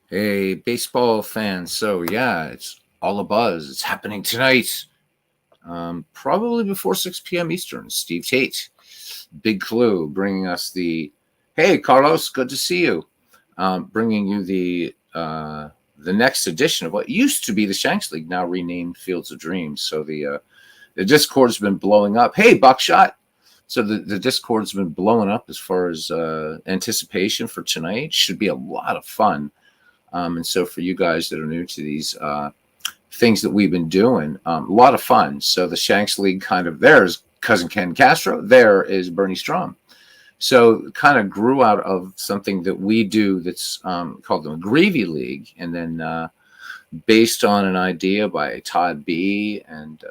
Hey, baseball fans. So, yeah, it's all a buzz. It's happening tonight, probably before 6 p.m. Eastern. Steve Tate, Big Clue, bringing us the. Hey, Carlos, good to see you. Bringing you the next edition of what used to be the Shanks League, now renamed Fields of Dreams. So the Discord's been blowing up. Hey, Buckshot. So the Discord's been blowing up as far as anticipation for tonight. Should be a lot of fun. And so for you guys that are new to these things that we've been doing, a lot of fun. So the Shanks League kind of, there's cousin Ken Castro, there is Bernie Strom. So it kind of grew out of something that we do that's called the McGreevy League, and then based on an idea by Todd B. and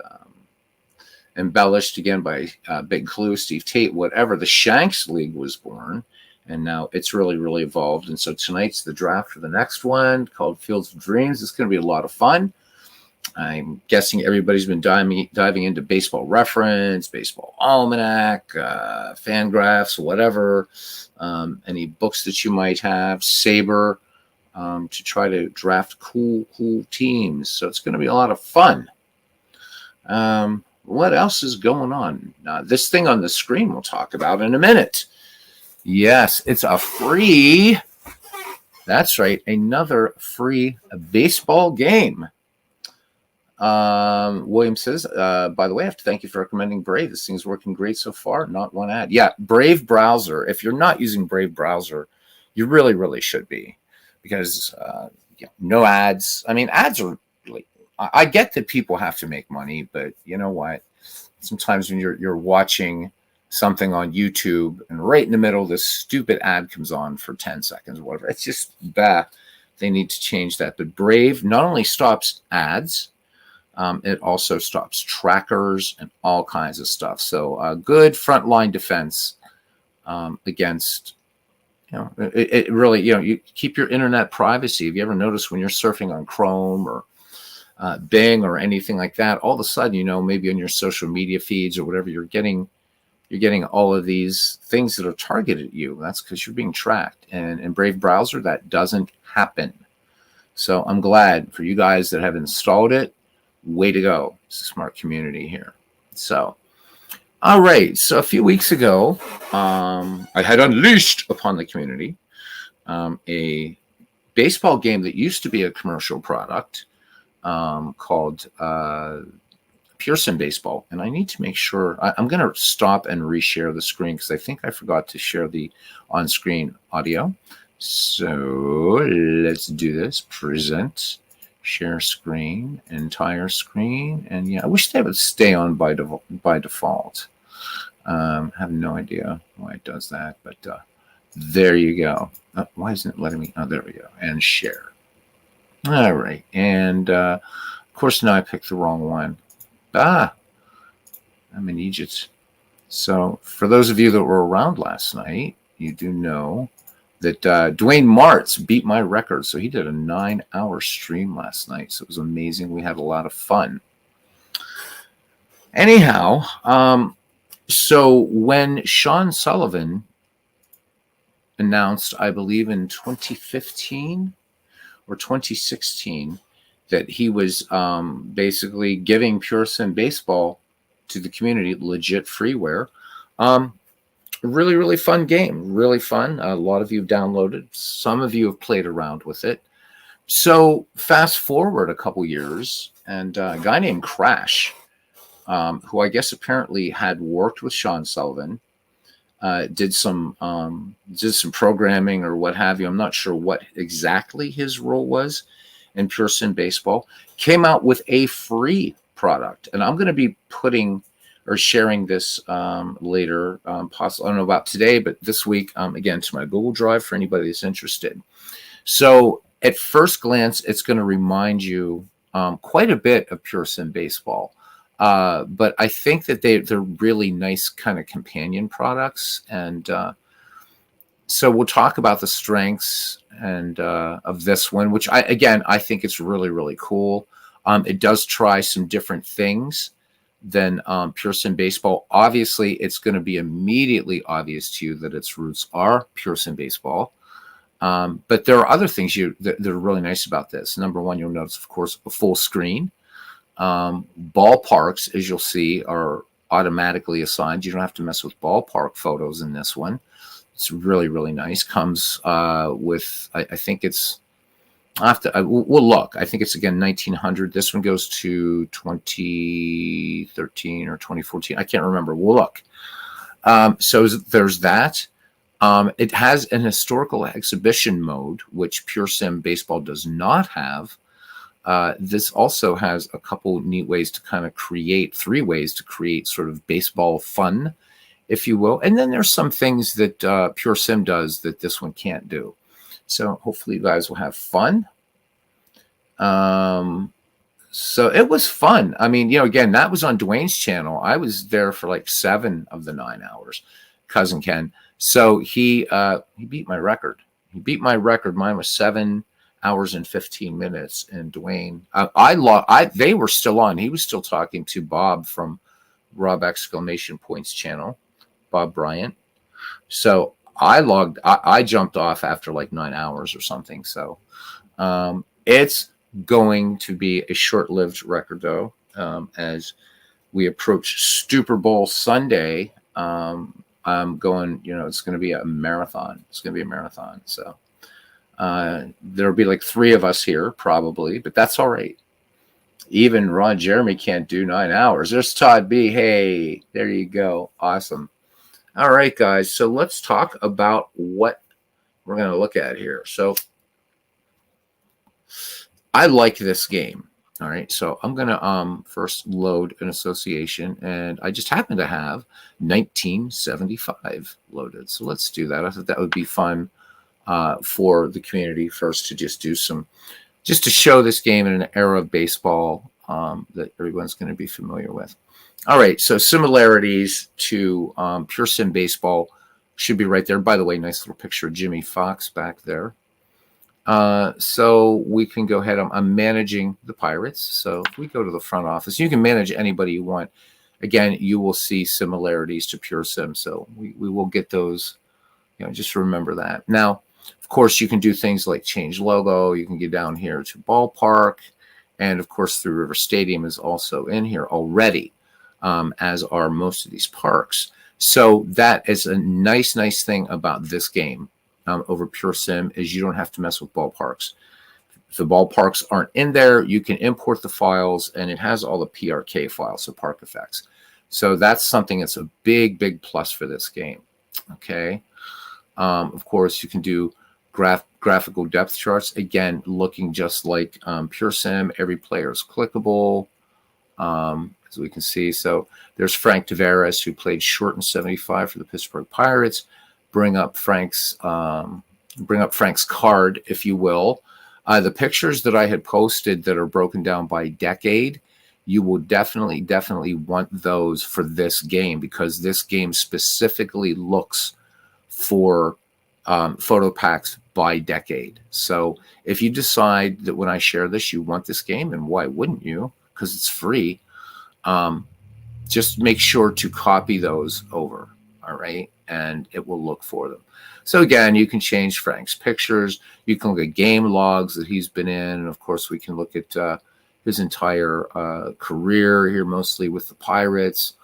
embellished again by Big Clue, Steve Tate, whatever, the Shanks League was born. And now it's really, really evolved. And so tonight's the draft for the next one called Fields of Dreams. It's going to be a lot of fun. I'm guessing everybody's been diving into Baseball Reference, Baseball Almanac, Fangraphs, whatever, any books that you might have, Saber, to try to draft cool teams. So it's going to be a lot of fun. What else is going on? This thing on the screen we'll talk about in a minute. Yes, it's a free, that's right, another free baseball game. William says, by the way, I have to thank you for recommending Brave. This thing's working great so far. Not one ad. Yeah, Brave browser. If you're not using Brave browser, you really, really should be, because no ads. I mean, ads are like, I get that people have to make money, but you know what? Sometimes when you're watching something on YouTube and right in the middle, this stupid ad comes on for 10 seconds or whatever. It's just bad. They need to change that. But Brave not only stops ads, it also stops trackers and all kinds of stuff. So a good frontline defense against, it really, you keep your internet privacy. Have you ever noticed when you're surfing on Chrome or Bing or anything like that, all of a sudden, maybe on your social media feeds or whatever, you're getting all of these things that are targeted at you. That's because you're being tracked. And in Brave browser, that doesn't happen. So I'm glad for you guys that have installed it. Way to go. It's a smart community here. So, all right. So a few weeks ago, I had unleashed upon the community a baseball game that used to be a commercial product called Pearson Baseball. And I need to make sure I'm going to stop and reshare the screen because I think I forgot to share the on-screen audio. So let's do this. Present, share screen, entire screen. And yeah, I wish they would stay on by default. I have no idea why it does that, but there you go. Why isn't it letting me? Oh, there we go. And share. All right. And of course, now I picked the wrong one. I'm in Egypt. So for those of you that were around last night, you do know that Dwayne Martz beat my record. So he did a 9-hour stream last night. So it was amazing. We had a lot of fun. Anyhow, so when Sean Sullivan announced, I believe in 2015 or 2016, that he was basically giving Pearson Baseball to the community, legit freeware. Really, really fun game. Really fun. A lot of you have downloaded. Some of you have played around with it. So fast forward a couple years, and a guy named Crash, who I guess apparently had worked with Sean Sullivan, did some programming or what have you. I'm not sure what exactly his role was in Pearson Baseball, came out with a free product. And I'm going to be putting or sharing this later, possibly, I don't know about today, but this week, again, to my Google Drive for anybody that's interested. So at first glance, it's going to remind you quite a bit of Pearson Baseball. But I think that they're really nice kind of companion products. And so we'll talk about the strengths and of this one, which I think it's really, really cool. It does try some different things than Pearson Baseball. Obviously, it's going to be immediately obvious to you that its roots are Pearson Baseball. But there are other things that are really nice about this. Number one, you'll notice, of course, a full screen. Ballparks, as you'll see, are automatically assigned. You don't have to mess with ballpark photos in this one. It's really, really nice. Comes with, I think it's, we'll look. I think it's, again, 1900. This one goes to 2013 or 2014. I can't remember. We'll look. So there's that. It has an historical exhibition mode, which Pure Sim Baseball does not have. This also has a couple neat ways to kind of create, 3 ways to create sort of baseball fun, if you will. And then there's some things that Pure Sim does that this one can't do. So hopefully you guys will have fun. So it was fun. I mean, again, that was on Dwayne's channel. I was there for like 7 of the 9 hours, Cousin Ken. So he beat my record. He beat my record. Mine was 7 hours and 15 minutes. And Dwayne, they were still on. He was still talking to Bob from Rob Exclamation Points channel, Bob Bryant. So I jumped off after like 9 hours or something. So it's going to be a short-lived record, though, as we approach Super Bowl Sunday. I'm going, it's going to be a marathon. It's going to be a marathon. So there'll be like 3 of us here probably, but that's all right. Even Ron Jeremy can't do 9 hours. There's Todd B. Hey, there you go. Awesome. All right, guys. So let's talk about what we're going to look at here. So I like this game. All right, so I'm going to first load an association, and I just happen to have 1975 loaded. So let's do that. I thought that would be fun for the community first to just do just to show this game in an era of baseball that everyone's going to be familiar with. All right, so similarities to Pure Sim Baseball should be right there. By the way, nice little picture of Jimmy Fox back there. So we can go ahead. I'm managing the Pirates. So if we go to the front office, you can manage anybody you want. Again, you will see similarities to Pure Sim. So we will get those, just remember that. Now, of course, you can do things like change logo. You can get down here to ballpark. And of course, Three River Stadium is also in here already, as are most of these parks. So that is a nice thing about this game. Over Pure Sim is you don't have to mess with ballparks. If the ballparks aren't in there, you can import the files, and it has all the PRK files, so park effects. So that's something that's a big plus for this game. Okay. Of course, you can do graphical depth charts. Again, looking just like Pure Sim. Every player is clickable, as we can see. So there's Frank Tavares, who played short in 75 for the Pittsburgh Pirates. Bring up Frank's card, if you will. The pictures that I had posted that are broken down by decade, you will definitely want those for this game, because this game specifically looks for photo packs by decade. So if you decide that when I share this, you want this game, and why wouldn't you? Because it's free. Just make sure to copy those over. All right. And it will look for them. So again, you can change Frank's pictures. You can look at game logs that he's been in. And of course, we can look at his entire career here, mostly with the Pirates,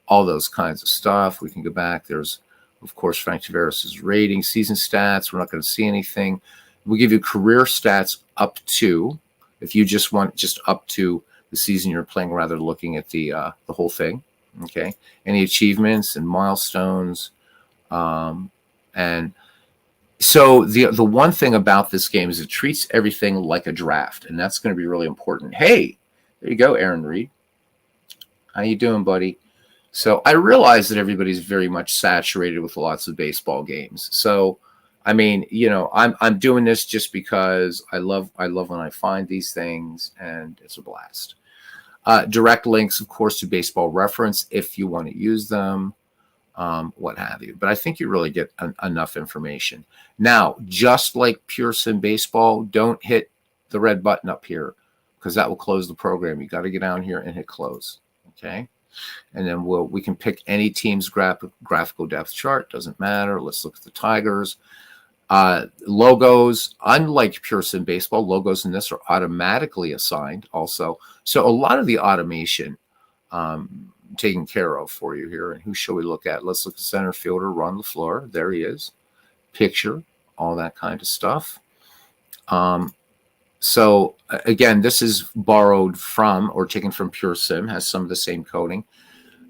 all those kinds of stuff. We can go back. There's, of course, Frank Tavares' rating, season stats. We're not going to see anything. We give you career stats up to, if you just want just up to the season you're playing, rather than looking at the whole thing. Okay. Any achievements and milestones. And so the one thing about this game is it treats everything like a draft, and that's going to be really important. Hey, there you go, Aaron Reed. How you doing, buddy? So I realize that everybody's very much saturated with lots of baseball games. So, I mean, I'm doing this just because I love when I find these things, and it's a blast. Direct links, of course, to Baseball Reference if you want to use them, what have you. But I think you really get enough information. Now, just like Pure Sim Baseball, don't hit the red button up here, because that will close the program. You got to get down here and hit close. Okay. And then we can pick any team's graphical depth chart. Doesn't matter. Let's look at the Tigers. Logos, unlike Pure Sim Baseball, logos in this are automatically assigned also. So a lot of the automation taken care of for you here. And who shall we look at? Let's look at center fielder, Ron LaFleur. There he is. Picture, all that kind of stuff. So again, this is borrowed from or taken from Pure Sim, has some of the same coding.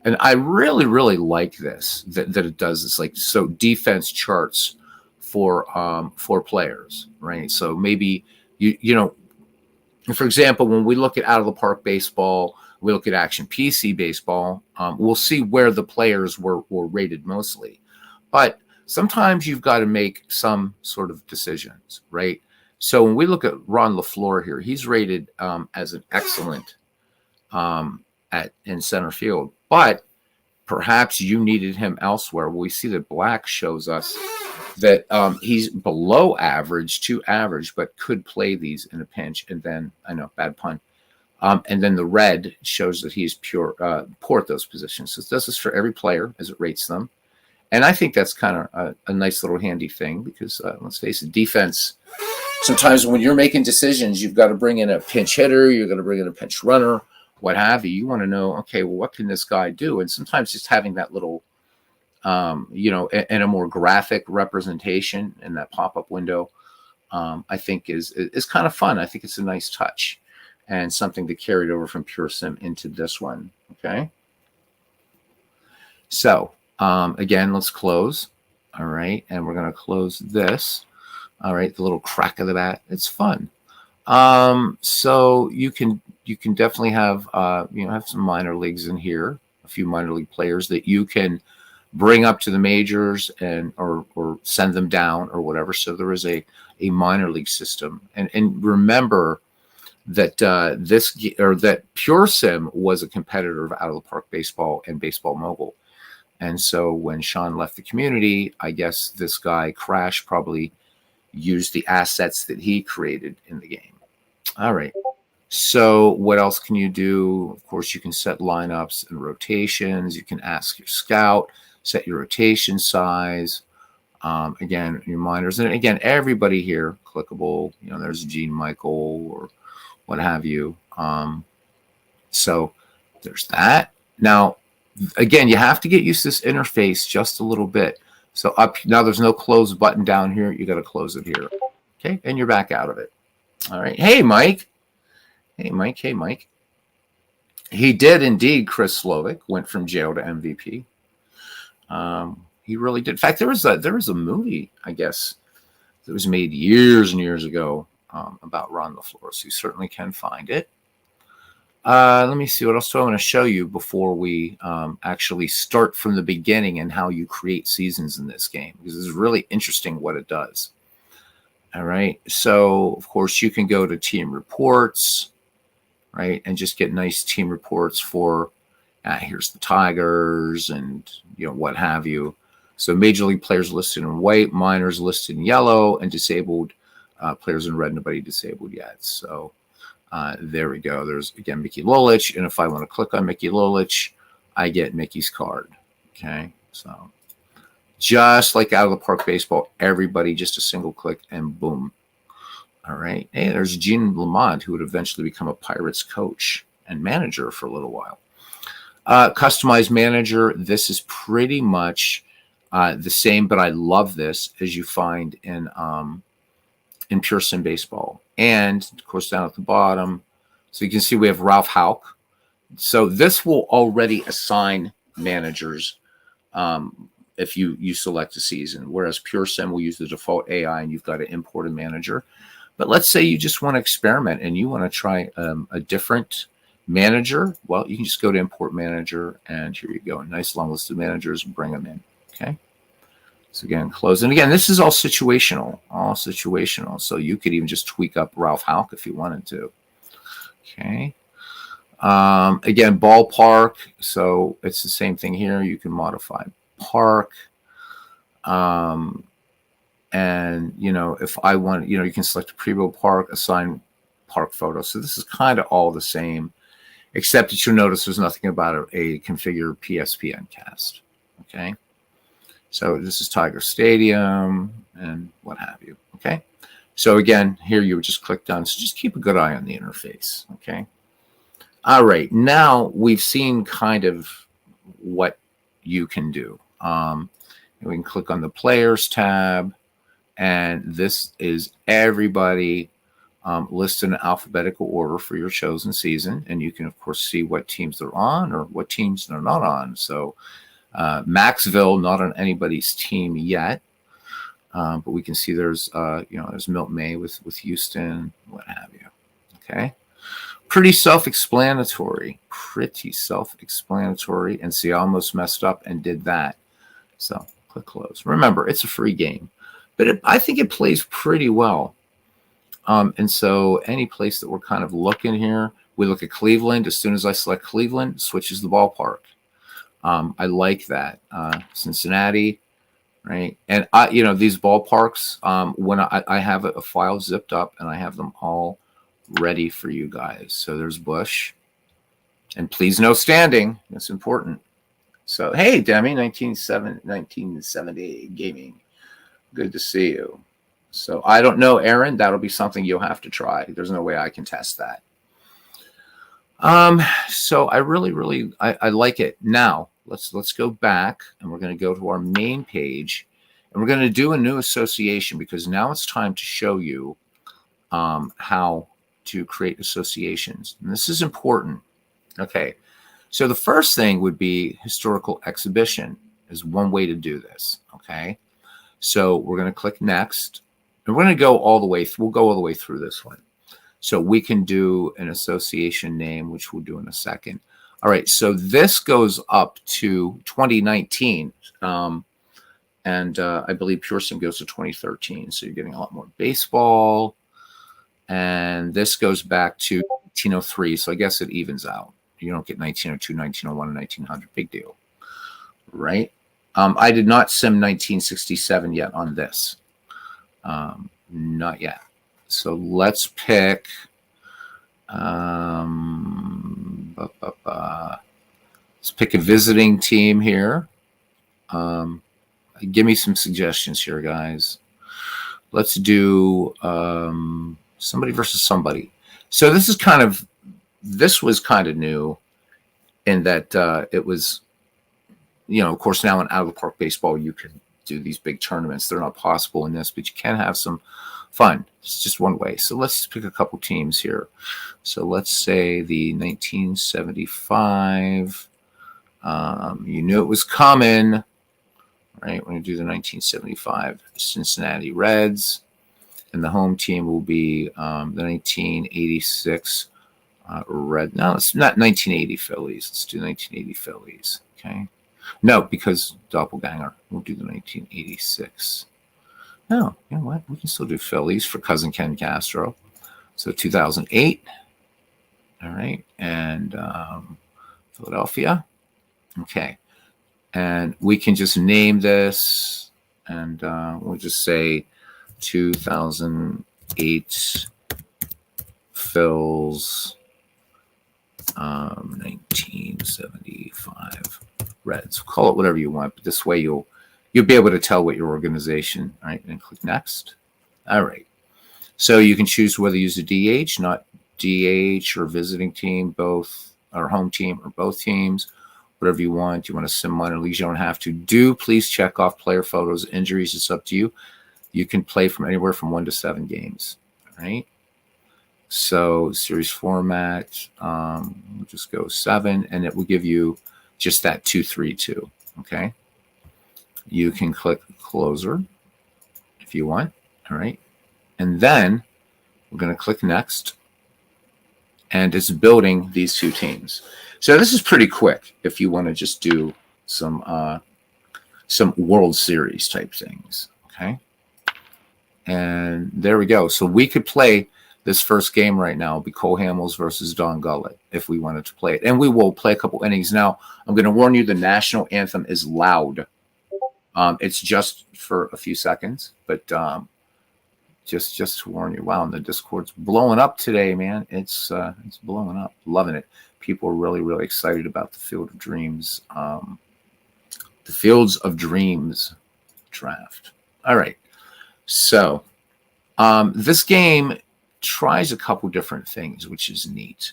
And I really, really like this, that it does this, like, so defense charts for players, right? So maybe, you know, for example, when we look at out of the park baseball, we look at action PC baseball, we'll see where the players were rated mostly. But sometimes you've got to make some sort of decisions, right? So when we look at Ron LaFleur here, he's rated as an excellent in center field, but perhaps you needed him elsewhere. Well, we see that black shows us that he's below average to average, but could play these in a pinch. And then, I know, bad pun. And then the red shows that he's poor at those positions. So it does this for every player as it rates them. And I think that's kind of a nice little handy thing because let's face it, defense, sometimes when you're making decisions, you've got to bring in a pinch hitter, you're going to bring in a pinch runner, what have you. You want to know, okay, well, what can this guy do? And sometimes just having that little, you know, and a more graphic representation in that pop-up window, I think is kind of fun. I think it's a nice touch and something that carried over from Pure Sim into this one. Okay. So again, let's close. All right. And we're going to close this. All right. The little crack of the bat. It's fun. So you can definitely have, you know, have some minor leagues in here, a few minor league players that you can bring up to the majors and, or send them down or whatever. So there is a minor league system. And remember that, that Pure Sim was a competitor of Out of the Park Baseball and Baseball Mobile. And so when Sean left the community, I guess this guy Crash probably used the assets that he created in the game. All right. So what else can you do? Of course, you can set lineups and rotations. You can ask your scout, set your rotation size. Again, your minors. And again, everybody here, clickable. You know, there's Gene Michael or what have you. So there's that. Now, again, you have to get used to this interface just a little bit. So up now, there's no close button down here. You got to close it here. Okay, and you're back out of it. All right. Hey, Mike. Hey, Mike. Hey, Mike. He did indeed. Chris Slovic went from jail to MVP. He really did. In fact, there was a movie, I guess, that was made years and years ago about Ron LaFleur. So you certainly can find it. Let me see what else do I want to show you before we actually start from the beginning and how you create seasons in this game, because it's really interesting what it does. All right. So, of course, you can go to team reports, right, and just get nice team reports for, here's the Tigers and, you know, what have you. So major league players listed in white, minors listed in yellow, and disabled players in red. Nobody disabled yet. So there we go. There's, again, Mickey Lolich. And if I want to click on Mickey Lolich, I get Mickey's card. Okay. So just like Out of the Park Baseball, everybody just a single click and boom. All right. Hey, there's Gene Lamont, who would eventually become a Pirates coach and manager for a little while. Customized manager. This is pretty much the same, but I love this, as you find in Pure Sim Baseball. And of course, down at the bottom, so you can see we have Ralph Hauk. So this will already assign managers if you select a season, whereas Pure Sim will use the default AI and you've got to import a manager. But let's say you just want to experiment and you want to try a different manager. Well, you can just go to import manager, and here you go. A nice long list of managers, bring them in. Okay. So again, close. And again, this is all situational, So you could even just tweak up Ralph Hauk if you wanted to. Okay. Again, ballpark. So it's the same thing here. You can modify park. And, you know, if I want, you know, you can select a preview park, assign park photo. So this is kind of all the same, except that you'll notice there's nothing about a configure PSPN cast. Okay. So this is Tiger Stadium and what have you. Okay. So again, here you would just click done. So just keep a good eye on the interface. Okay. All right. Now we've seen kind of what you can do. We can click on the players tab, and this is everybody listed in alphabetical order for your chosen season. And you can, of course, see what teams they're on or what teams they're not on. So Maxville, not on anybody's team yet. But we can see there's, there's Milt May with Houston, what have you. Okay. Pretty self-explanatory. And see, I almost messed up and did that. So click close. Remember, it's a free game, but I think it plays pretty well. And so any place that we're kind of looking here, we look at Cleveland. As soon as I select Cleveland, it switches the ballpark. I like that. Cincinnati, right? And these ballparks, when I have a file zipped up and I have them all ready for you guys. So there's Bush, and please no standing. That's important. So hey, Demi, 1970 gaming. Good to see you. So I don't know, Aaron. That'll be something you'll have to try. There's no way I can test that. So I really I like it. Now let's go back, and we're going to go to our main page, and we're going to do a new association, because now it's time to show you how to create associations. And this is important. Okay. So the first thing would be historical exhibition is one way to do this. Okay. So we're going to click next, and we're going to go all the way. We'll go all the way through this one. So we can do an association name, which we'll do in a second. All right. So this goes up to 2019. And I believe Pearson goes to 2013. So you're getting a lot more baseball. And this goes back to 1903. So I guess it evens out. You don't get 1902, 1901, and 1900. Big deal. Right? I did not sim 1967 yet on this. Not yet. So let's pick. Let's pick a visiting team here. Give me some suggestions here, guys. Let's do somebody versus somebody. So this was kind of new in that it was, of course, now in out of the park baseball, you can do these big tournaments. They're not possible in this, but you can have some fun. It's just one way. So let's pick a couple teams here. So let's say the 1975. You knew it was coming, right? We're going to do the 1975 Cincinnati Reds, and the home team will be the 1986 Red. No, it's not 1980 Phillies. Let's do 1980 Phillies. Okay. No, because doppelganger. We'll do the 1986. No, you know what? We can still do Phillies for cousin Ken Castro. So 2008. All right. And Philadelphia. Okay. And we can just name this, and we'll just say 2008 Phils 1975 Reds. Call it whatever you want, but this way you'll be able to tell what your organization. All right, and click next. All right. So you can choose whether you use a DH, not DH, or visiting team, both, or home team, or both teams. Whatever you want. You want to sim minor leagues, you don't have to. Please check off player photos, injuries. It's up to you. You can play from anywhere from 1 to 7 games. All right. So series format, we'll just go 7, and it will give you just that 2-3-2. Okay. You can click closer if you want. All right. And then we're going to click next, and it's building these two teams. So this is pretty quick if you want to just do some World Series type things. Okay. And there we go. So we could play this first game right now. It'll be Cole Hamels versus Don Gullett if we wanted to play it. And we will play a couple innings. Now, I'm going to warn you, the national anthem is loud. It's just for a few seconds, but just to warn you. Wow, and the Discord's blowing up today, man. It's blowing up. Loving it. People are really, really excited about the Field of Dreams. The Fields of Dreams draft. All right. So this game tries a couple different things, which is neat.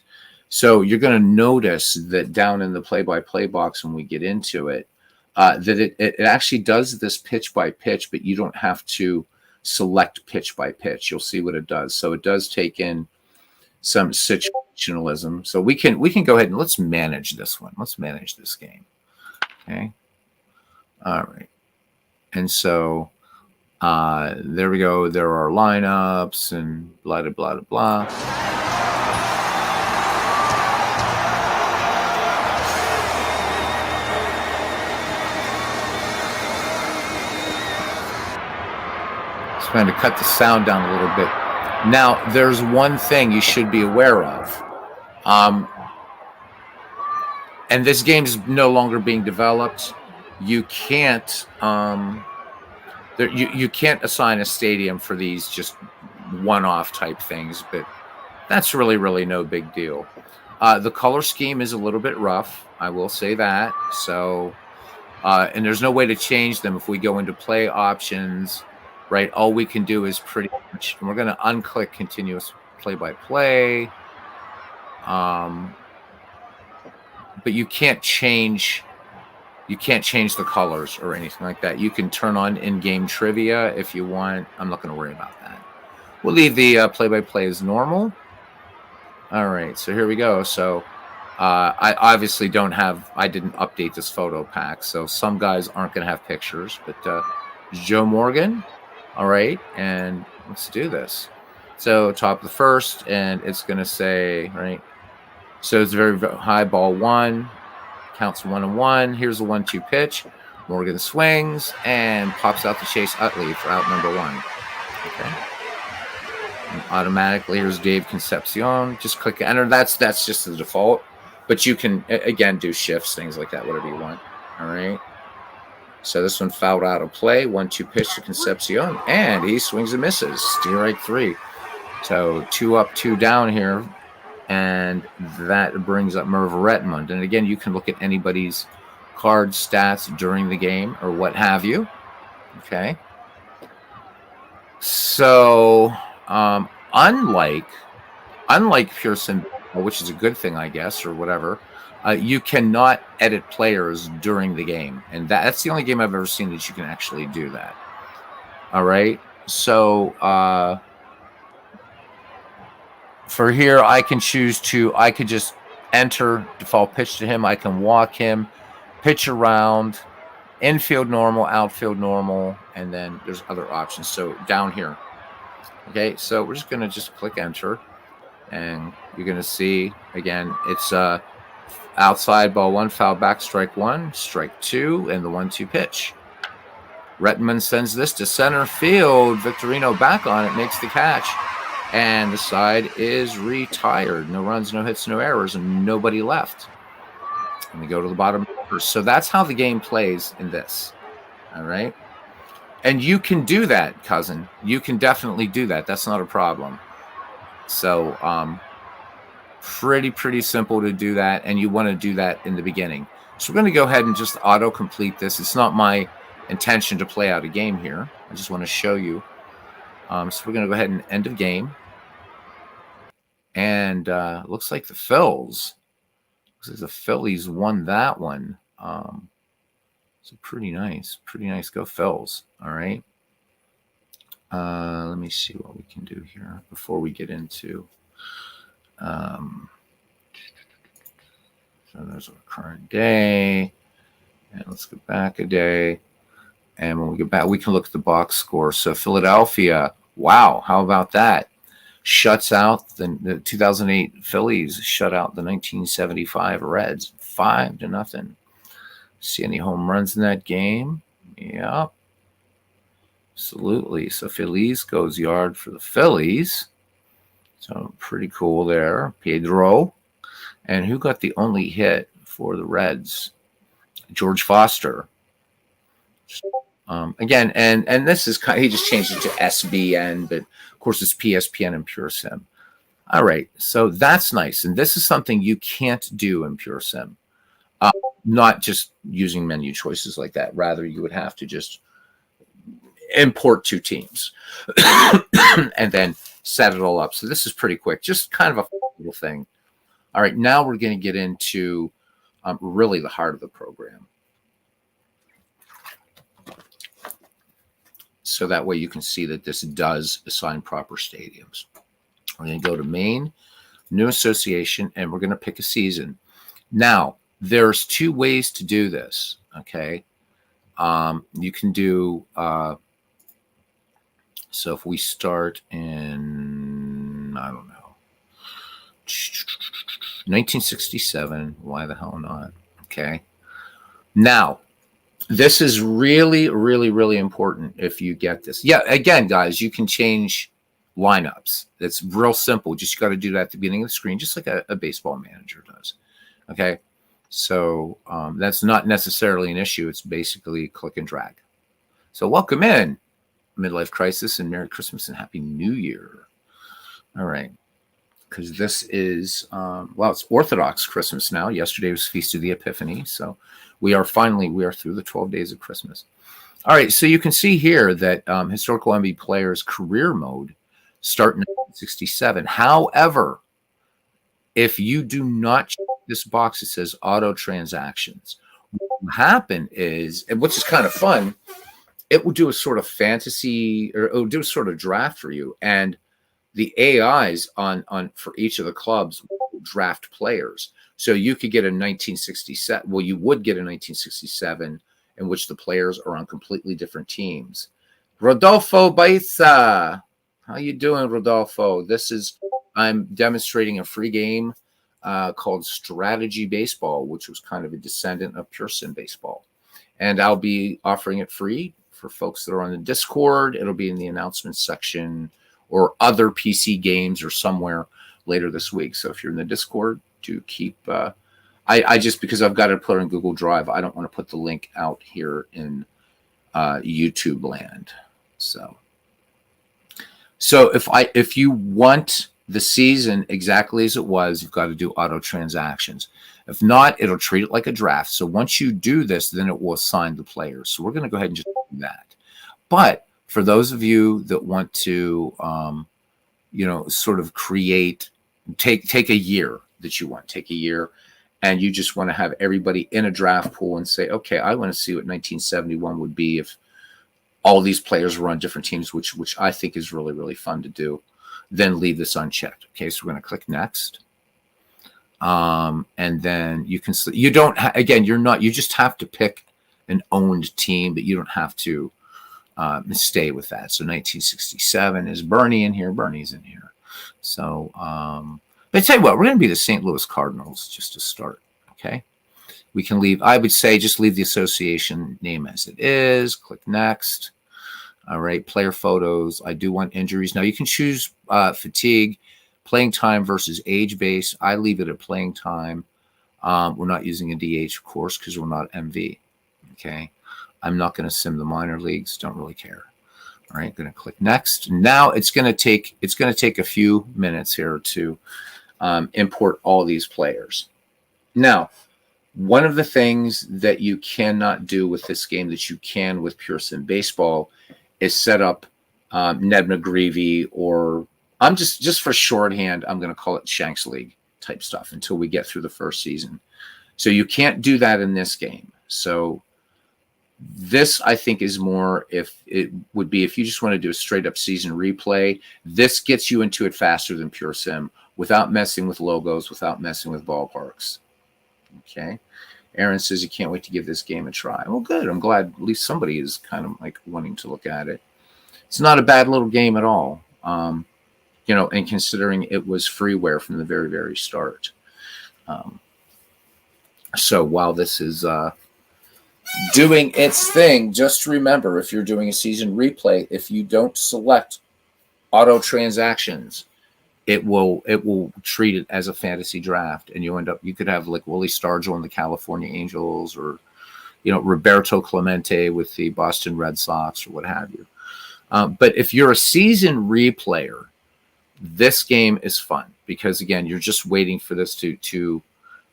So you're going to notice that down in the play-by-play box when we get into it, that it actually does this pitch by pitch, but you don't have to select pitch by pitch. You'll see what it does. So it does take in some situationalism. So we can go ahead and let's manage this one. Let's manage this game. Okay. All right. And so there we go. There are lineups and blah, blah, blah, blah. Trying to cut the sound down a little bit. Now, there's one thing you should be aware of. And this game is no longer being developed. You can't you can't assign a stadium for these just one-off type things, but that's really no big deal. The color scheme is a little bit rough, I will say that. So, and there's no way to change them if we go into play options. Right, all we can do is pretty much, and we're going to unclick continuous play-by-play. But you can't change the colors or anything like that. You can turn on in-game trivia if you want. I'm not going to worry about that. We'll leave the play-by-play as normal. All right, so here we go. So I obviously I didn't update this photo pack, so some guys aren't going to have pictures, but Joe Morgan. All right, and let's do this. So top of the first, and it's going to say, right, so it's very high, ball one, counts 1-1. Here's the 1-2 pitch. Morgan swings and pops out to Chase Utley for out number one. Okay. And automatically, here's Dave Concepcion. Just click enter. That's just the default, but you can, again, do shifts, things like that, whatever you want. All right. So this one fouled out of play. 1-2 pitch to Concepcion, and he swings and misses. Strike three. So 2 up, 2 down here, and that brings up Merv Retmund. And again, you can look at anybody's card stats during the game or what have you. Okay. So unlike Pure Sim, which is a good thing, I guess, or whatever. You cannot edit players during the game. And that's the only game I've ever seen that you can actually do that. All right. So for here, I can choose I could just enter default pitch to him. I can walk him, pitch around, infield normal, outfield normal, and then there's other options. So down here. Okay. So we're just going to click enter. And you're going to see, again, it's outside, ball one, foul back, strike one, strike two, and the 1-2 pitch. Retman sends this to center field. Victorino back on it, makes the catch. And the side is retired. No runs, no hits, no errors, and nobody left. And we go to the bottom. So that's how the game plays in this. All right. And you can do that, cousin. You can definitely do that. That's not a problem. So, pretty simple to do that, and you want to do that in the beginning. So we're going to go ahead and just auto-complete this. It's not my intention to play out a game here. I just want to show you. So we're going to go ahead and end of game. And looks like the Phils. Looks like the Phillies won that one. So pretty nice. Pretty nice. Go Phils. All right. Let me see what we can do here before we get into... so there's our current day, and let's go back a day, and when we get back we can look at the box score. So Philadelphia, wow, how about that, shuts out the 2008 Phillies, shut out the 1975 Reds 5-0. See any home runs in that game? Yeah, absolutely. So Phillies goes yard for the Phillies. So pretty cool there. Pedro. And who got the only hit for the Reds? George Foster. Again, and this is kind of, he just changed it to SBN, but of course it's PSPN and Pure Sim. All right, so that's nice. And this is something you can't do in Pure Sim. Not just using menu choices like that. Rather, you would have to just import 2 teams and then set it all up. So this is pretty quick, just kind of a little thing. All right, now we're going to get into really the heart of the program. So that way you can see that this does assign proper stadiums. We're going to go to main, new association, and we're going to pick a season. Now, there's 2 ways to do this, okay? You can do, so if we start in, I don't know, 1967, why the hell not? Okay. Now, this is really, really, really important if you get this. Yeah, again, guys, you can change lineups. It's real simple. Just you got to do that at the beginning of the screen, just like a baseball manager does. Okay. So that's not necessarily an issue. It's basically click and drag. So welcome in, midlife crisis, and Merry Christmas and Happy New Year. All right. Because this is, well, it's Orthodox Christmas now. Yesterday was Feast of the Epiphany. So we are through the 12 days of Christmas. All right. So you can see here that historical MLB players career mode start in 1967. However, if you do not check this box, it says auto transactions. What will happen is, and which is kind of fun, it will do a sort of fantasy, or it will do a sort of draft for you. And the AIs on for each of the clubs will draft players. So you could get a 1967. Well, you would get a 1967 in which the players are on completely different teams. Rodolfo Baiza, how you doing, Rodolfo? I'm demonstrating a free game called Strategy Baseball, which was kind of a descendant of Pure Sim Baseball. And I'll be offering it free for folks that are on the Discord. It'll be in the announcements section or other PC games or somewhere later this week. So if you're in the Discord, do keep, I just, because I've got it put on Google Drive, I don't want to put the link out here in YouTube land. So if you want the season exactly as it was, you've got to do auto transactions. If not, it'll treat it like a draft. So once you do this, then it will assign the players. So we're going to go ahead and just do that. But for those of you that want to, sort of take a year that you want, take a year, and you just want to have everybody in a draft pool and say, okay, I want to see what 1971 would be if all these players were on different teams, which I think is really, really fun to do. Then leave this unchecked. Okay, so we're going to click next. And then you can, you just have to pick an owned team, but you don't have to stay with that. So 1967 is Bernie in here. Bernie's in here. So, but I tell you what, we're going to be the St. Louis Cardinals just to start. Okay. We can leave, I would say just leave the association name as it is. Click next. All right. Player photos. I do want injuries. Now you can choose fatigue, playing time versus age base. I leave it at playing time. We're not using a DH, of course, because we're not MV. Okay. I'm not going to sim the minor leagues. Don't really care. All right. Going to click next. Now it's going to take a few minutes here to import all these players. Now, one of the things that you cannot do with this game that you can with Pure Sim Baseball is set up Ned McGreevy, or I'm just for shorthand, I'm going to call it Shanks League type stuff until we get through the first season. So you can't do that in this game. So this, I think, is more if you just want to do a straight up season replay. This gets you into it faster than Pure Sim without messing with logos, without messing with ballparks. Okay. Aaron says he can't wait to give this game a try. Well, good. I'm glad at least somebody is kind of like wanting to look at it. It's not a bad little game at all. And considering it was freeware from the very, very start. So while this is doing its thing, just remember, if you're doing a season replay, if you don't select auto transactions, it will treat it as a fantasy draft, and you could have like Willie Stargell and the California Angels, or Roberto Clemente with the Boston Red Sox, or what have you. But if you're a season replayer, this game is fun because, again, you're just waiting for this to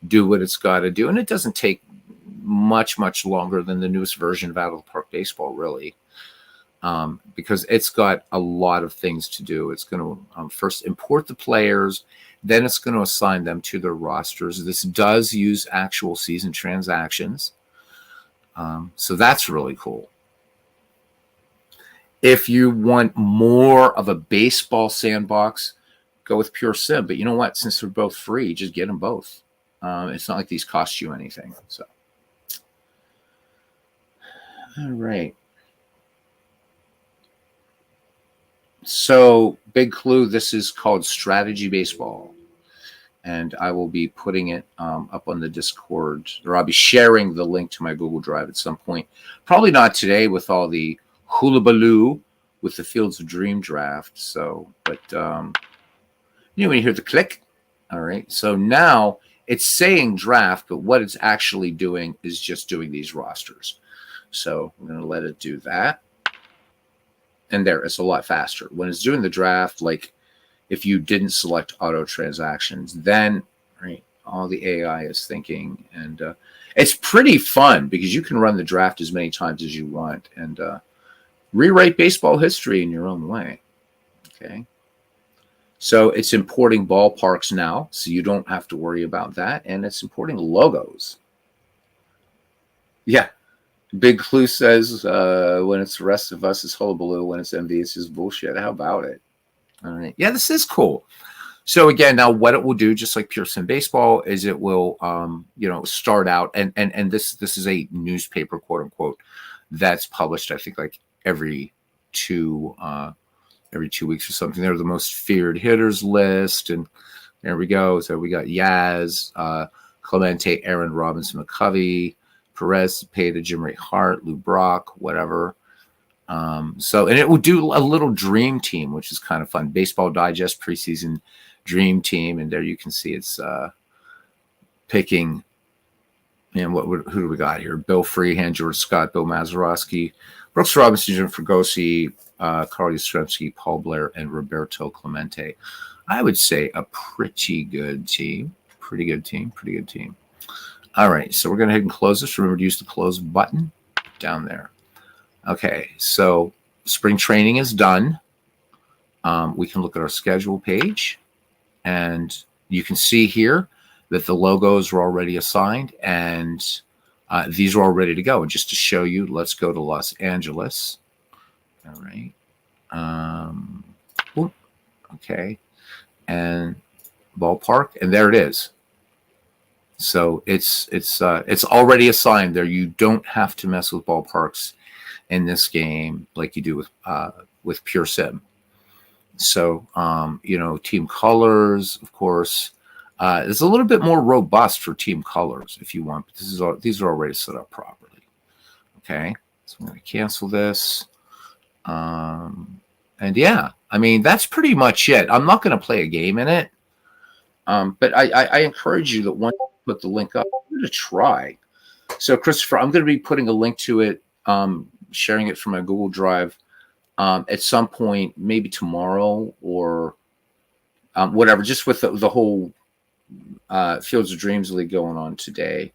do what it's got to do, and it doesn't take much longer than the newest version of Out of the Park Baseball, really. because it's got a lot of things to do. It's going to first import the players, then it's going to assign them to their rosters. This does use actual season transactions. So that's really cool. If you want more of a baseball sandbox, go with Pure Sim. But you know what? Since they're both free, just get them both. It's not like these cost you anything. So, all right. So, big clue, this is called Strategy Baseball. And I will be putting it up on the Discord, or I'll be sharing the link to my Google Drive at some point. Probably not today with all the hullabaloo with the Fields of Dream draft. So, but when you hear the click, all right. So now it's saying draft, but what it's actually doing is just doing these rosters. So I'm going to let it do that. And there, it's a lot faster. When it's doing the draft, like if you didn't select auto transactions, then right, all the AI is thinking. And it's pretty fun because you can run the draft as many times as you want and rewrite baseball history in your own way. Okay. So it's importing ballparks now, so you don't have to worry about that. And it's importing logos. Yeah. Big Clue says when it's the rest of us, it's hullabaloo. When it's MV, it's just bullshit. How about it? All right. Yeah, this is cool. So again, now what it will do, just like Pure Sim Baseball, is it will start out and this is a newspaper, quote unquote, that's published, I think, like every 2 weeks or something. They're the most feared hitters list, and there we go. So we got Yaz, Clemente, Aaron Robinson, McCovey, Perez, Peta, Jim Ray Hart, Lou Brock, whatever. And it will do a little dream team, which is kind of fun. Baseball Digest preseason dream team, and there you can see it's picking. And who do we got here? Bill Freehand, George Scott, Bill Mazeroski, Brooks Robinson, Jim Fregosi, Carl Yastrzemski, Paul Blair, and Roberto Clemente. I would say a pretty good team. Pretty good team. All right, so we're going to head and close this. Remember to use the close button down there. Okay, so spring training is done. We can look at our schedule page, and you can see here that the logos were already assigned, and these are all ready to go. And just to show you, let's go to Los Angeles. All right. Okay. And ballpark, and there it is. So it's already assigned there. You don't have to mess with ballparks in this game like you do with Pure Sim. So team colors, of course, is a little bit more robust for team colors if you want. But these are already set up properly. Okay, so I'm going to cancel this. And yeah, I mean, that's pretty much it. I'm not going to play a game in it. But I encourage you that once you put the link up, I'm going to try. So Christopher, I'm going to be putting a link to it, sharing it from my Google Drive at some point, maybe tomorrow or whatever, just with the whole Fields of Dreams League going on today.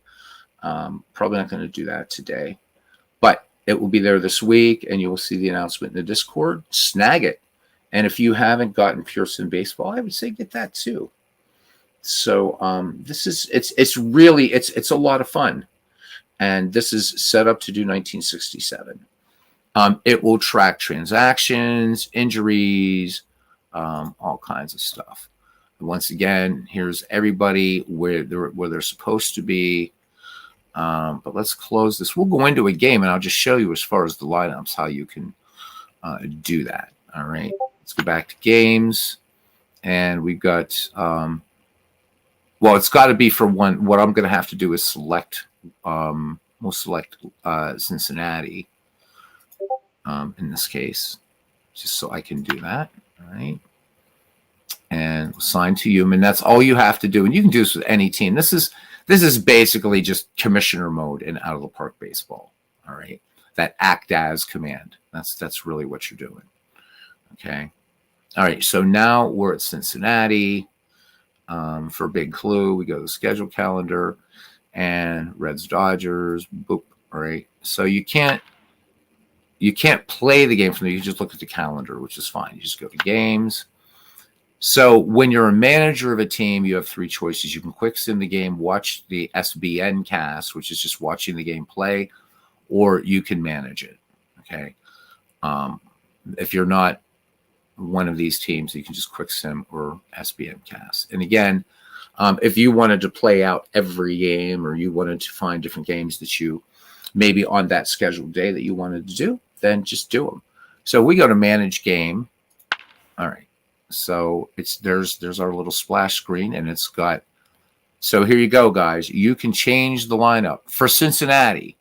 Probably not going to do that today, but it will be there this week, and you will see the announcement in the Discord. Snag it. And if you haven't gotten Pure Sim Baseball, I would say get that too. So it's really a lot of fun, and this is set up to do 1967. It will track transactions, injuries, all kinds of stuff. And once again, here's everybody where they're supposed to be. But let's close this. We'll go into a game, and I'll just show you as far as the lineups how you can do that. All right, let's go back to games, and we've got. Well, it's got to be for one. What I'm going to have to do is select. We'll select Cincinnati in this case, just so I can do that. All right, and assign to you, and that's all you have to do. And you can do this with any team. This is basically just commissioner mode in Out of the Park Baseball. All right, that act as command. That's really what you're doing. Okay. All right. So now we're at Cincinnati. For Big Clue, we go to the schedule calendar and Reds Dodgers. Boop. All right. So you can't. you can't play the game from there. You just look at the calendar, which is fine. You just go to games. So when you're a manager of a team, you have three choices. You can quick sim the game, watch the SBN cast, which is just watching the game play, or you can manage it. Okay. If you're not one of these teams, you can just quick sim or SBN cast. And again, if you wanted to play out every game, or you wanted to find different games that you maybe on that scheduled day that you wanted to do, then just do them. So we go to manage game. All right. So there's our little splash screen, and it's got, so here you go, guys. You can change the lineup for Cincinnati.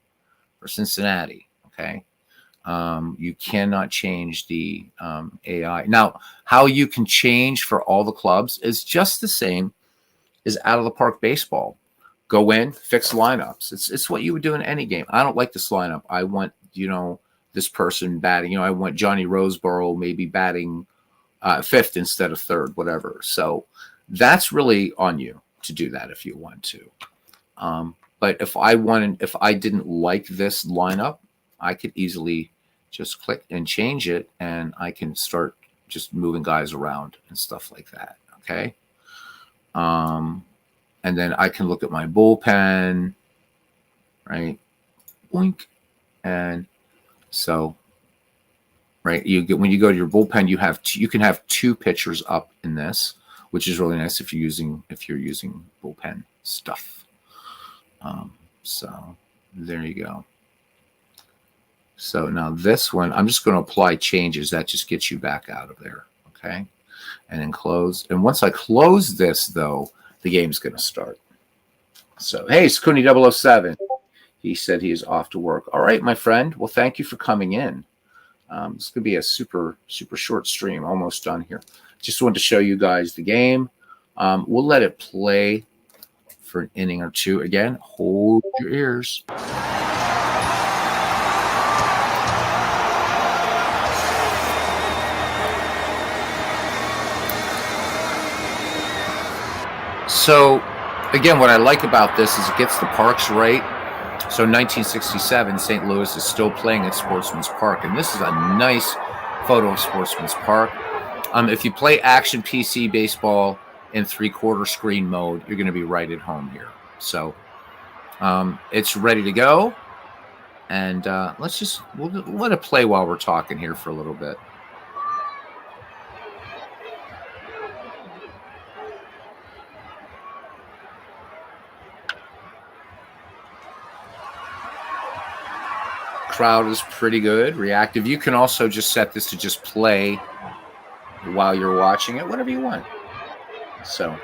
Okay. You cannot change the AI. Now, how you can change for all the clubs is just the same as out of the park baseball. Go in, fix lineups. It's what you would do in any game. I don't like this lineup. I want, this person batting. I want Johnny Roseboro maybe batting fifth instead of third, whatever. So that's really on you to do that if you want to. But if I didn't like this lineup, I could easily just click and change it, and I can start just moving guys around and stuff like that. Okay. And then I can look at my bullpen, right? Boink. And so, right, when you go to your bullpen, you can have two pitchers up in this, which is really nice if you're using bullpen stuff. So there you go. So now this one, I'm just going to apply changes. That just gets you back out of there. Okay. And then close. And once I close this, though, the game's going to start. So, hey, Skuni 007. He said he is off to work. All right, my friend. Well, thank you for coming in. This could be a super, super short stream. Almost done here. Just wanted to show you guys the game. We'll let it play for an inning or two. Again, hold your ears. So, again, what I like about this is it gets the parks right. So 1967, St. Louis is still playing at Sportsman's Park. And this is a nice photo of Sportsman's Park. If you play action PC baseball in 3/4 screen mode, you're going to be right at home here. So it's ready to go. And we'll let it play while we're talking here for a little bit. Crowd is pretty good, reactive. You can also just set this to just play while you're watching it, whatever you want. So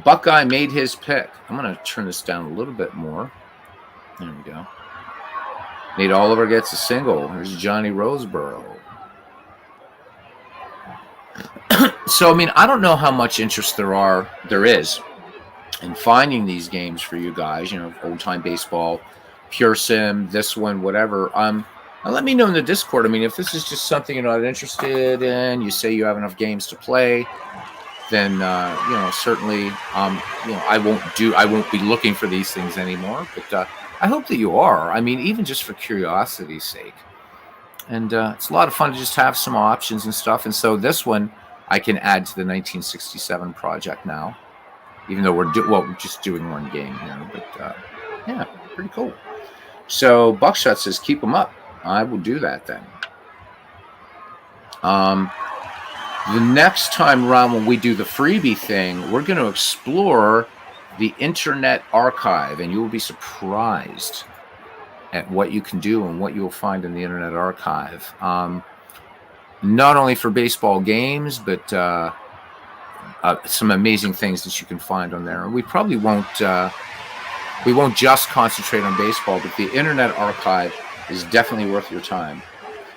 Buckeye made his pick. I'm going to turn this down a little bit more. There we go. Nate Oliver gets a single. Here's Johnny Roseboro. So, I mean, I don't know how much interest there is in finding these games for you guys, old-time baseball, Pure Sim, this one, whatever. Let me know in the Discord. I mean, if this is just something you're not interested in, you say you have enough games to play, then certainly, I won't be looking for these things anymore. But I hope that you are. I mean, even just for curiosity's sake. And it's a lot of fun to just have some options and stuff. And so this one I can add to the 1967 project now, even though we're just doing one game here. But yeah, pretty cool. So Buckshot says, keep them up. I will do that then. The next time around when we do the freebie thing, we're going to explore the Internet Archive, and you will be surprised at what you can do and what you will find in the Internet Archive. Not only for baseball games, but some amazing things that you can find on there. And we probably won't just concentrate on baseball, but the Internet Archive is definitely worth your time.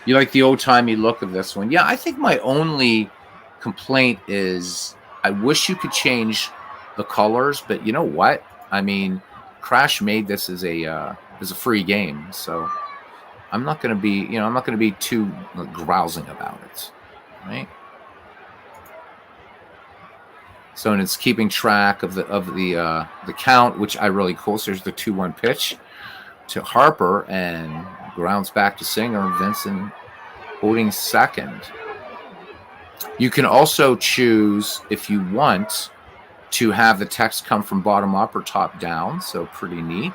You like the old-timey look of this one? Yeah, I think my only complaint is I wish you could change the colors, but you know what? I mean, Crash made this as a free game, so I'm not going to be too grousing about it, right? So, and it's keeping track of the count, which I really cool. So there's the 2-1 pitch to Harper, and Grounds back to Singer. Vincent holding second. You can also choose, if you want, to have the text come from bottom up or top down. So pretty neat.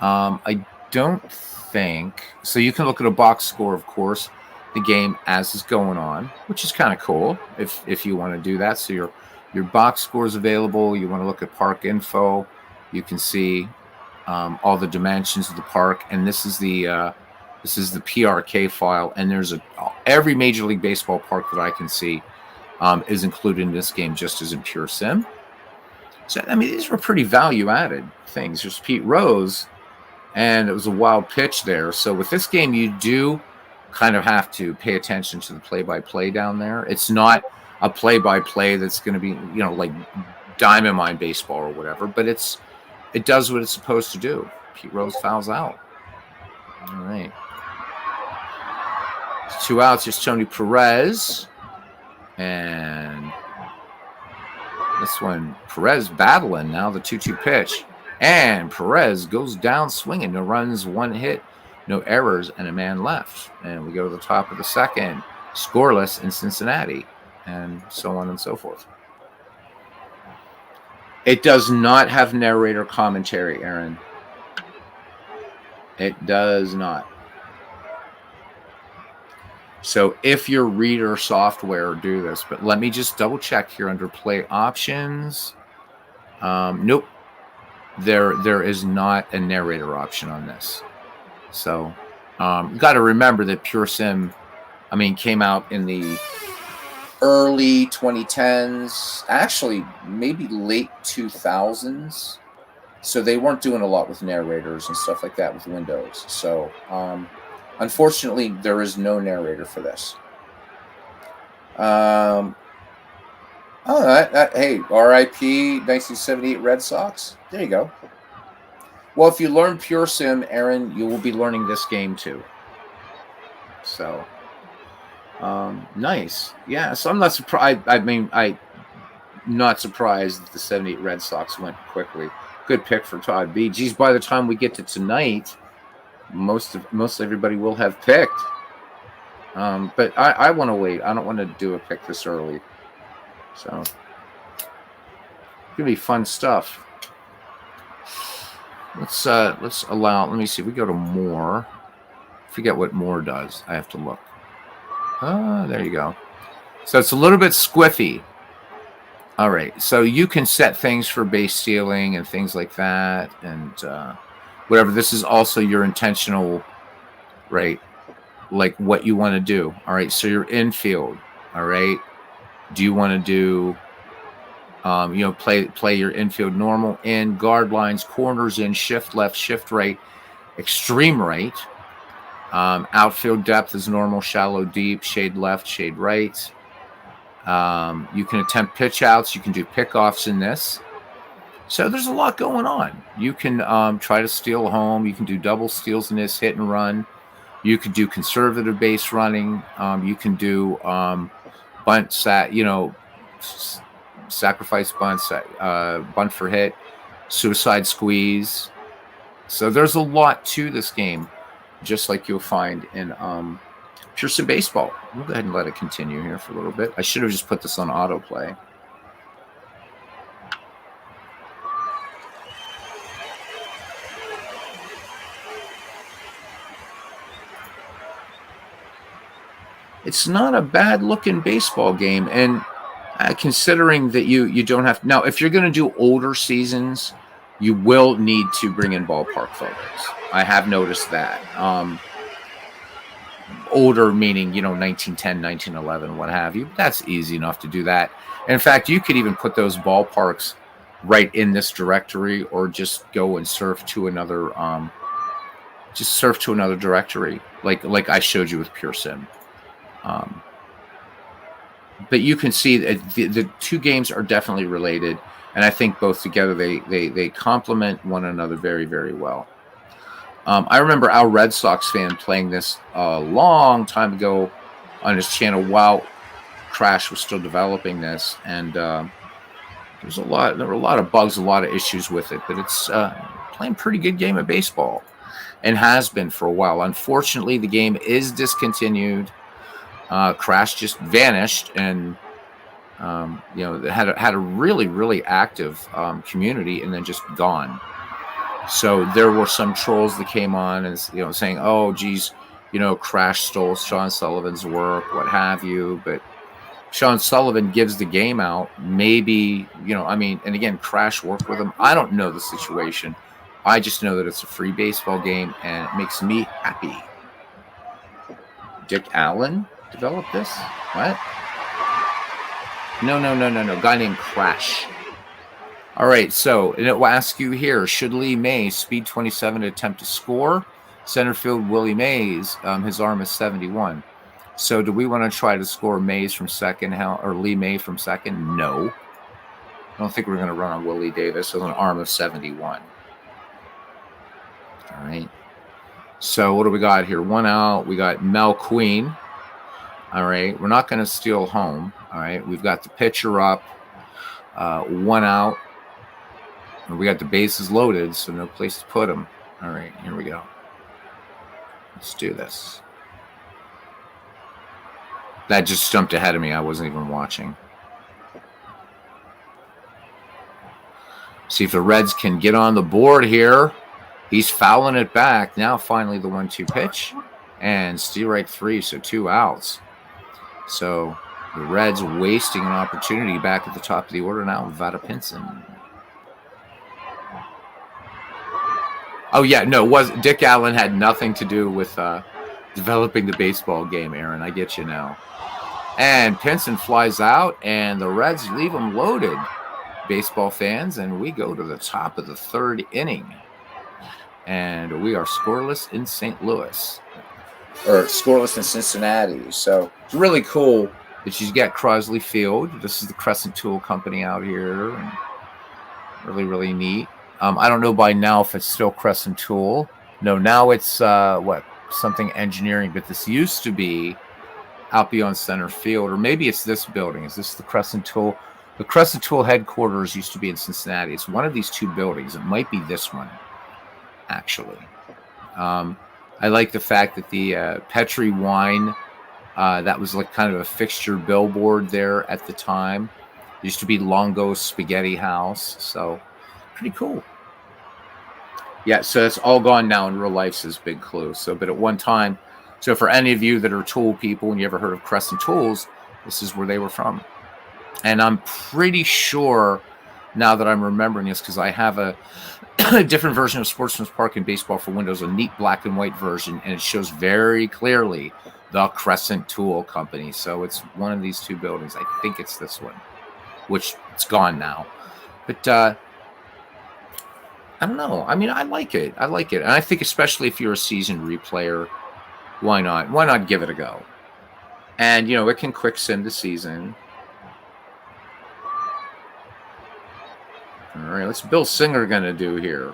I don't think so. You can look at a box score, of course, the game as is going on, which is kind of cool if you want to do that. So your box score is available. You want to look at park info. You can see all the dimensions of the park, and this is the PRK file. And there's every Major League Baseball park that I can see is included in this game, just as in Pure Sim. So I mean, these were pretty value-added things. There's Pete Rose, and it was a wild pitch there. So with this game, you do kind of have to pay attention to the play-by-play down there. It's not a play-by-play that's going to be, like Diamond Mine Baseball or whatever, but it does what it's supposed to do. Pete Rose fouls out. All right. 2 outs. Here's Tony Perez. And this one, Perez battling now, the 2-2 pitch. And Perez goes down swinging. No runs, 1 hit, no errors, and a man left. And we go to the top of the second. Scoreless in Cincinnati. And so on and so forth. It does not have narrator commentary, Aaron. It does not. So if your reader software do this, but let me just double check here under play options. Nope. There is not a narrator option on this. So you got to remember that Pure Sim, came out in the early 2010s, actually maybe late 2000s. So they weren't doing a lot with narrators and stuff like that with Windows. So unfortunately, there is no narrator for this. Hey, RIP 1978 Red Sox. There you go. Well, if you learn Pure Sim, Aaron, you will be learning this game too. So, nice. Yeah, so I'm not surprised. I'm not surprised that the 78 Red Sox went quickly. Good pick for Todd B. Geez, by the time we get to tonight, most everybody will have picked. But I want to wait. I don't want to do a pick this early. So it's gonna be fun stuff. Let's allow. Let me see. We go to more. Forget what more does. I have to look. There you go. So it's a little bit squiffy. All right. So you can set things for base stealing and things like that, and whatever. This is also your intentional, right? Like what you want to do. All right. So your infield. All right. Do you want to do, play your infield normal in, guard lines, corners in, shift left, shift right, extreme right. Outfield depth is normal, shallow, deep, shade left, shade right. You can attempt pitch outs. You can do pickoffs in this. So there's a lot going on. You can try to steal home. You can do double steals in this, hit and run. You could do conservative base running. You can do bunt, sacrifice bunt, bunt for hit, suicide squeeze. So there's a lot to this game, just like you'll find in Pure Sim Baseball. We'll go ahead and let it continue here for a little bit. I should have just put this on autoplay. It's not a bad looking baseball game, and considering that you don't have now, if you're going to do older seasons, you will need to bring in ballpark photos. I have noticed that. Older meaning 1910, 1911, what have you. That's easy enough to do that. And in fact, you could even put those ballparks right in this directory, or just go and surf to another directory, like I showed you with Pure Sim. But you can see that the two games are definitely related, and I think both together they complement one another very, very well. I remember our Red Sox fan playing this a long time ago on his channel while Crash was still developing this, and there were a lot of bugs, a lot of issues with it, but it's playing a pretty good game of baseball. and has been for a while. Unfortunately, the game is discontinued. Crash just vanished, and it had a really, really active community, and then just gone. So there were some trolls that came on and saying, "Oh, geez, Crash stole Sean Sullivan's work, what have you." But Sean Sullivan gives the game out. Maybe and again, Crash worked with him. I don't know the situation. I just know that it's a free baseball game, and it makes me happy. Dick Allen developed this? What? No. Guy named Crash. All right, so and it will ask you here, should Lee Mays speed 27 to attempt to score? Center field Willie Mays, his arm is 71. So do we want to try to score Mays from second, or Lee May from second? No. I don't think we're going to run on Willie Davis with an arm of 71. All right. So what do we got here? One out. We got Mel Queen. All right. We're not going to steal home. All right. We've got the pitcher up. One out. And we got the bases loaded, so no place to put them. All right. Here we go. Let's do this. That just jumped ahead of me. I wasn't even watching. See if the Reds can get on the board here. He's fouling it back. Now finally the 1-2 pitch. And steal right 3, so 2 outs. So the Reds wasting an opportunity back at the top of the order now with Vada Pinson. Oh, yeah, no, Dick Allen had nothing to do with developing the baseball game, Aaron. I get you now. And Pinson flies out, and the Reds leave him loaded, baseball fans, and we go to the top of the 3rd inning. And we are scoreless in St. Louis, or scoreless in Cincinnati. So it's really cool that you get Crosley Field. This is the Crescent Tool Company out here, and really, really neat. I don't know by now if it's still Crescent Tool. No, now it's something engineering, but this used to be out beyond center field, or maybe it's this building. Is this the Crescent Tool? The Crescent Tool headquarters used to be in Cincinnati. It's one of these 2 buildings. It might be this one, actually. I like the fact that the Petri wine, that was like kind of a fixture billboard there at the time. It used to be Longo's Spaghetti House, so pretty cool. Yeah, so it's all gone now in real life, says Big Clue. So, but at one time, so for any of you that are tool people and you ever heard of Crescent Tools, this is where they were from. And I'm pretty sure now that I'm remembering this, because I have a different version of Sportsman's Park in Baseball for Windows, a neat black and white version, and it shows very clearly the Crescent Tool Company. So it's one of these 2 buildings. I think it's this one, which it's gone now. But I don't know. I mean, I like it. And I think especially if you're a seasoned replayer, why not? Why not give it a go? And, it can quick sim the season. All right, what's Bill Singer going to do here?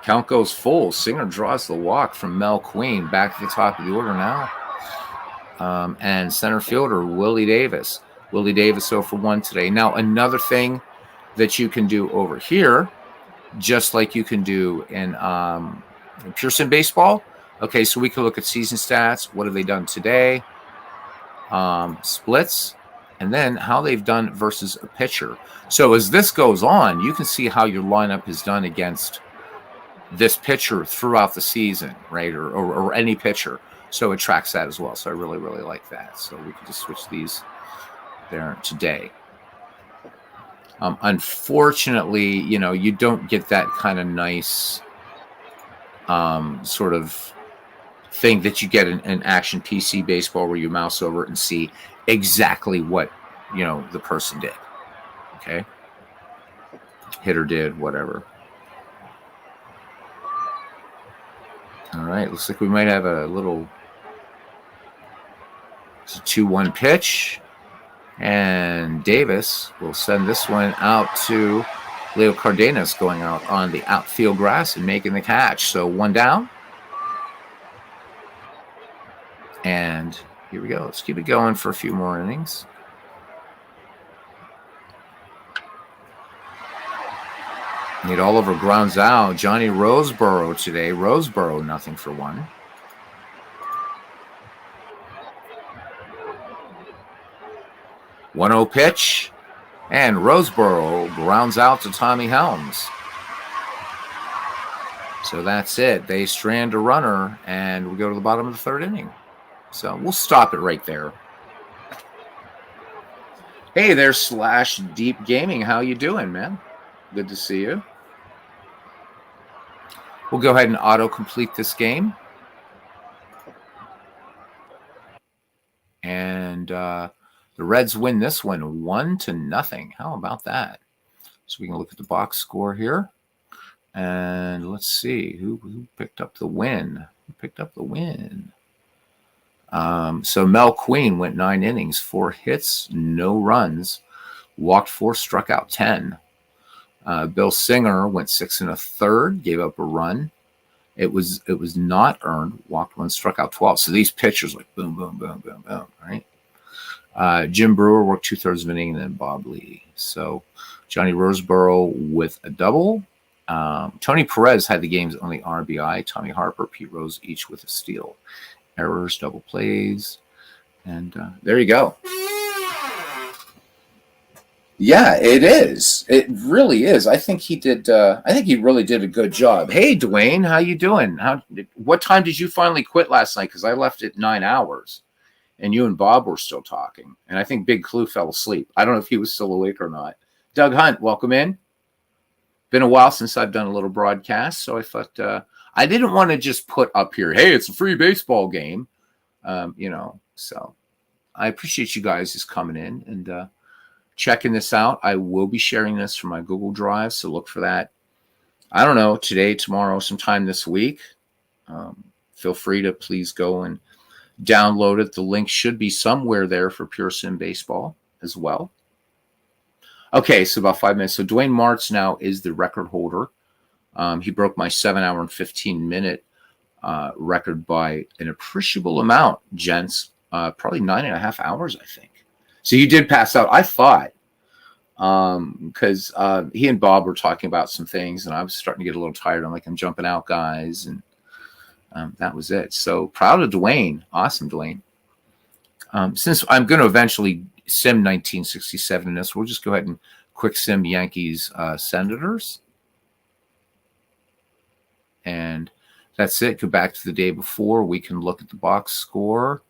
Count goes full. Singer draws the walk from Mel Queen. Back to the top of the order now. And center fielder, Willie Davis. Willie Davis 0 for 1 today. Now, another thing that you can do over here, just like you can do in Pure Sim Baseball. Okay, so we can look at season stats. What have they done today? Splits. And then how they've done versus a pitcher. So as this goes on, you can see how your lineup is done against this pitcher throughout the season, right? Or any pitcher. So it tracks that as well. So I really, really like that. So we can just switch these there today. Unfortunately, you don't get that kind of nice sort of thing that you get in action PC baseball, where you mouse over it and see exactly what the person did. Okay, hitter did whatever. All right, looks like we might have a little. It's a 2-1 pitch, and Davis will send this one out to Leo Cardenas, going out on the outfield grass and making the catch. So 1 down. And here we go. Let's keep it going for a few more innings. Need Oliver grounds out. Johnny Roseboro today. Roseboro, nothing for one. One-0 pitch. And Roseboro grounds out to Tommy Helms. So that's it. They strand a runner, and we go to the bottom of the third inning. So we'll stop it right there. Hey, there's Slash Deep Gaming. How you doing, man? Good to see you. We'll go ahead and auto-complete this game. And the Reds win this one 1-0. How about that? So we can look at the box score here. And let's see who picked up the win. Who picked up the win? So Mel Queen went 9 innings, 4 hits, no runs, walked 4, struck out 10. Bill Singer went 6 1/3, gave up a run. It was not earned, walked 1, struck out 12. So these pitchers like boom, boom, boom, boom, boom, right? Jim Brewer worked 2/3 of an inning, and then Bob Lee. So Johnny Roseboro with a double. Tony Perez had the game's only RBI. Tommy Harper, Pete Rose each with a steal. Errors, double plays, and there you go. Yeah, it is. It really is. I think he did. I think he really did a good job. Hey, Dwayne, how you doing? What time did you finally quit last night? Because I left at 9 hours, and you and Bob were still talking. And I think Big Clue fell asleep. I don't know if he was still awake or not. Doug Hunt, welcome in. Been a while since I've done a little broadcast, so I thought I didn't want to just put up here, hey, it's a free baseball game, So I appreciate you guys just coming in and checking this out. I will be sharing this from my Google Drive, so look for that. I don't know, today, tomorrow, sometime this week. Feel free to please go and download it. The link should be somewhere there for Pure Sim Baseball as well. Okay, so about 5 minutes. So Dwayne Martz now is the record holder. He broke my 7-hour and 15-minute record by an appreciable amount, gents. Probably 9.5 hours, I think. So you did pass out. I thought, because he and Bob were talking about some things, and I was starting to get a little tired. I'm like, I'm jumping out, guys, and that was it. So proud of Dwayne. Awesome, Dwayne. Since I'm going to eventually sim 1967 in this, we'll just go ahead and quick sim Yankees Senators. And that's it. Go back to the day before. We can look at the box score.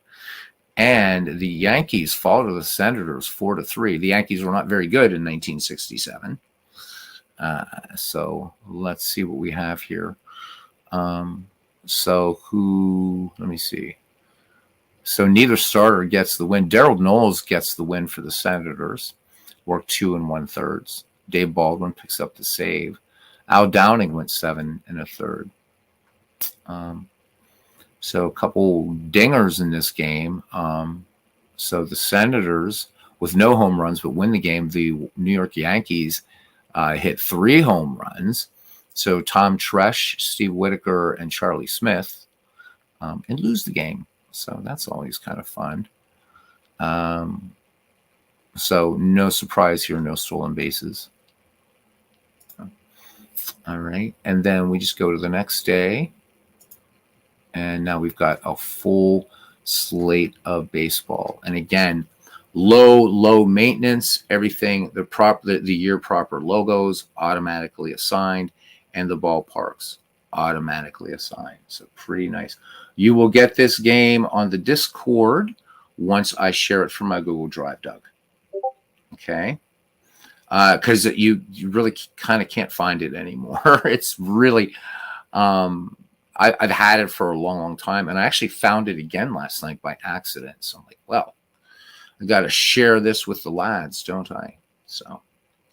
And the Yankees fall to the Senators 4-3. The Yankees were not very good in 1967. So let's see what we have here. Let me see. So neither starter gets the win. Darrell Knowles gets the win for the Senators. Worked 2 1/3. Dave Baldwin picks up the save. Al Downing went 7 1/3. So a couple dingers in this game. So the Senators, with no home runs but win the game, the New York Yankees hit 3 home runs. So Tom Tresh, Steve Whitaker, and Charlie Smith, and lose the game. So that's always kind of fun. So no surprise here, no stolen bases. All right. And then we just go to the next day. And now we've got a full slate of baseball. And again, low maintenance, everything, the year proper logos automatically assigned, and the ballparks automatically assigned. So pretty nice. You will get this game on the Discord once I share it from my Google Drive, Doug. Okay. Because you really kind of can't find it anymore. It's really, I've had it for a long time, and I actually found it again last night by accident. So I'm like, well, I got to share this with the lads, don't I? So,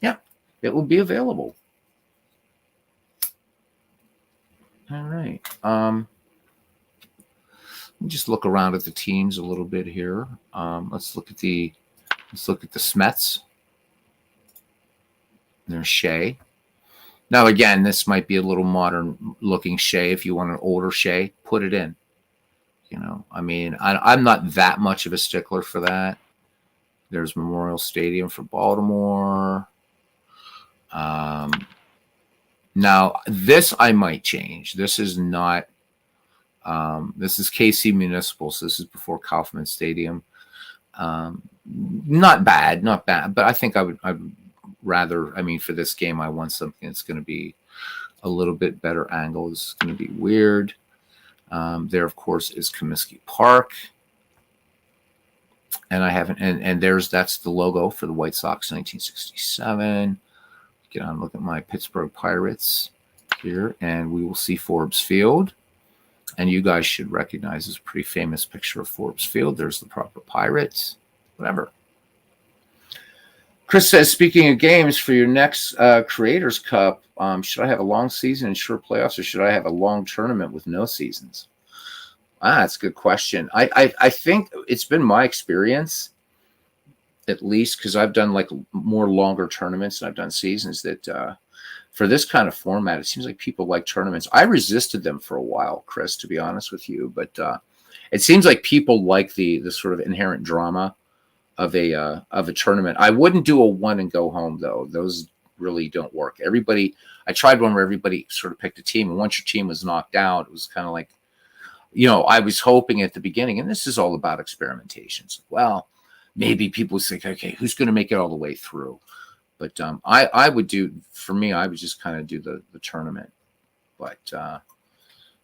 yeah, it will be available. All right. Let me just look around at the teams a little bit here. Let's look at the Smets. There's Shea. Now, again, this might be a little modern-looking Shea. If you want an older Shea, put it in. I mean, I'm not that much of a stickler for that. There's Memorial Stadium for Baltimore. Now, this I might change. This is not, this is KC Municipal, so this is before Kaufman Stadium. Not bad, not bad, but I think I'd rather, I mean, for this game, I want something that's going to be a little bit better angle. This is going to be weird. There, of course, is Comiskey Park. And I haven't, and that's the logo for the White Sox 1967. Get on, look at my Pittsburgh Pirates here, and we will see Forbes Field. And you guys should recognize this pretty famous picture of Forbes Field. There's the proper Pirates, whatever. Chris says, speaking of games, for your next Creators Cup, should I have a long season and short playoffs, or should I have a long tournament with no seasons? That's a good question. I think it's been my experience, at least because I've done like more longer tournaments and I've done seasons, that for this kind of format, it seems like people like tournaments. I resisted them for a while, Chris, to be honest with you, but it seems like people like the sort of inherent drama of a tournament. I wouldn't do a one and go home though. Those really don't work. I tried one where everybody sort of picked a team, and once your team was knocked out, it was kind of like, I was hoping at the beginning, and this is all about experimentations. Well, maybe people would think, okay, who's going to make it all the way through? But I would do, for me, I would just kind of do the tournament. But,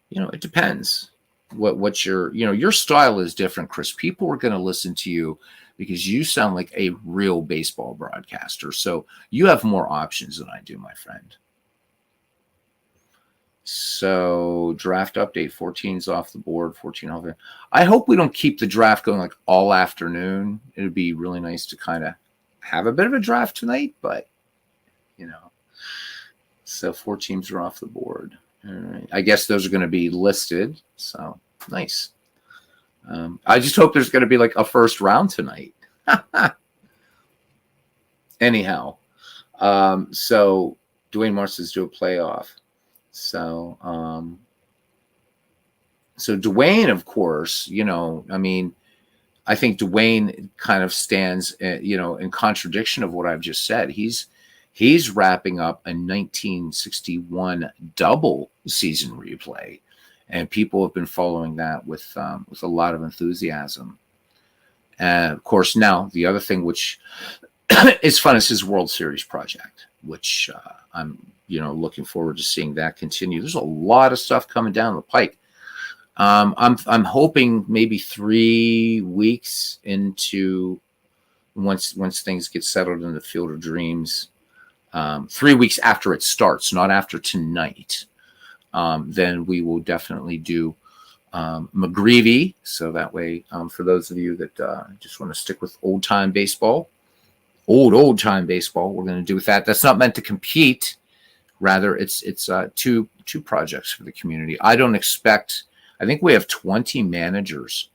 it depends what your style is different, Chris. People are going to listen to you because you sound like a real baseball broadcaster. So you have more options than I do, my friend. So draft update, 14's off the board, 14 off. I hope we don't keep the draft going like all afternoon. It would be really nice to kind of have a bit of a draft tonight, but so 4 teams are off the board. All right. I guess those are going to be listed. So nice. I just hope there's going to be like a first round tonight. Anyhow, so Dwayne Marsh says do a playoff. So Dwayne, of course, I think Dwayne kind of stands, in contradiction of what I've just said. He's wrapping up a 1961 double season replay, and people have been following that with a lot of enthusiasm. And of course, now the other thing which is fun is his World Series project, which I'm looking forward to seeing that continue. There's a lot of stuff coming down the pike. I'm hoping maybe 3 weeks into once things get settled in the Field of Dreams, 3 weeks after it starts, not after tonight, then we will definitely do McGreevy. So that way, for those of you that just want to stick with old time baseball, we're going to do with that. That's not meant to compete. Rather, it's two projects for the community. I think we have 20 managers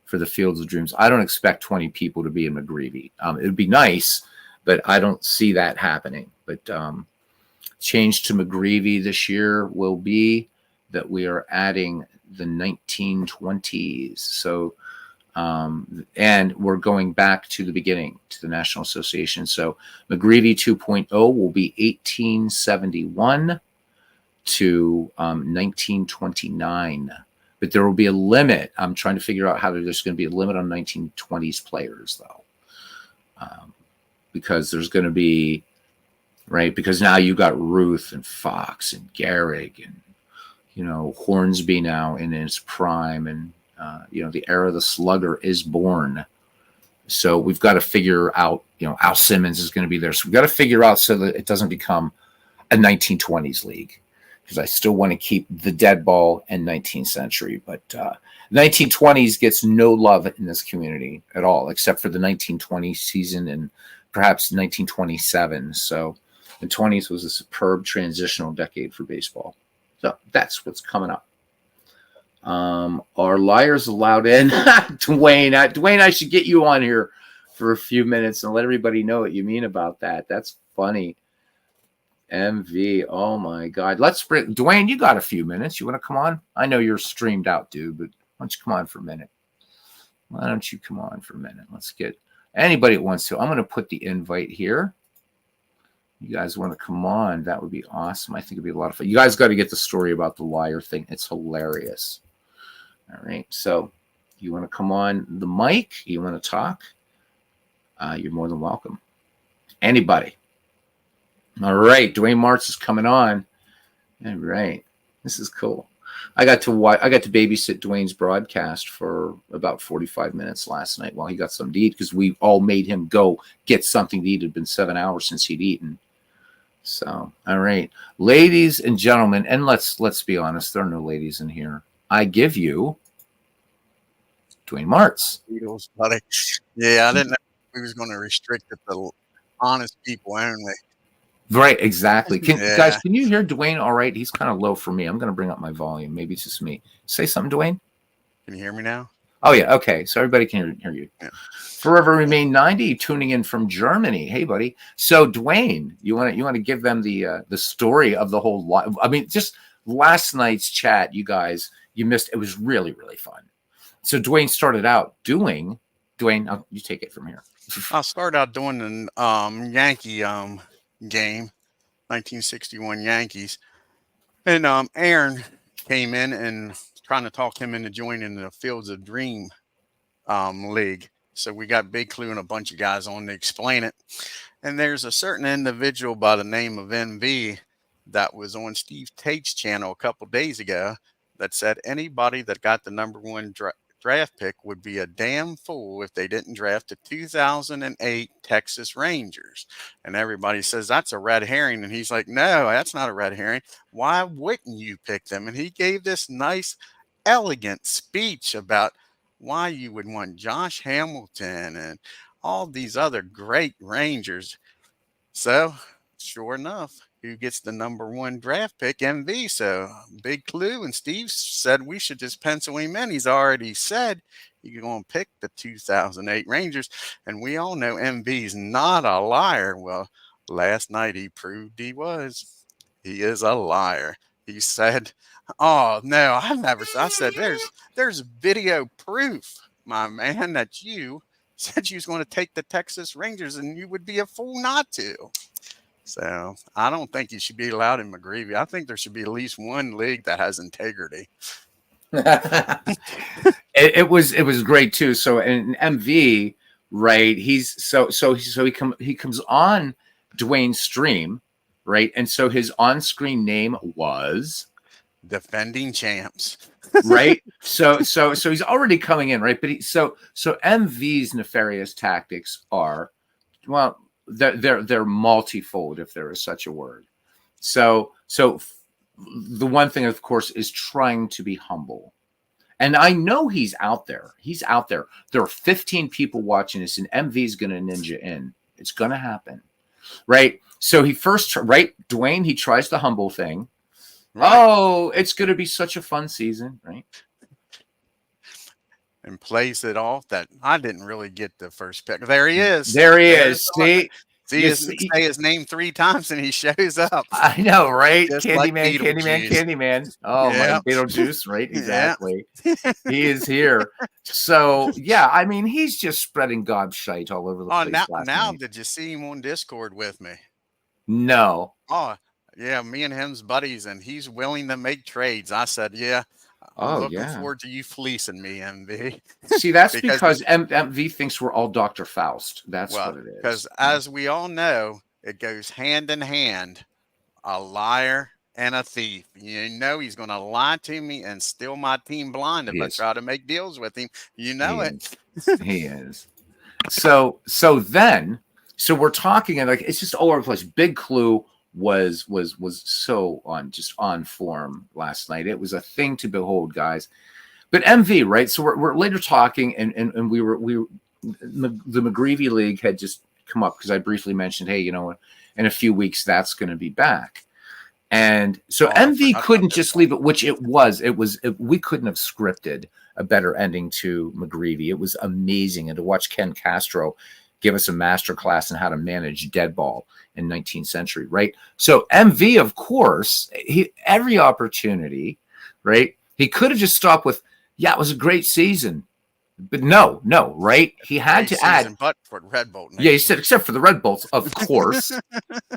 for the Fields of Dreams. I don't expect 20 people to be in McGreevy. It would be nice, but I don't see that happening. But change to McGreevy this year will be that we are adding the 1920s. So, and we're going back to the beginning, to the National Association. So McGreevy 2.0 will be 1871 to 1929. But there will be a limit. I'm trying to figure out how there's going to be a limit on 1920s players, though. Because there's going to be, right? Because now you got Ruth and Fox and Gehrig and, Hornsby now in his prime. And, the era of the slugger is born. So we've got to figure out, Al Simmons is going to be there. So we've got to figure out so that it doesn't become a 1920s league. Because I still want to keep the dead ball and 19th century. But 1920s gets no love in this community at all, except for the 1920 season and perhaps 1927. So the 20s was a superb transitional decade for baseball. So that's what's coming up. Are liars allowed in? Dwayne, I should get you on here for a few minutes and let everybody know what you mean about that. That's funny. MV, oh my God. Let's bring Dwayne, you got a few minutes. You want to come on? I know you're streamed out, dude, but why don't you come on for a minute? Let's get anybody that wants to. I'm going to put the invite here. You guys want to come on? That would be awesome. I think it'd be a lot of fun. You guys got to get the story about the liar thing. It's hilarious. All right. So you want to come on the mic? You want to talk? You're more than welcome. Anybody. All right. Dwayne Martz is coming on. All right. This is cool. I got to babysit Dwayne's broadcast for about 45 minutes last night while he got something to eat, because we all made him go get something to eat. It had been 7 hours since he'd eaten. So, all right, ladies and gentlemen, and let's be honest, there are no ladies in here. I give you Dwayne Martz. Beatles, buddy. Yeah, I didn't know we was going to restrict it to honest people only. Right, exactly. Yeah. Guys, can you hear Dwayne all right? He's kind of low for me. I'm going to bring up my volume. Maybe it's just me. Say something, Dwayne. Can you hear me now? Oh, yeah. Okay. So everybody can hear you. Yeah. Forever Remain 90 tuning in from Germany. Hey, buddy. So, Dwayne, you want to give them the story of the whole lot. I mean, just last night's chat, you guys, you missed. It was really, really fun. So, Dwayne started out doing. Dwayne, you take it from here. I started out doing the Yankee game, 1961 Yankees, and Aaron came in and trying to talk him into joining the Fields of Dream league. So we got Big Clue and a bunch of guys on to explain it. And there's a certain individual by the name of MV that was on Steve Tate's channel a couple days ago that said anybody that got the #1 draft pick would be a damn fool if they didn't draft the 2008 Texas Rangers. And everybody says that's a red herring. And he's like, no, that's not a red herring. Why wouldn't you pick them? And he gave this nice, elegant speech about why you would want Josh Hamilton and all these other great Rangers. So, sure enough, who gets the #1 draft pick? MV. So, Big Clue and Steve said we should just pencil him in. He's already said he's going to pick the 2008 Rangers. And we all know MV's not a liar. Well, last night he proved he was. He is a liar. He said, oh, no, I said, there's video proof, my man, that you said you was going to take the Texas Rangers and you would be a fool not to. So I don't think you should be allowed in McGreevy. I think there should be at least one league that has integrity. It was great too. So in MV, right? He comes on Dwayne's stream, right? And so his on-screen name was Defending Champs. Right. So he's already coming in, right? But so MV's nefarious tactics are, well, they're multifold, if there is such a word. So the one thing, of course, is trying to be humble. And I know he's out there. He's out there. There are 15 people watching this, and MV's going to ninja in. It's going to happen, right? So he first, right, Dwayne, he tries the humble thing. Right. Oh, it's going to be such a fun season, right? And plays it off that I didn't really get the first pick. There he is. There he is. See, say his name 3 times and he shows up. I know, right? Just Candyman, like Candyman. Oh, yeah. My Beetlejuice, right? Exactly. Yeah. He is here. So, yeah, I mean, he's just spreading gobshite all over the place. Now, did you see him on Discord with me? No. Oh, yeah, me and him's buddies, and he's willing to make trades. I said, yeah, I'm looking forward to you fleecing me, MV. See, that's because MV thinks we're all Dr. Faust. That's what it is. Because as we all know, it goes hand in hand, a liar and a thief. You know he's going to lie to me and steal my team blind if I try to make deals with him. You know it. He is. So we're talking, and like it's just all over the place. Big Clue was so on form last night. It was a thing to behold, guys. But MV, right? So we're later talking, and the McGreevy League had just come up because I briefly mentioned, hey, in a few weeks that's going to be back, and so MV couldn't just leave it, which we couldn't have scripted a better ending to McGreevy. It was amazing, and to watch Ken Castro give us a master class on how to manage dead ball in 19th century, right? So MV, of course, every opportunity, right? He could have just stopped with, yeah, it was a great season. But no, right? He had Great to add. season, but for Red Bolt Yeah, he Nation. said except for the Red Bolts, of course.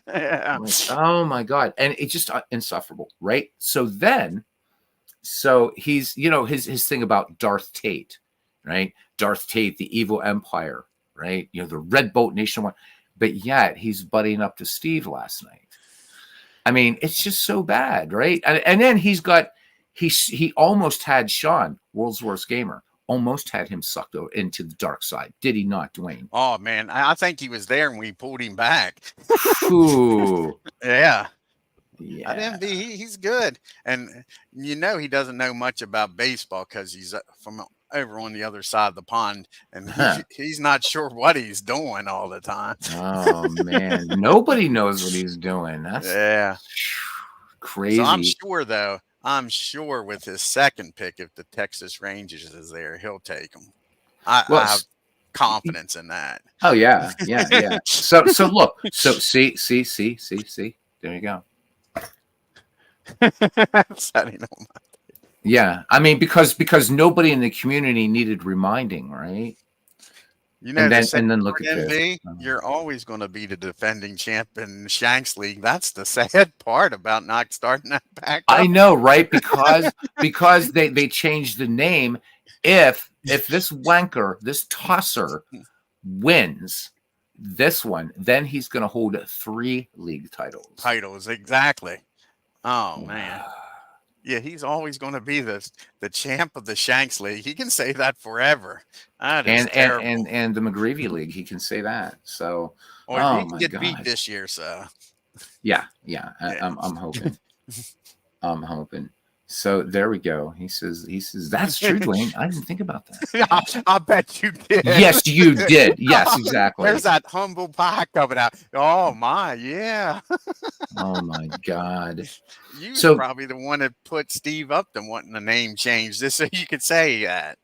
Yeah. Like, oh my god, and it's just insufferable, right? So he's his thing about Darth Tate, right? Darth Tate, the evil empire, right? The Red Bolt Nation, but yet he's buddying up to Steve last night. I mean, it's just so bad, right? And then he almost had Sean, world's worst gamer, almost had him sucked into the dark side. Did he not, Dwayne? Oh man, I think he was there and we pulled him back. Ooh, Yeah. At yeah. MV, he's good, and he doesn't know much about baseball because he's from over on the other side of the pond, and Huh. he's not sure what he's doing all the time. Oh man, nobody knows what he's doing. That's Yeah. So crazy. I'm sure with his second pick, if the Texas Rangers is there, he'll take him. I Well, have confidence in that. oh yeah. So look, so see. There you go. Setting him. Yeah, I mean because nobody in the community needed reminding, right? And The then sad look part, at this. MV, you're always going to be the defending champ in Shanks League. That's the sad part about not starting that back I up. know, right? Because they changed the name. If this wanker, this tosser, wins this one, then he's going to hold 3 league titles. Exactly. Oh man. Yeah, he's always going to be the champ of the Shanks League. He can say that forever. That is terrible. And the McGreevy League, he can say that. So, Or oh he can my get beat God. this year, so Yeah. Yeah. I'm hoping. I'm hoping. So there we go. He says that's true, Dwayne. I didn't think about that. I bet you did. Yes, you did. Yes, exactly. There's that humble pie coming out. Oh my, yeah. Oh my God. You was So probably the one that put Steve up to wanting the name changed just so you could say that.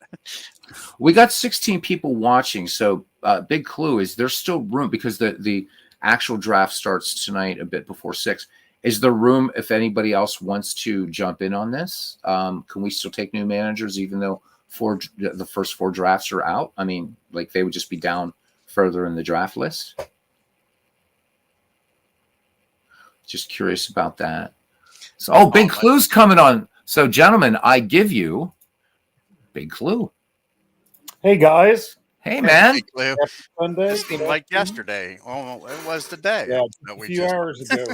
we got 16 people watching. So big clue is there's still room because the actual draft starts tonight a bit before 6. Is there room if anybody else wants to jump in on this? Can we still take new managers even though the first 4 drafts are out? I mean, like they would just be down further in the draft list. Just curious about that. So, big clue's coming on. So, gentlemen, I give you big clue. Hey guys. Hey man. Big clue. Sunday. It seemed like yesterday. Oh, it was today. Yeah, a few hours ago,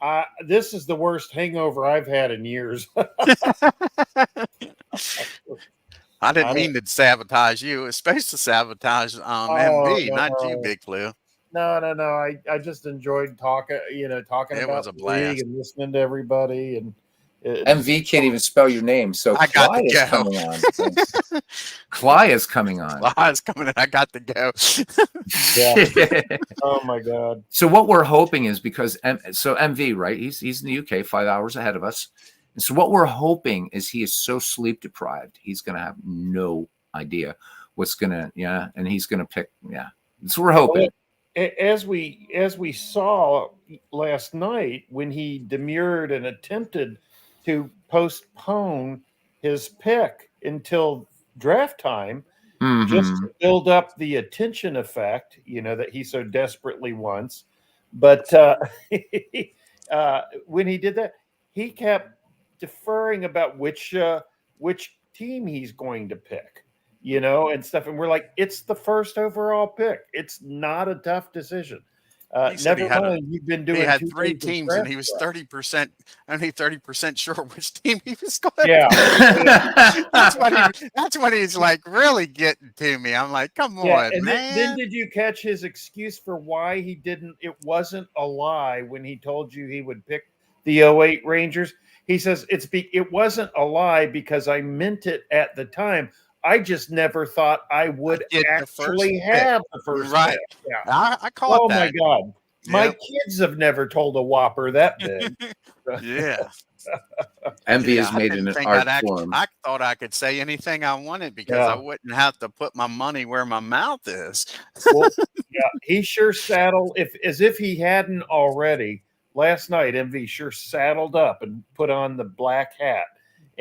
right? This is the worst hangover I've had in years. I didn't mean to sabotage you. It's supposed to sabotage MV, not you, Big Clue. No. I just enjoyed talking about the league and listening to everybody. And MV can't even spell your name, so I got to go. Coming on. Cly is coming on. Cly is coming in. I got to go. Yeah. Oh my God. So what we're hoping is because MV, right? He's in the UK, 5 hours ahead of us. And so what we're hoping is he is so sleep deprived, he's going to have no idea what's going to, and he's going to pick, That's what we're hoping. As we saw last night when he demurred and attempted to postpone his pick until draft time, just to build up the attention effect, that he so desperately wants. But when he did that, he kept deferring about which team he's going to pick, and stuff. And we're like, it's the first overall pick. It's not a tough decision. Never mind, you've been doing. He had 3 teams, and he was 30%, only 30% sure which team he was going. Yeah, that's what he's like really getting to me. I'm like, come on, and man. Then did you catch his excuse for why he didn't? It wasn't a lie when he told you he would pick the 08 Rangers. He says it wasn't a lie because I meant it at the time. I just never thought I would actually have the first right. pick. Yeah, I caught that. Oh my God, my kids have never told a whopper that big. Yeah. MV has made an art form. I thought I could say anything I wanted because I wouldn't have to put my money where my mouth is. Well, he sure saddled as if he hadn't already. Last night, MV sure saddled up and put on the black hat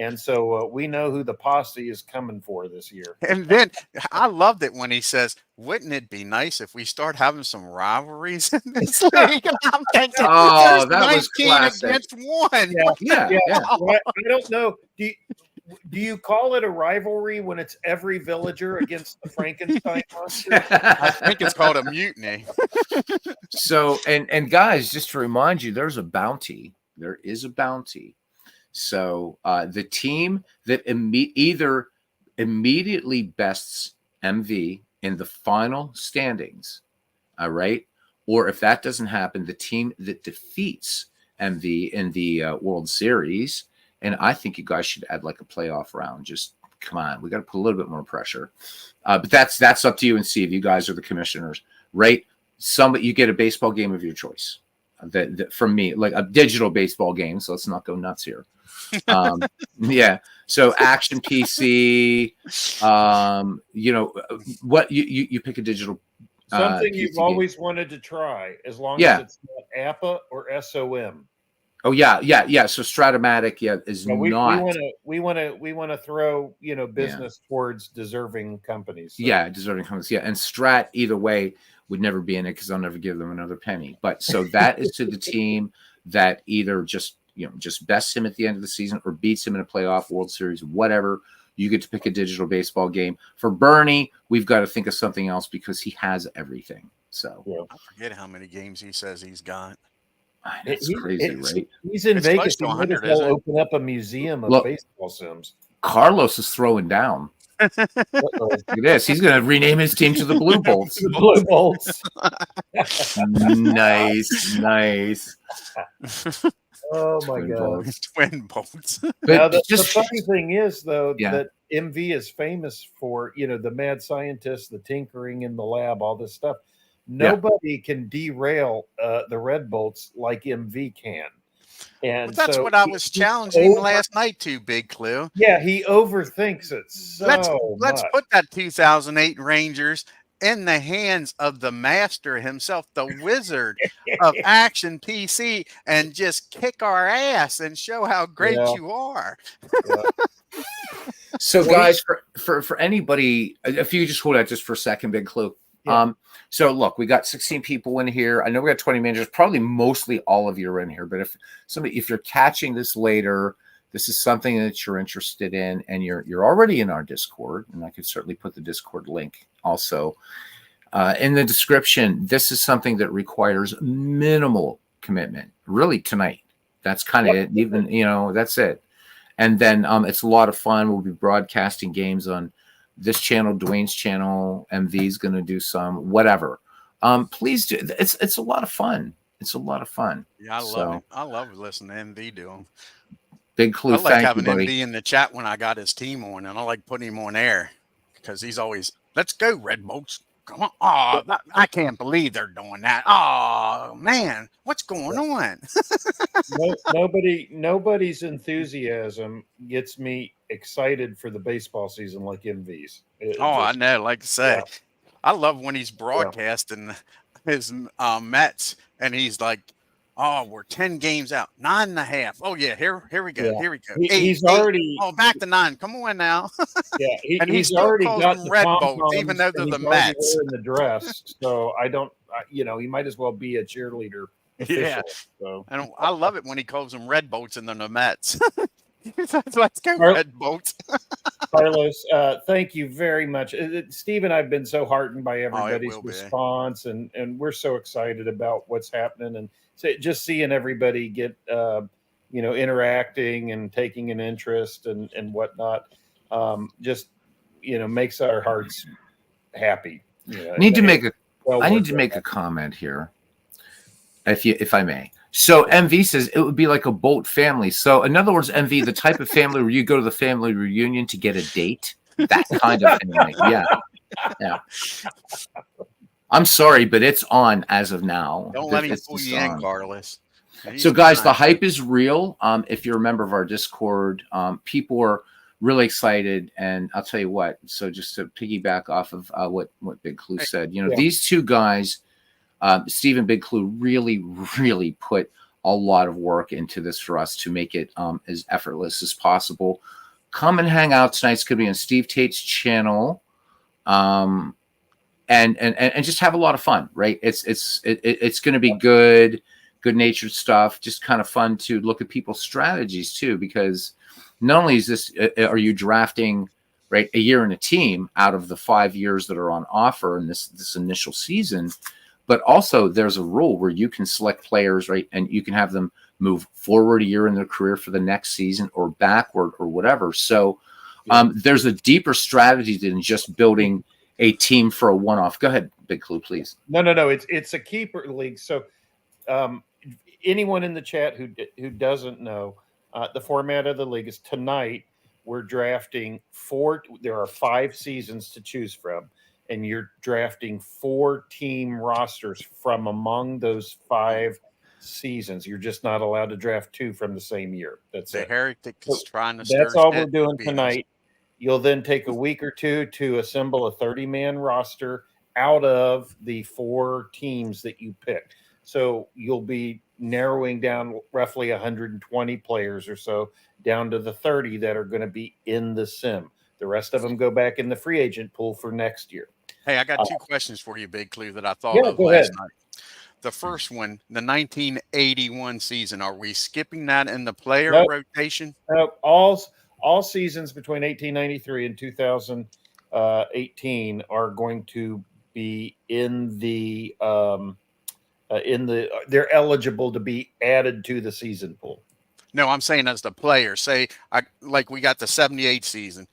And so we know who the posse is coming for this year. And then I loved it when he says, "Wouldn't it be nice if we start having some rivalries in this league?" And I'm thinking, Oh, there's that was 19 classic. against 1. Yeah. Well, I don't know. Do you call it a rivalry when it's every villager against the Frankenstein monster? I think it's called a mutiny. So, and guys, just to remind you, there's a bounty. There is a bounty. So the team that either immediately bests MV in the final standings, all right, or if that doesn't happen, the team that defeats MV in the World Series, and I think you guys should add like a playoff round. Just come on, we got to put a little bit more pressure. But that's up to you and Steve. You guys are the commissioners, right? You get a baseball game of your choice. That from me, like a digital baseball game. So let's not go nuts here. Yeah. So Action PC. What you pick a digital. Something PC you've game. always wanted to try, as long Yeah. as it's not APA or SOM. Oh yeah. So Stratomatic, is No, not. we want to throw business towards deserving companies. So. Yeah, deserving companies. Yeah, and Strat either way would never be in it because I'll never give them another penny. But so that is to the team that either just bests him at the end of the season or beats him in a playoff, World Series, whatever. You get to pick a digital baseball game. For Bernie, we've got to think of something else because he has everything. So I forget how many games he says he's got. That's crazy, right? He's in It's Vegas. close to He might 100, as well isn't it? open up a museum of baseball sims. Carlos is throwing down. Look at this. He's going to rename his team to the Blue Bolts. The Blue Bolts. Nice. Oh my God. Twin bolts. Now the funny thing is though that MV is famous for the mad scientists, the tinkering in the lab, all this stuff. Nobody can derail the Red Bolts like MV can. And that's what I was challenging last night to, Big Clue. Yeah, he overthinks it so let's put that 2008 Rangers in the hands of the master himself, the wizard of Action PC, and just kick our ass and show how great you are. So, guys, for anybody, if you just hold that just for a second, Big Clue. Yeah. So look, we got 16 people in here. I know we got 20 managers. Probably mostly all of you are in here. But if you're catching this later, this is something that you're interested in, and you're already in our Discord, and I could certainly put the Discord link also in the description. This is something that requires minimal commitment. Really, tonight. That's kind of it. Even that's it. And then it's a lot of fun. We'll be broadcasting games on this channel, Dwayne's channel. MV's going to do some whatever. Please do. It's a lot of fun. It's a lot of fun. Yeah, I love it. I love listening to MV do them. Big Clue. I like thank having you, buddy. MV in the chat when I got his team on, and I like putting him on air because he's always, "Let's go, Red Bolts. Come on." Oh, I can't believe they're doing that. Oh man, what's going on? Nobody's enthusiasm gets me excited for the baseball season like MV's. I know. Like I say, I love when he's broadcasting his Mets, and he's like, "Oh, we're 10 games out, 9.5. Oh yeah, here we go. Here we go. He's already back to 9. Come on now." Yeah, and he's already got the Red Bolts, even though they're the Mets. In the dress, so I don't. He might as well be a cheerleader. Official, yeah, so. And I love it when he calls them Red Bolts and they're the Mets. Let's go, Red Bolts. Carlos, thank you very much. Steve and I've been so heartened by everybody's response, and we're so excited about what's happening, and just seeing everybody get interacting and taking an interest and whatnot, just makes our hearts happy. I need to make a comment here, if I may. So MV says it would be like a Bolt family. So in other words, MV, the type of family where you go to the family reunion to get a date, that kind of family. Yeah. I'm sorry, but it's on as of now. Don't let him fool you in, Carlos. So guys, the hype is real. If you're a member of our Discord, people are really excited. And I'll tell you what, so just to piggyback off of what Big Clue said, these two guys, Steve and Big Clue, really, really put a lot of work into this for us to make it as effortless as possible. Come and hang out tonight. It's going to be on Steve Tate's channel, and just have a lot of fun. Right? It's going to be good natured stuff. Just kind of fun to look at people's strategies too, because not only is this are you drafting right a year in a team out of the 5 years that are on offer in this initial season, but also there's a rule where you can select players, right, and you can have them move forward a year in their career for the next season or backward or whatever. So there's a deeper strategy than just building a team for a one-off. Go ahead, Big Clue, please. No. It's a keeper league. So anyone in the chat who doesn't know, the format of the league is tonight we're drafting there are 5 seasons to choose from, and you're drafting 4 team rosters from among those 5 seasons. You're just not allowed to draft 2 from the same year. That's The it. heretic So is trying to that's stir all we're shit doing beans. tonight. You'll then take a week or two to assemble a 30-man roster out of the 4 teams that you picked. So you'll be narrowing down roughly 120 players or so down to the 30 that are going to be in the sim. The rest of them go back in the free agent pool for next year. Hey, I got 2 questions for you, Big Clue, that I thought of go last ahead. night. The first one, the 1981 season, are we skipping that in the player Nope. rotation? All seasons between 1893 and 2018 are going to be in the they're eligible to be added to the season pool. No, I'm saying as the player. Say, we got the 78 season.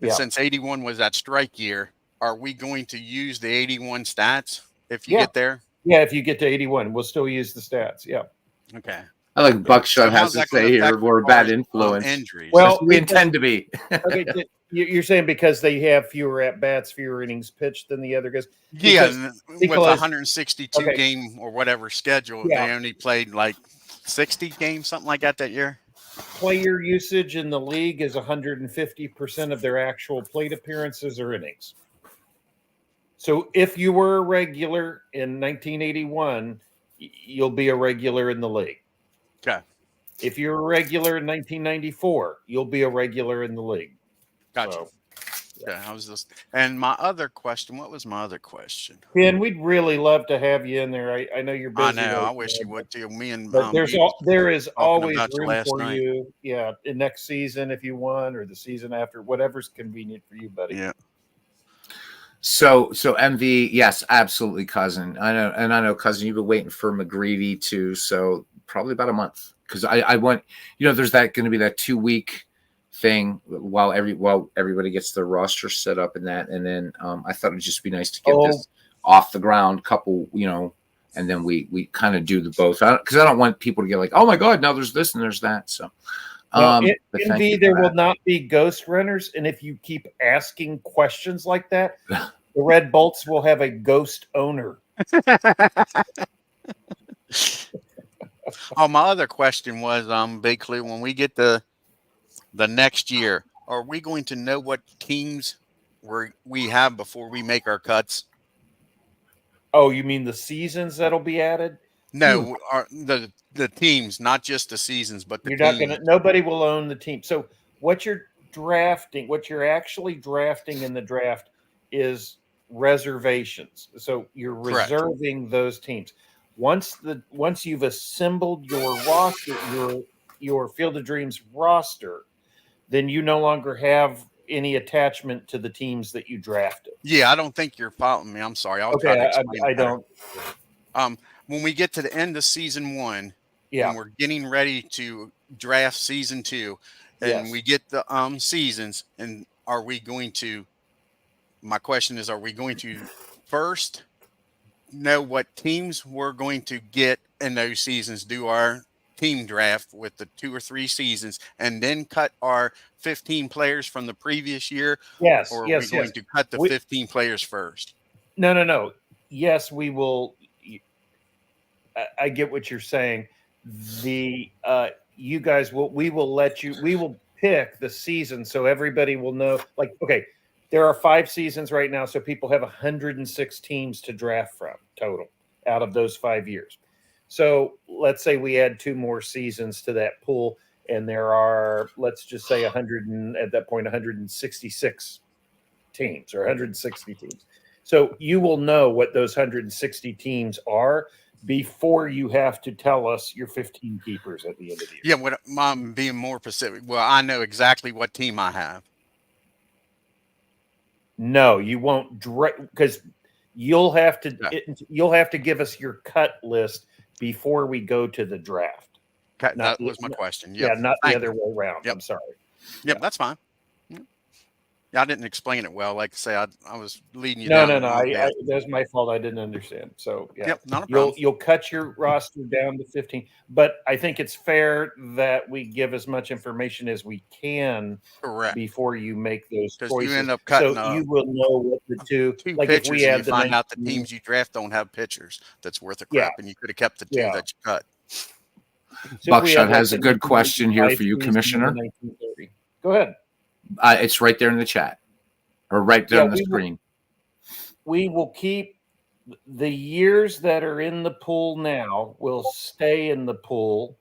And since 81 was that strike year, are we going to use the 81 stats if you get there? Yeah, if you get to 81, we'll still use the stats. Yeah. Okay. I like Buckshot has to say here we're a bad influence. Injuries. Well, we intend to be. Okay, you're saying because they have fewer at bats, fewer innings pitched than the other guys. Yeah, with because 162 game or whatever schedule, they only played like 60 games, something like that year. Player usage in the league is 150% of their actual plate appearances or innings. So if you were a regular in 1981, you'll be a regular in the league. Okay. If you're a regular in 1994, you'll be a regular in the league. Gotcha. So, yeah, I was just. And my other question. What was my other question? Ben, we'd really love to have you in there. I know you're busy. I know. I wish you would too. Me and there is always room for night. you. Yeah, in next season if you want, or the season after, whatever's convenient for you, buddy. Yeah. So MV, yes, absolutely, cousin. I know, cousin. You've been waiting for McGreevy too. So probably about a month, because I want, there's going to be that 2-week thing while everybody gets their roster set up and then I thought it'd just be nice to get this off the ground, couple, and then we kind of do the both, because I don't want people to get like, oh my god, now there's this and there's that. So there will not be ghost runners, and if you keep asking questions like that, the Red Bolts will have a ghost owner. Oh, my other question was, Big Clue, when we get the next year, are we going to know what teams we have before we make our cuts? Oh, you mean the seasons that'll be added? No, the teams, not just the seasons, but the teams. Nobody will own the team. So what you're actually drafting in the draft is reservations. So you're reserving those teams. Once you've assembled your roster, your Field of Dreams roster, then you no longer have any attachment to the teams that you drafted. Yeah, I don't think you're following me. I'm sorry. I'll try to explain. I don't. When we get to the end of season 1, and we're getting ready to draft season 2, and we get the seasons, and are we going to? My question is, are we going to first know what teams we're going to get in those seasons? Do our team draft with the 2 or 3 seasons, and then cut our 15 players from the previous year? Yes. Or are we going to cut the 15 players first? No. Yes, we will. I get what you're saying. We will pick the season so everybody will know. Like, okay, there are 5 seasons right now, so people have 106 teams to draft from total out of those 5 years. So let's say we add 2 more seasons to that pool, and there are, let's just say 100 and at that point 166 teams or 160 teams. So you will know what those 160 teams are before you have to tell us your 15 keepers at the end of the year. Yeah, what I'm being more specific. Well, I know exactly what team I have. No, you won't, because you'll have to Yeah. you'll have to give us your cut list before we go to the draft. Okay, Not that was my question. Yeah, Yep. not the Thank other you. way around. Yep. I'm sorry. Yep, Yeah. that's fine. Yep. Yeah, I didn't explain it well. Like I say, I was leading you No, down no, the no. wrong path. That's my fault. I didn't understand. So yeah, Yep, not a problem. you'll cut your roster down to 15. But I think it's fair that we give as much information as we can Correct. before you make those Because you choices. end up cutting So you will know what the two, two like if we pitchers, and add you the find out the 19, teams you draft don't have pitchers that's worth a Yeah. crap, and you could have kept the two Yeah. that you cut. so if we Buckshot add, like, has a the good question here 1995 for you, season and the Commissioner. 1930. Go ahead. It's right there in the chat, or right there Yeah, on the screen. We will keep the years that are in the pool now will stay in the pool,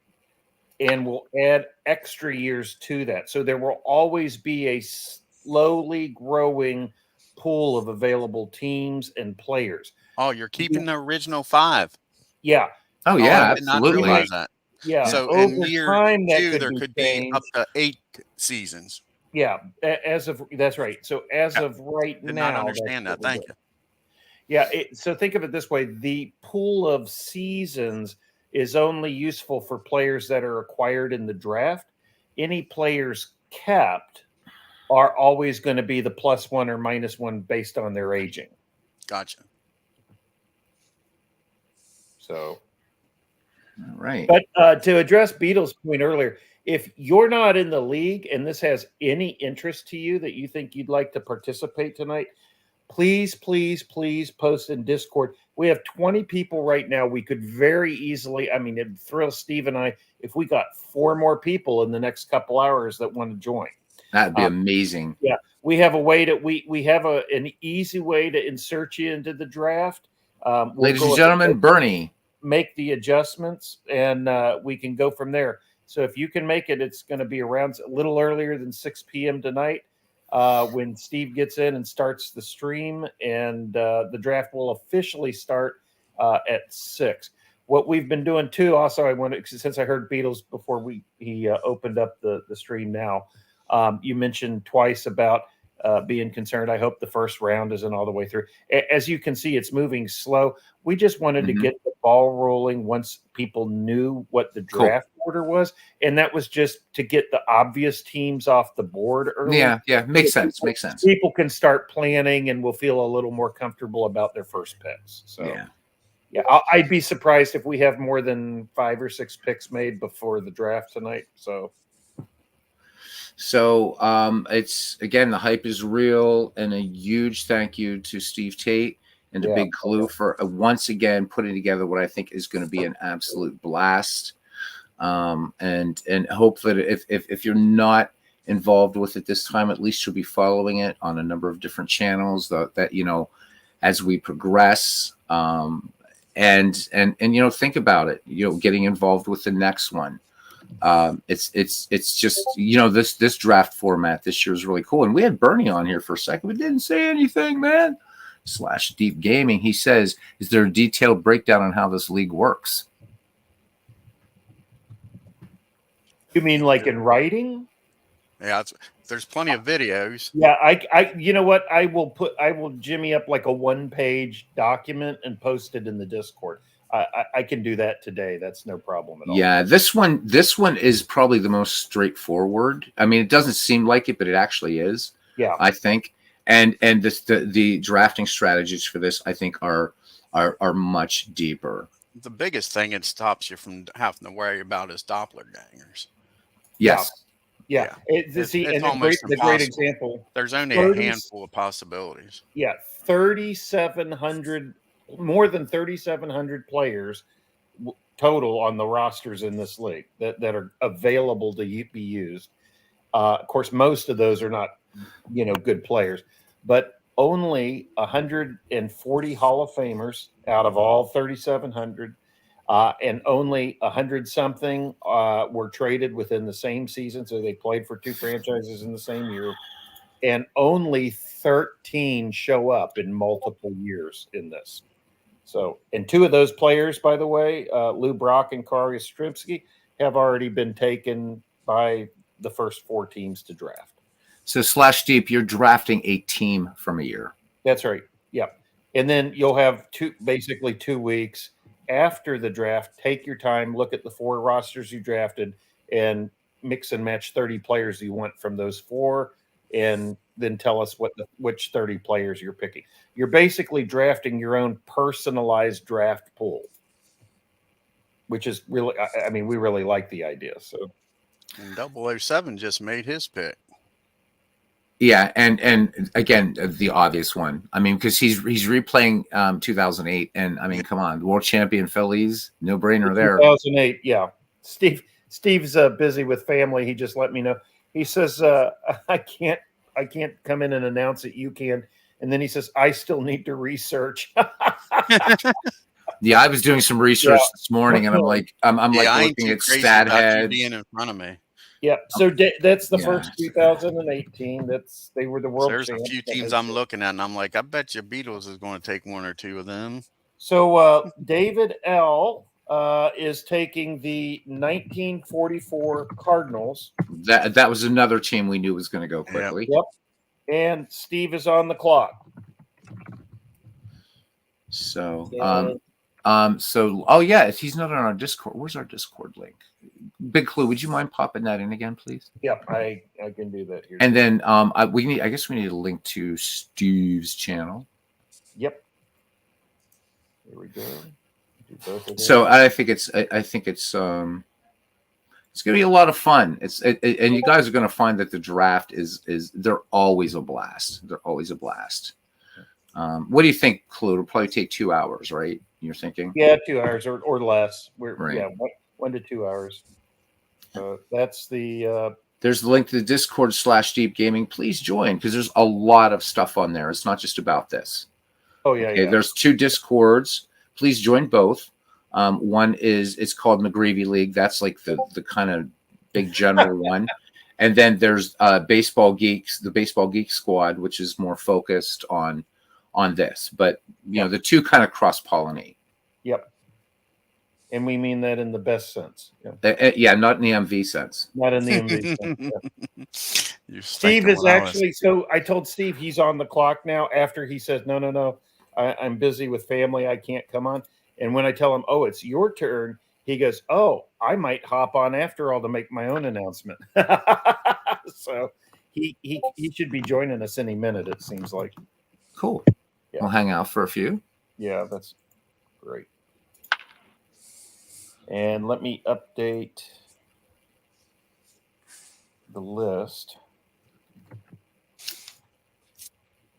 and we'll add extra years to that. So there will always be a slowly growing pool of available teams and players. Oh, you're keeping the original 5. Yeah. Oh Oh, yeah, I did not absolutely. realize that. Yeah. So in Over year time, that 2, could there be could be changed. up to 8 seasons. Yeah. As of, that's right. So as Yeah. of right Did now, not understand that's that. what we're Thank doing. you. Yeah. So think of it this way: the pool of seasons is only useful for players that are acquired in the draft. Any players kept are always going to be the +1 or -1 based on their aging. Gotcha. So, All right. but to address Beatles' point earlier, if you're not in the league and this has any interest to you that you think you'd like to participate tonight, please, please, please post in Discord. We have 20 people right now. We could very easily, I mean, it'd thrill Steve and I if we got 4 more people in the next couple hours that want to join. That'd be amazing. Yeah, we have a way to we have an easy way to insert you into the draft. We'll Ladies go and ahead gentlemen, and Bernie. make the adjustments, and we can go from there. So if you can make it, it's going to be around a little earlier than 6 p.m. tonight when Steve gets in and starts the stream, and the draft will officially start at 6. What we've been doing too, also, I want to, since I heard Beatles before he opened up the stream now. You mentioned twice about being concerned. I hope the first round isn't all the way through. As you can see, it's moving slow. We just wanted to get the ball rolling once people knew what the draft order was, and that was just to get the obvious teams off the board early. Yeah, makes sense. Makes sense. People can start planning and will feel a little more comfortable about their first picks. So yeah, I'd be surprised if we have more than 5 or 6 picks made before the draft tonight. So it's again, the hype is real, and a huge thank you to Steve Tate and to Big Clue for once again putting together what I think is going to be an absolute blast. And hope that if you're not involved with it this time, at least you'll be following it on a number of different channels that you know as we progress. And think about it. Getting involved with the next one. It's just this draft format this year is really cool, and we had Bernie on here for a second but didn't say anything, man. /Deep Gaming, he says, is there a detailed breakdown on how this league works? You mean like in writing? Yeah, there's plenty of videos. Yeah, I you know what, I will jimmy up like a 1-page document and post it in the Discord. I can do that today. That's no problem at all. Yeah, this one is probably the most straightforward. I mean, it doesn't seem like it, but it actually is. Yeah, I think, and the drafting strategies for this, I think, are much deeper. The biggest thing it stops you from having to worry about is doppelgangers. Yes. Yeah. It's and almost the great example. There's only a handful of possibilities. Yeah, 3,700. More than 3,700 players total on the rosters in this league that are available to be used. Of course, most of those are not, good players, but only 140 Hall of Famers out of all 3,700. And only 100-something were traded within the same season. So they played for two franchises in the same year. And only 13 show up in multiple years in this. So, and two of those players, by the way, Lou Brock and Kari Strimsky, have already been taken by the first four teams to draft. So Slash Deep, you're drafting a team from a year. That's right. Yep. And then you'll have basically 2 weeks after the draft. Take your time, look at the four rosters you drafted, and mix and match 30 players you want from those four, and then tell us which 30 players you're picking. You're basically drafting your own personalized draft pool, which is really, I mean, we really like the idea. So, and 007 just made his pick. Yeah, and again, the obvious one. I mean, because he's replaying 2008, and I mean, come on, world champion Phillies, no brainer there. 2008, yeah. Steve's busy with family. He just let me know. He says, I can't come in and announce it. You can. And then he says, I still need to research. Yeah, I was doing some research this morning, and I'm like looking at stat heads being in front of me. Yeah, so that's the first 2018. They were the world. So there's a few teams I'm looking at, and I'm like, I bet you Beatles is going to take one or two of them. So David L. Is taking the 1944 Cardinals. That was another team we knew was going to go quickly. Yep. And Steve is on the clock. So, oh yeah, if he's not on our Discord, where's our Discord link? Big Clue, would you mind popping that in again, please? Yep, I can do that here. And then I guess we need a link to Steve's channel. Yep. Here we go. So I think it's going to be a lot of fun. And you guys are going to find that the draft is they're always a blast. They're always a blast. What do you think, Clue? It'll probably take 2 hours, right? You're thinking? Yeah, 2 hours or less. Right. Yeah, 1 to 2 hours. That's the. There's the link to the Discord /Deep Gaming. Please join, because there's a lot of stuff on there. It's not just about this. Oh yeah, okay, yeah. There's 2 Discords. Please join both. One it's called McGreevy League. That's like the kind of big general one. And then there's Baseball Geeks, the Baseball Geek Squad, which is more focused on this. But the 2 kind of cross-pollinate. Yep. And we mean that in the best sense. Yeah, not in the MV sense. Not in the MV sense. Yeah. Steve is actually, so I told Steve he's on the clock now after he says, no, I'm busy with family. I can't come on. And when I tell him, oh, it's your turn, he goes, oh, I might hop on after all to make my own announcement. So he should be joining us any minute, it seems like. Cool. Yeah. We'll hang out for a few. Yeah, that's great. And let me update the list.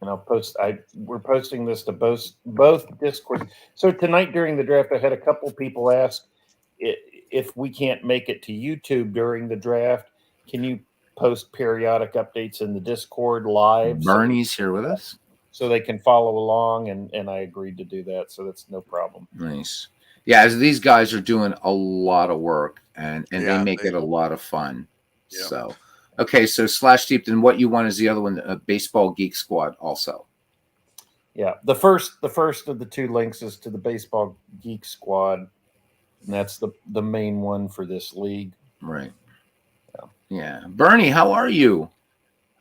And I'll post. We're posting this to both Discord. So tonight during the draft, I had a couple people ask if we can't make it to YouTube during the draft, can you post periodic updates in the Discord live? Bernie's here with us, so they can follow along, and I agreed to do that, so that's no problem. Nice. Yeah, as these guys are doing a lot of work, and they make it a lot of fun. Yeah. So. Okay, so /Deep, then what you want is the other one, Baseball Geek Squad also. Yeah, the first of the 2 links is to the Baseball Geek Squad, and that's the main one for this league. Right. Yeah. Bernie, how are you?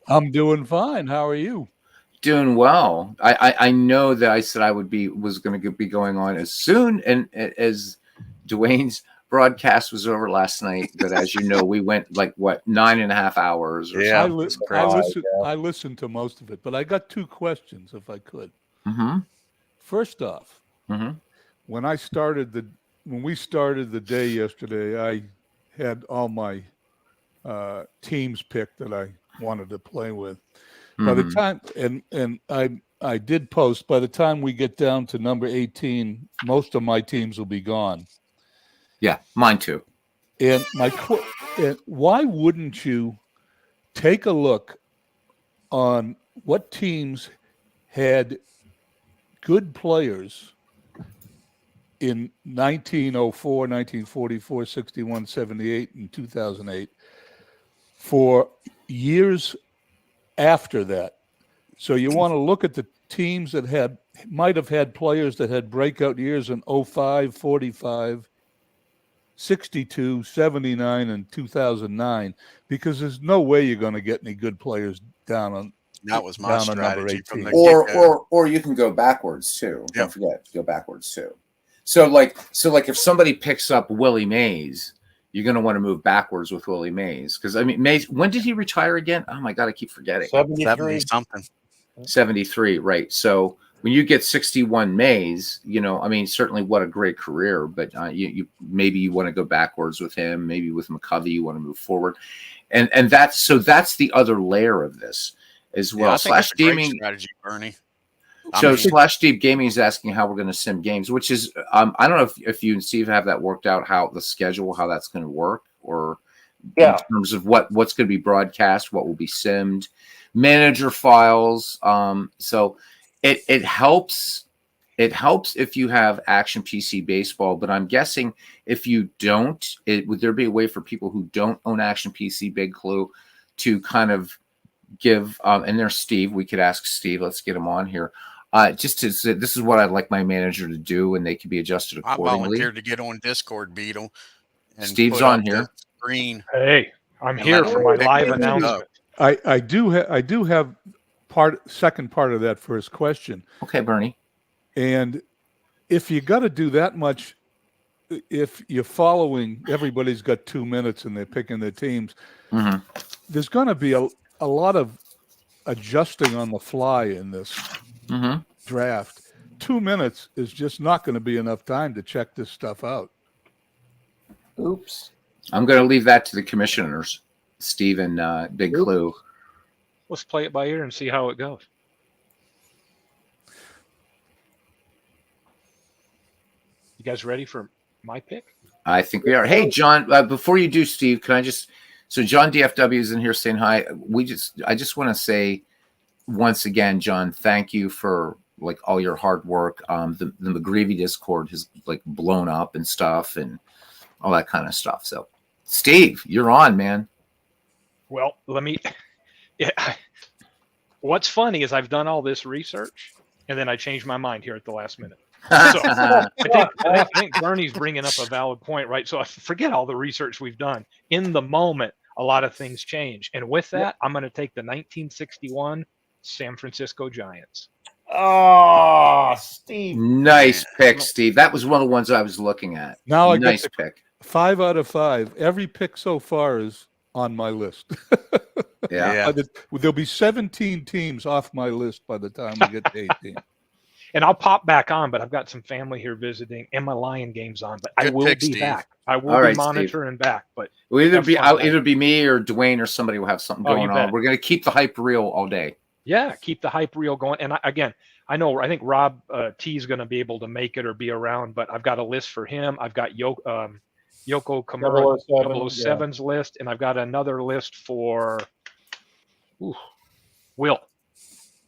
I'm doing fine. How are you? Doing well. I know that I said I was going to be going on as soon and as Dwayne's broadcast was over last night, but as you know, we went like 9.5 hours or something. I listened to most of it, but I got 2 questions if I could. Mm-hmm. First off, when we started the day yesterday, I had all my teams picked that I wanted to play with. By the time and I did post, by the time we get down to number 18, most of my teams will be gone. Yeah, mine too. And why wouldn't you take a look on what teams had good players in 1904, 1944, 61, 78, and 2008 for years after that. So you want to look at the teams that might have had players that had breakout years in 05, 45, 62, 79, and 2009, because there's no way you're going to get any good players down on my number strategy from 18. the Or you can go backwards too. Yep. Don't forget, go backwards too. So like if somebody picks up Willie Mays, you're going to want to move backwards with Willie Mays, because I mean Mays. When did he retire again? Oh my God, I keep forgetting. 73 something. 73, right? So when you get 61 Mays, I mean, certainly what a great career, but you maybe you want to go backwards with him, maybe with McCovey you want to move forward, and that's the other layer of this as well. Yeah, I think that's a great Gaming strategy, Bernie. So Slash Deep Gaming is asking how we're going to sim games, which is I don't know if you and Steve have that worked out, how the schedule, how that's going to work, or in terms of what's going to be broadcast, what will be simmed, manager files. So it helps. It helps if you have Action PC Baseball, but I'm guessing if you don't, would there be a way for people who don't own Action PC Big Clue to kind of give? And there's Steve. We could ask Steve. Let's get him on here. Just to say, this is what I'd like my manager to do, and they can be adjusted accordingly. I volunteered to get on Discord, Beetle. And Steve's on here. Screen. Hey, I'm here for my live announcement. I do have second part of that first question. Okay, Bernie. And if you got to do that much, if you're following, everybody's got 2 minutes and they're picking their teams. Mm-hmm. There's going to be a lot of adjusting on the fly in this draft. 2 minutes is just not going to be enough time to check this stuff out. Oops. I'm going to leave that to the commissioners, Steve and Big Clue. Let's play it by ear and see how it goes. You guys ready for my pick? I think we are. Hey, John, before you do, Steve, can I just – so John DFW is in here saying hi. I just want to say once again, John, thank you for like all your hard work. The McGreevy Discord has like blown up and stuff and all that kind of stuff. So, Steve, you're on, man. Well, what's funny is I've done all this research and then I changed my mind here at the last minute. So I think Bernie's bringing up a valid point, right? So I forget all the research we've done. In the moment, a lot of things change. And with that, I'm going to take the 1961 San Francisco Giants. Oh, Steve. Nice pick, Steve. That was one of the ones I was looking at. Now nice pick. 5 out of 5. Every pick so far is on my list. Yeah. There'll be 17 teams off my list by the time we get to 18. And I'll pop back on, but I've got some family here visiting and my Lion game's on. But I will be back. I will be monitoring back. But it'll either be me or Dwayne or somebody will have something going on. We're going to keep the hype real all day. Yeah, keep the hype reel going. And I think Rob T is going to be able to make it or be around, but I've got a list for him. I've got Yoko Kamura 007's list, and I've got another list for Will.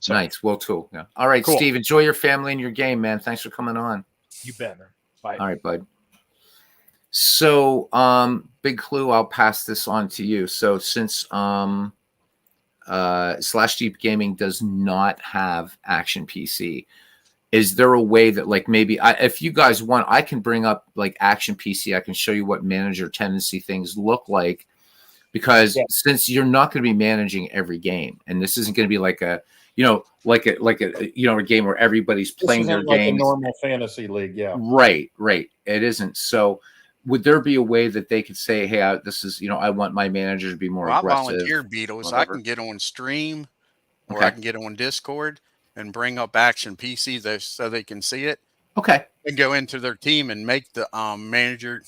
So, nice. Will too. Yeah. All right, cool. Steve, enjoy your family and your game, man. Thanks for coming on. You bet, man. Bye. All right, bud. So, Big Clue, I'll pass this on to you. So since Slash Deep Gaming does not have Action PC, is there a way that like maybe if you guys want, I can bring up like Action PC. I can show you what manager tendency things look like, because since you're not going to be managing every game, and this isn't going to be like a game where everybody's playing their game. A normal fantasy league, yeah. Right. It isn't. So would there be a way that they could say, hey, this is, I want my manager to be more aggressive? I volunteered, Beatles. I can get on stream or I can get on Discord and bring up Action PC so they can see it. Okay. And go into their team and make the manager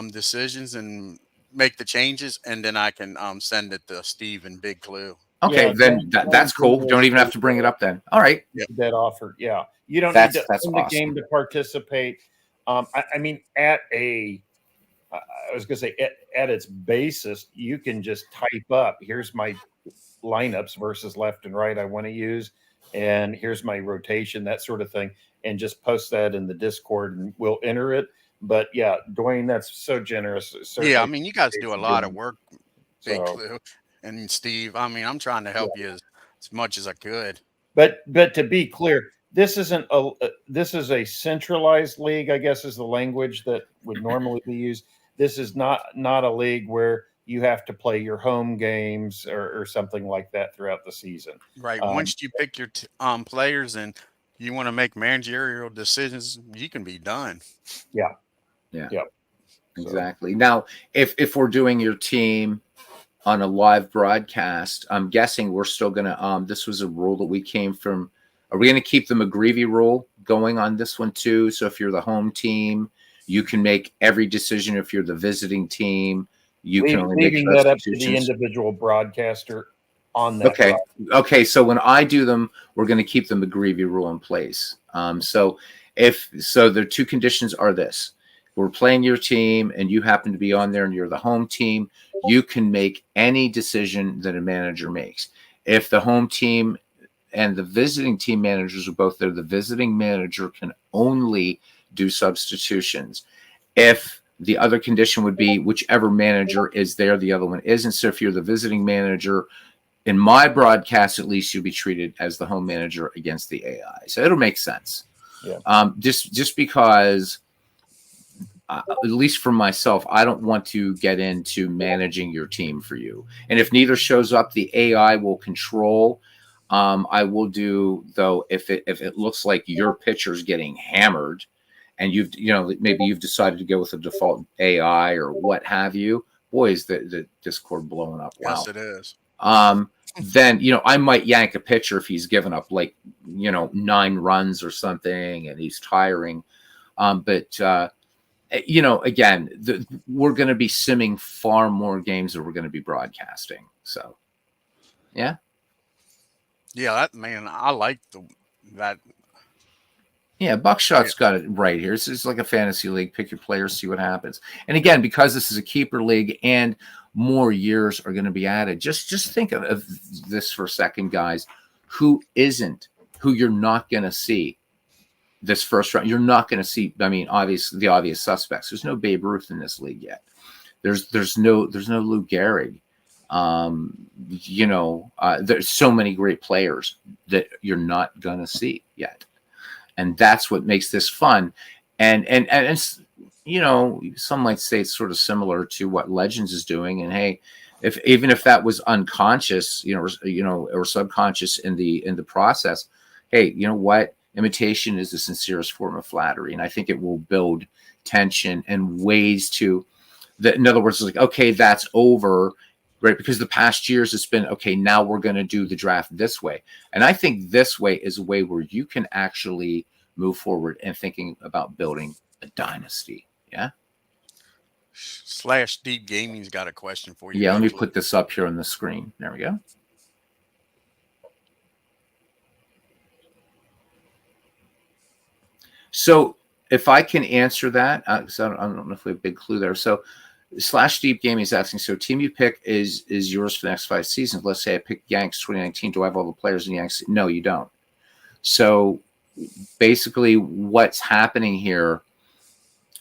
decisions and make the changes. And then I can send it to Steve and Big Clue. Okay, then that's cool. Don't even have to bring it up then. All right. That offer. Yeah. You don't need to own the game to participate. I mean, at its basis, you can just type up, here's my lineups versus left and right I want to use. and here's my rotation, that sort of thing, and just post that in the Discord, and we'll enter it. But yeah, Dwayne, that's so generous. Yeah, I Certainly mean, you guys do a appreciate you lot of doing work, Big so. Clue and Steve. I mean, I'm trying to Yeah. help you as much as I could. But to be clear, this isn't a this is a centralized league, I guess is the language that would normally be used. This is not a league where you have to play your home games or something like that throughout the season. Right. Once you pick your players and you want to make managerial decisions, you can be done. Yeah. Yeah. Yep. Exactly. Now, if we're doing your team on a live broadcast, I'm guessing we're still going to, this was a rule that we came from. Are we going to keep the McGreevy rule going on this one too? So if you're the home team, you can make every decision. If you're the visiting team, you can only make leaving that up to the substitutions. individual broadcaster on that. Okay. Okay. So when I do them, we're going to keep the McGreevy rule in place. So the two conditions are this: we're playing your team and you happen to be on there and you're the home team, you can make any decision that a manager makes. If the home team and the visiting team managers are both there, the visiting manager can only do substitutions. If the other condition would be whichever manager is there, the other one isn't. So if you're the visiting manager, in my broadcast, at least, you'll be treated as the home manager against the AI. So it'll make sense. Yeah. Just because, at least for myself, I don't want to get into managing your team for you. And if neither shows up, the AI will control. I will do, though, if it looks like your pitcher's getting hammered, and maybe you've decided to go with a default AI or what have you. Boy, is the Discord blowing up! Wow. Yes, it is. Then I might yank a pitcher if he's given up 9 runs or something and he's tiring. But again, we're going to be simming far more games than we're going to be broadcasting. So, yeah. Yeah, that man, I like that. Yeah, Buckshot's got it right here. It's like a fantasy league. Pick your players, see what happens. And again, because this is a keeper league and more years are going to be added, just think of this for a second, guys. Who you're not going to see this first round? You're not going to see. I mean, obviously the obvious suspects. There's no Babe Ruth in this league yet. There's no Lou Gehrig. There's so many great players that you're not going to see yet. And that's what makes this fun. And some might say it's sort of similar to what Legends is doing. And hey, even if that was unconscious, or subconscious in the process, hey, you know what? Imitation is the sincerest form of flattery. And I think it will build tension and ways to that. In other words, it's like, okay, that's over. Right, because the past years it's been okay. Now we're going to do the draft this way, and I think this way is a way where you can actually move forward and thinking about building a dynasty. Yeah. / Deep Gaming's got a question for you. Yeah, let me put this up here on the screen. There we go. So if I can answer that, because I don't know if we have a big clue there. So. / Deep Gaming is asking, so team you pick is yours for the next 5 seasons. Let's say I pick Yanks 2019. Do I have all the players in the Yanks? No, you don't. So basically what's happening here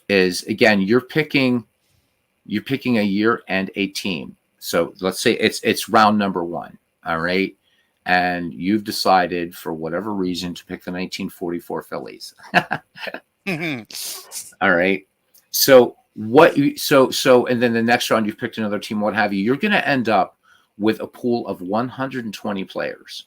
is, again, you're picking a year and a team. So let's say it's round number 1. All right. And you've decided for whatever reason to pick the 1944 Phillies. All right. So and then the next round you've picked another team, what have you. You're going to end up with a pool of 120 players,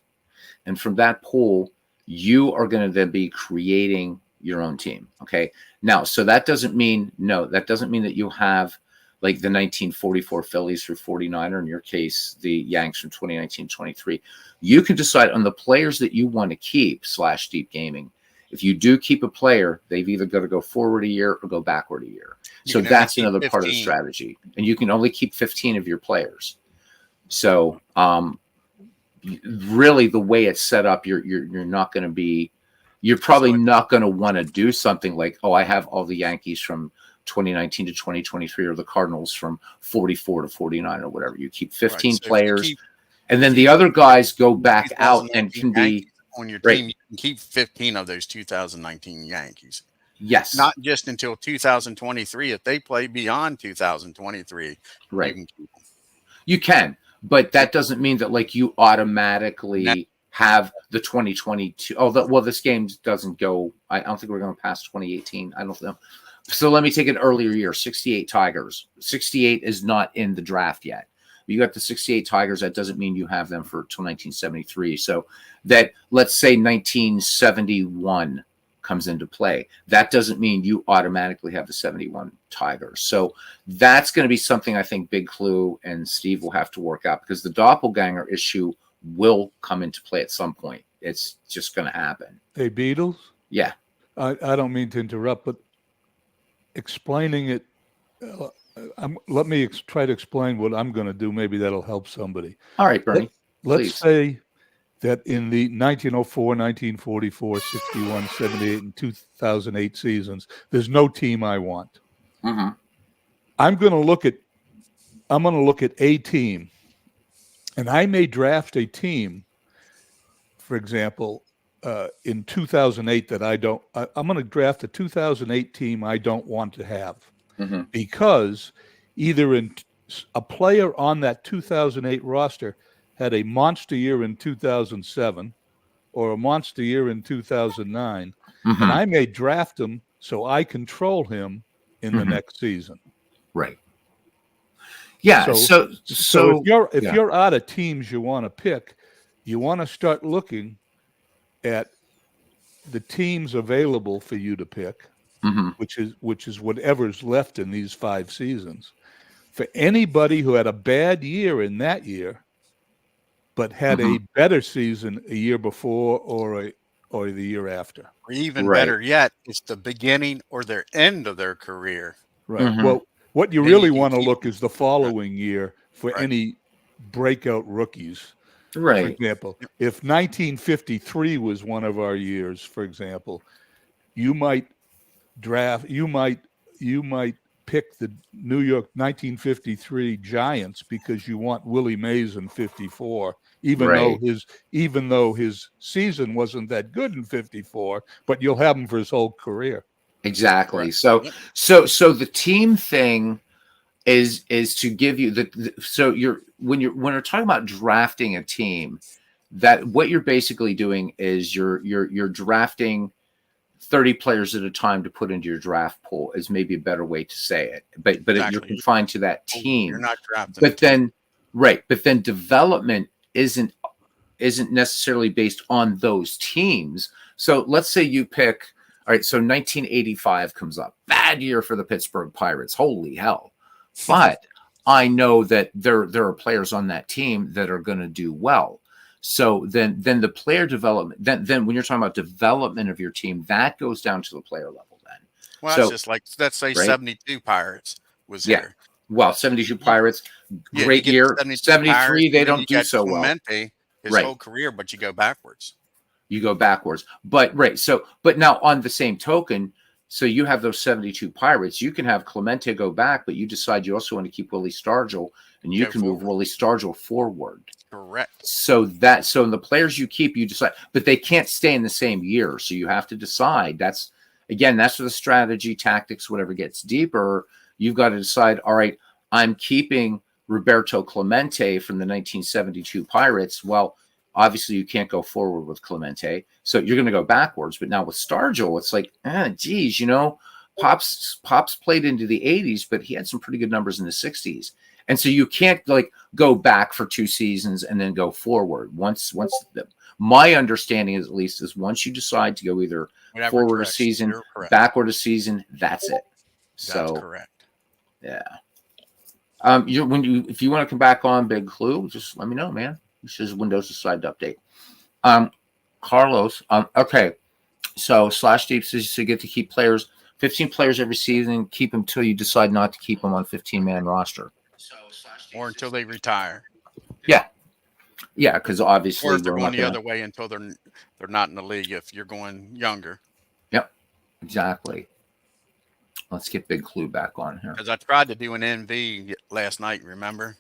and from that pool you are going to then be creating your own team. Okay, now so that doesn't mean that you have like the 1944 Phillies through 49, or in your case the Yanks from 2019-23. You can decide on the players that you want to keep. / Deep Gaming, if you do keep a player, they've either got to go forward a year or go backward a year. So that's another part of the strategy. And you can only keep 15 of your players. So really the way it's set up, you're not going to be, you're probably not going to want to do something like, oh, I have all the Yankees from 2019 to 2023 or the Cardinals from 44 to 49 or whatever. You keep 15 players. And then the other guys go back out and can be on your Right. team, you can keep 15 of those 2019 Yankees. Yes. Not just until 2023. If they play beyond 2023, right. you can keep them. You can, but that doesn't mean that like you automatically No. have the 2022. Oh, well, this game doesn't go. I don't think we're going past 2018. I don't know. So let me take an earlier year. 68 Tigers. 68 is not in the draft yet. You got the 68 Tigers. That doesn't mean you have them for till 1973. So that, let's say 1971 comes into play. That doesn't mean you automatically have the 71 Tigers. So that's going to be something I think Big Clue and Steve will have to work out, because the doppelganger issue will come into play at some point. It's just going to happen. Hey, Beatles? Yeah. I don't mean to interrupt, but explaining it, let me try to explain what I'm going to do. Maybe that'll help somebody. All right, Bernie. Let's say that in the 1904, 1944, 61, 78, and 2008 seasons, there's no team I want. Mm-hmm. I'm going to look at a team, and I may draft a team, for example, in 2008 that I'm going to draft a 2008 team I don't want to have, mm-hmm. because either a player on that 2008 roster had a monster year in 2007 or a monster year in 2009, mm-hmm. and I may draft him so I control him in the mm-hmm. next season. Right. Yeah. So if you're out of teams you want to pick, you want to start looking at the teams available for you to pick, mm-hmm. which is whatever's left in these 5 seasons. For anybody who had a bad year in that year, but had mm-hmm. a better season a year before or the year after. Or even better yet, it's the beginning or their end of their career. Right. Mm-hmm. Well, what you Then really you can want to keep look them. is the following year for Right. any breakout rookies. Right. For example, if 1953 was one of our years, for example, you might pick the New York 1953 Giants because you want Willie Mays in 54, even though his season wasn't that good in 54, but you'll have him for his whole career. Exactly. Right. So the team thing is to give you when you're talking about drafting a team, that what you're basically doing is you're drafting 30 players at a time to put into your draft pool, is maybe a better way to say it. But Exactly. you're confined to that team. You're not drafting. But then development isn't necessarily based on those teams. So let's say you pick, all right, so 1985 comes up. Bad year for the Pittsburgh Pirates. Holy hell. But I know that there are players on that team that are going to do well. So then the player development, then when you're talking about development of your team, that goes down to the player level then. Well, that's just like, let's say 72 Pirates was here. Well, 72 Pirates, great year. 73, Pirates, they don't do so Clemente, well. His whole career, but you go backwards. But now on the same token, so you have those 72 Pirates. You can have Clemente go back, but you decide you also want to keep Willie Stargell, and you can move Willie Stargell forward. Correct. So in the players you keep, you decide, but they can't stay in the same year. So you have to decide. That's where the strategy, tactics, whatever gets deeper. You've got to decide, all right, I'm keeping Roberto Clemente from the 1972 Pirates. Well, obviously you can't go forward with Clemente, so you're going to go backwards. But now with Stargell, it's like, geez, Pops played into the 80s, but he had some pretty good numbers in the 60s. And so you can't like go back for 2 seasons and then go forward. My understanding is, at least, is once you decide to go either forward a season, backward a season, that's it. That's correct. Yeah. If you want to come back on, Big Clue, just let me know, man. This is Windows Decide to update. Carlos. Okay. So /Deep says you get to keep players, 15 players every season. Keep them till you decide not to keep them on 15-man roster. Or until they retire. Yeah, because obviously, or if they're going the other way until they're not in the league. If you're going younger. Yep, exactly. Let's get Big Clue back on here. Because I tried to do an NV last night. Remember?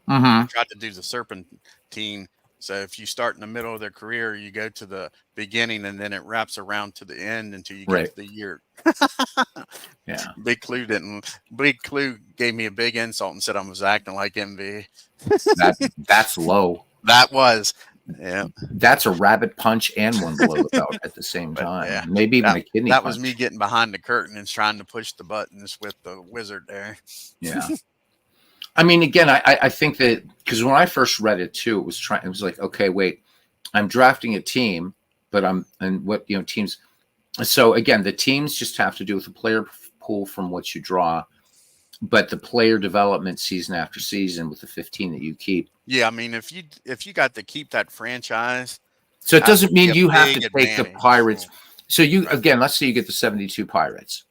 Mm-hmm. I tried to do the Serpentine So if you start in the middle of their career, you go to the beginning and then it wraps around to the end until you get Right. to the year. Yeah. Big Clue gave me a big insult and said I was acting like MV. That's low. That was, yeah. That's a rabbit punch and one below the belt at the same But time. yeah, Maybe even a kidney that punch. was me getting behind the curtain and trying to push the buttons with the wizard there. Yeah. I mean, again, I think that because when I first read it too, it was like, okay, wait, I'm drafting a team, but teams. So again, the teams just have to do with the player pool from what you draw, but the player development season after season with the 15 that you keep. Yeah, I mean, if you got to keep that franchise, so it that doesn't would be mean a you have to big take the advantage. Pirates. So Right. again, let's say you get the 72 Pirates,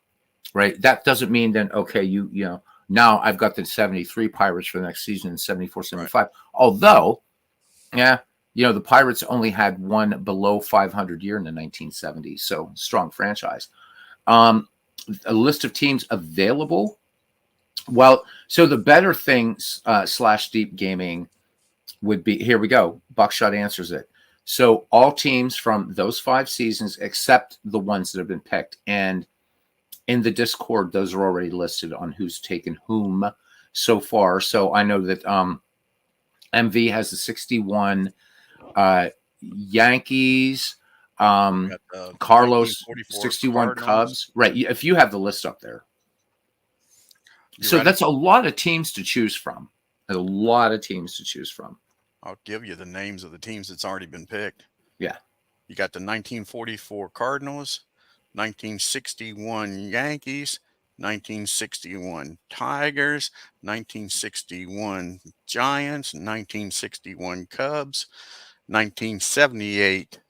right? That doesn't mean then, okay, you know, now I've got the 73 Pirates for the next season and 74, 75. Although, yeah, you know, the Pirates only had one below 500 year in the 1970s. So strong franchise. A list of teams available. Well, so the better things / deep gaming would be, here we go. Buckshot answers it. So all teams from those 5 seasons, except the ones that have been picked. And in the Discord, those are already listed on who's taken whom so far. So I know that MV has the 61 Yankees, Carlos 61 Cardinals. Cubs. Right. If you have the list up there. So ready? that's a lot of teams to choose from. A lot of teams to choose from. I'll give you the names of the teams that's already been picked. Yeah. You got the 1944 Cardinals, 1961 Yankees, 1961 Tigers, 1961 Giants, 1961 Cubs, 1978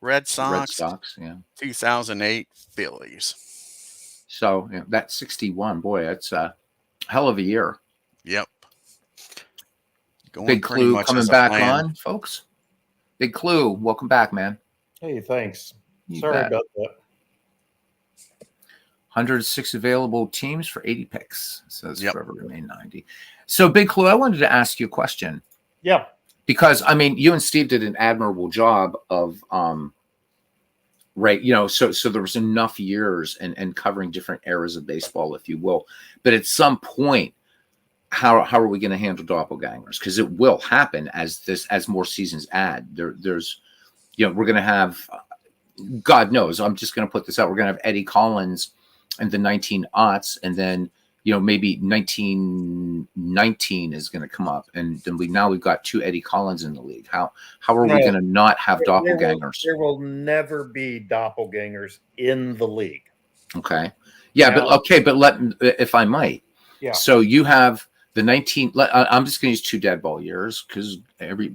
Red Sox, Yeah. 2008 Phillies. So that 61, boy, that's a hell of a year. Yep. Going Big pretty Clue much coming as a back plan. on, folks. Big Clue, welcome back, man. Hey, thanks. You Sorry bet. about that. 106 available teams for 80 picks. Says Yep. forever remain 90. So, Big Clue, I wanted to ask you a question. Yeah. Because, I mean, you and Steve did an admirable job of, right, you know, so there was enough years and covering different eras of baseball, if you will. But at some point, how are we going to handle doppelgangers? Because it will happen as more seasons add. There's, you know, we're going to have, God knows, I'm just going to put this out. We're going to have Eddie Collins in the 1900s, and then, you know, maybe 1919 is going to come up, and then we've got 2 Eddie Collins in the league. How are we going to not have doppelgangers? There will never be doppelgangers in the league. Okay. Yeah, Now, but if I might. Yeah. So you have the 19. I'm just going to use 2 dead ball years because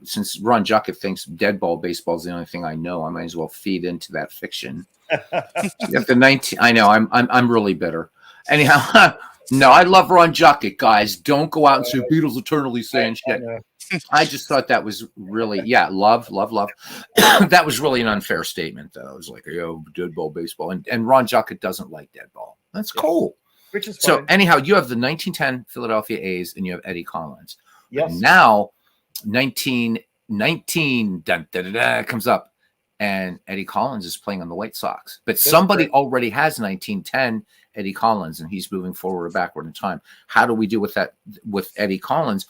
since Ron Juckett thinks dead ball baseball is the only thing I know, I might as well feed into that fiction. You have the 19. I know I'm really bitter. Anyhow, no, I love Ron Juckett, guys. Don't go out and say Beatles eternally saying shit. I just thought that was really, love. That was really an unfair statement, though. It was like, yo, dead ball baseball, and Ron Juckett doesn't like dead ball. That's cool. Which is so. fine. Anyhow, you have the 1910 Philadelphia A's, and you have Eddie Collins. Yes. But now, 1919 comes up, and Eddie Collins is playing on the White Sox. But somebody already has 1910 Eddie Collins, and he's moving forward or backward in time. How do we do with that with Eddie Collins?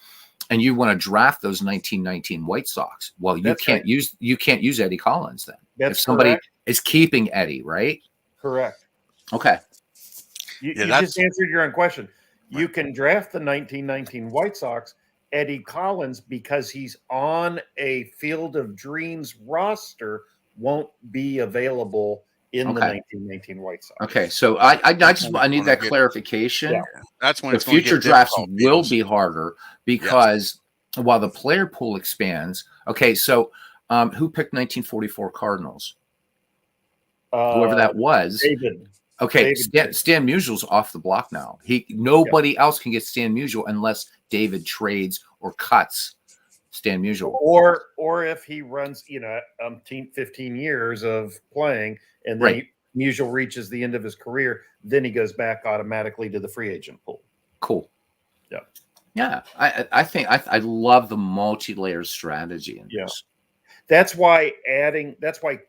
And you want to draft those 1919 White Sox? Well, you can't use Eddie Collins then. That's if somebody correct. is keeping Eddie, right? Correct. Okay. You just answered your own question. You can draft the 1919 White Sox, Eddie Collins, because he's on a Field of Dreams roster, won't be available in the 1919 White Sox. Okay, so I need that clarification. Yeah. That's when the it's going to future get drafts difficult, will Beatles. be harder because while the player pool expands. Okay, so who picked 1944 Cardinals? Whoever that was. David. Okay, Stan Musial's off the block now. Nobody else can get Stan Musial unless David trades or cuts Stan Musial. Or if he runs, 15 years of playing and then Musial reaches the end of his career, then he goes back automatically to the free agent pool. Cool. Yeah. Yeah, I think I love the multi-layer strategy in Yeah. this. That's why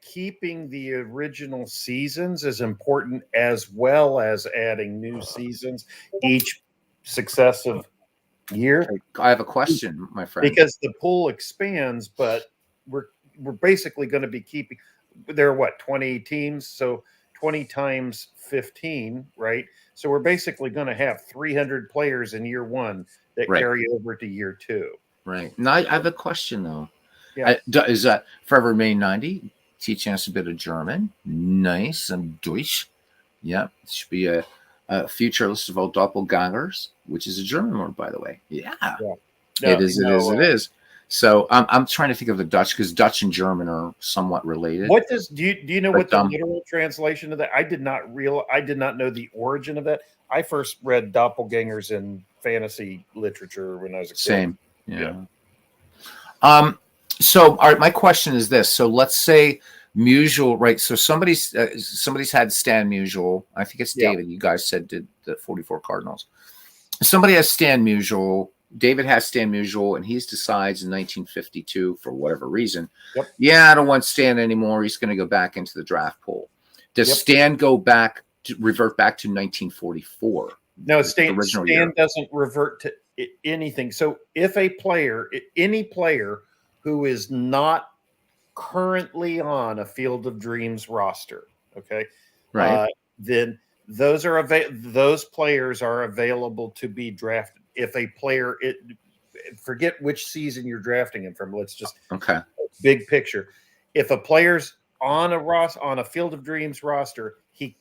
keeping the original seasons is important, as well as adding new seasons each successive year, I have a question, my friend. because the pool expands, but we're basically going to be keeping, there are what, 20 teams, so 20 times 15, right? So we're basically going to have 300 players in year one that Right. carry over to year two. Right. Now I have a question though. Yeah. Is that Forever Remain 90? Teaching us a bit of German. Nice and Deutsch. Yeah. It should be a future list of all doppelgangers, which is a German word, by the way. Yeah. No, It is. no, It is. So I'm trying to think of the Dutch, because Dutch and German are somewhat related. What does do you know But, what the literal translation of that? I did not know the origin of that. I first read doppelgangers in fantasy literature when I was a kid. Same. Yeah. So all right, my question is this. So let's say Musial, right? So somebody's had Stan Musial. I think it's Yeah. David. You guys said did the 44 Cardinals. Somebody has Stan Musial. David has Stan Musial, and he decides in 1952, for whatever reason, Yep. yeah, I don't want Stan anymore. He's going to go back into the draft pool. Does Yep. Stan revert back to 1944? No, the original year? Stan doesn't revert to anything. So if any player who is not currently on a Field of Dreams roster, okay, Right. then those players are available to be drafted. If a player, forget which season you're drafting him from. Let's just Okay. big picture. If a player's on a Field of Dreams roster, he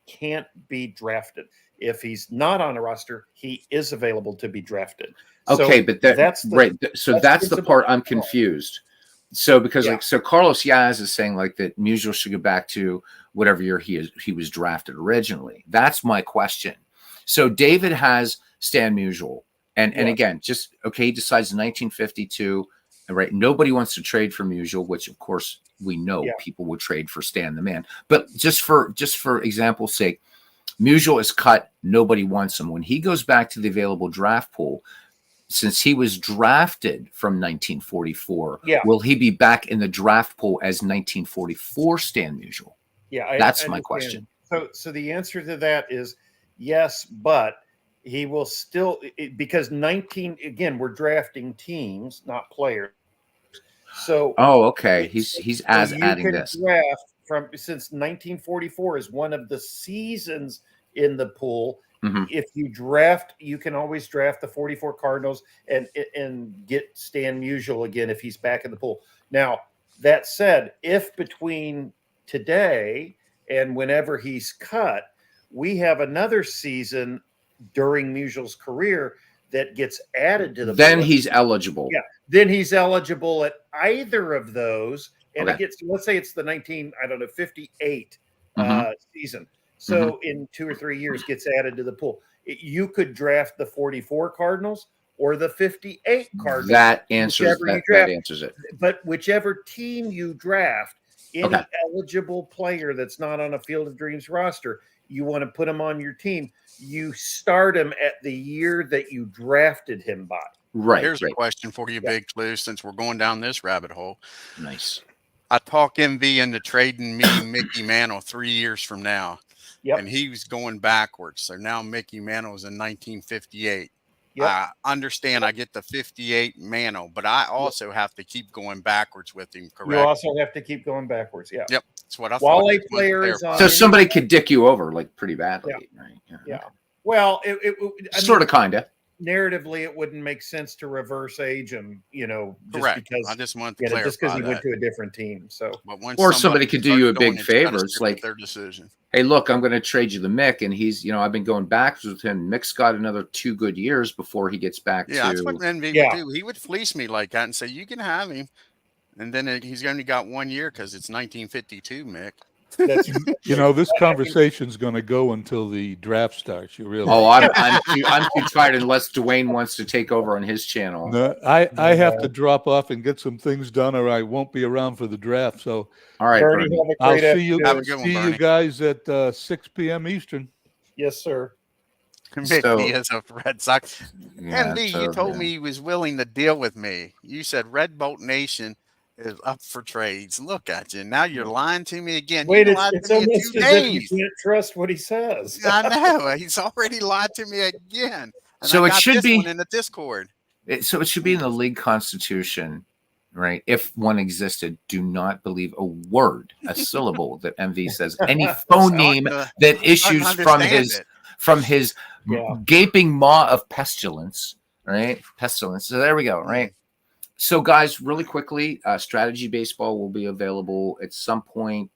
can't be drafted. If he's not on a roster, he is available to be drafted. Okay, So but that's the, right. So that's the part I'm principle. confused. So because Yeah. so Carlos Yaz is saying like that Musial should go back to whatever year he was drafted originally. That's my question. So David has Stan Musial, and Yeah. again, just okay, he decides in 1952, right? Nobody wants to trade for Musial, which of course we know Yeah. people would trade for Stan the Man. But just for example's sake, Musial is cut. Nobody wants him. When he goes back to the available draft pool, since he was drafted from 1944, Yeah. will he be back in the draft pool as 1944 Stan Musial? Yeah, That's I my understand. question. So the answer to that is yes, but he will still, because 19, again, we're drafting teams, not players. So Oh, okay. He's you adding can this. draft since 1944 is one of the seasons in the pool. Mhm. If you draft, you can always draft the 44 Cardinals and get Stan Musial again if he's back in the pool. Now, that said, if between today and whenever he's cut, we have another season during Musial's career that gets added to the Then pool, he's eligible. Yeah. Then he's eligible at either of those. And Okay. it gets, let's say it's the 58 Mhm. season. So in 2 or 3 years gets added to the pool. You could draft the 44 Cardinals or the 58 Cardinals. That answers whichever you that draft. answers it. But whichever team you draft, any Okay. eligible player that's not on a Field of Dreams roster, you want to put him on your team. You start him at the year that you drafted him by. Right. Here's right. a question for you, Big Clue, since we're going down this rabbit hole. Nice. I talk MV into trading me Mickey Mantle 3 years from now. Yep. And he was going backwards. So now Mickey Mantle's in 1958. Yep. I understand I get the 58 Mantle, but I also have to keep going backwards with him, correct? You also have to keep going backwards. Yeah. Yep. That's what I While thought. a Just wanted to player is clarify. on So any- somebody could dick you over like pretty badly, right? Yeah. Well, Sort of, kinda. narratively, it wouldn't make sense to reverse age him, just Correct. because I just wanted to clarify just because he that. went to a different team. So But when Or somebody could do you a starts going big and trying to favor. It's stick with like, their decision. hey, look, I'm going to trade you the Mick, and he's, I've been going backwards with him. Mick's got another 2 good years before he gets back Yeah, that's to. what NV Yeah. would do. He would fleece me like that and say, "You can have him," and then he's only got 1 year because it's 1952, Mick. that's This conversation's going to go until the draft starts. You realize? Oh, I'm too tired unless Dwayne wants to take over on his channel. No, I have to drop off and get some things done, or I won't be around for the draft. So All right, Bernie, Bernie. have a I'll great see you. afternoon. Have a good one, See you Bernie. guys at 6 p.m. Eastern. Yes, sir. Mickey is a Red Sox. Yeah, MD, you told me he was willing to deal with me. You said Red Bolt Nation is up for trades. Look at you. Now you're lying to me again. Wait, You lied it's to me in almost 2 as if you days. can't trust what he says. I know. He's already lied to me again. And So I it got should this be one in the Discord. So it should be in the league constitution, right? If one existed, do not believe a word, a syllable that MV says. Any phoneme that issues from his gaping maw of pestilence, right? Pestilence. So there we go, right? So guys, really quickly, strategy baseball will be available at some point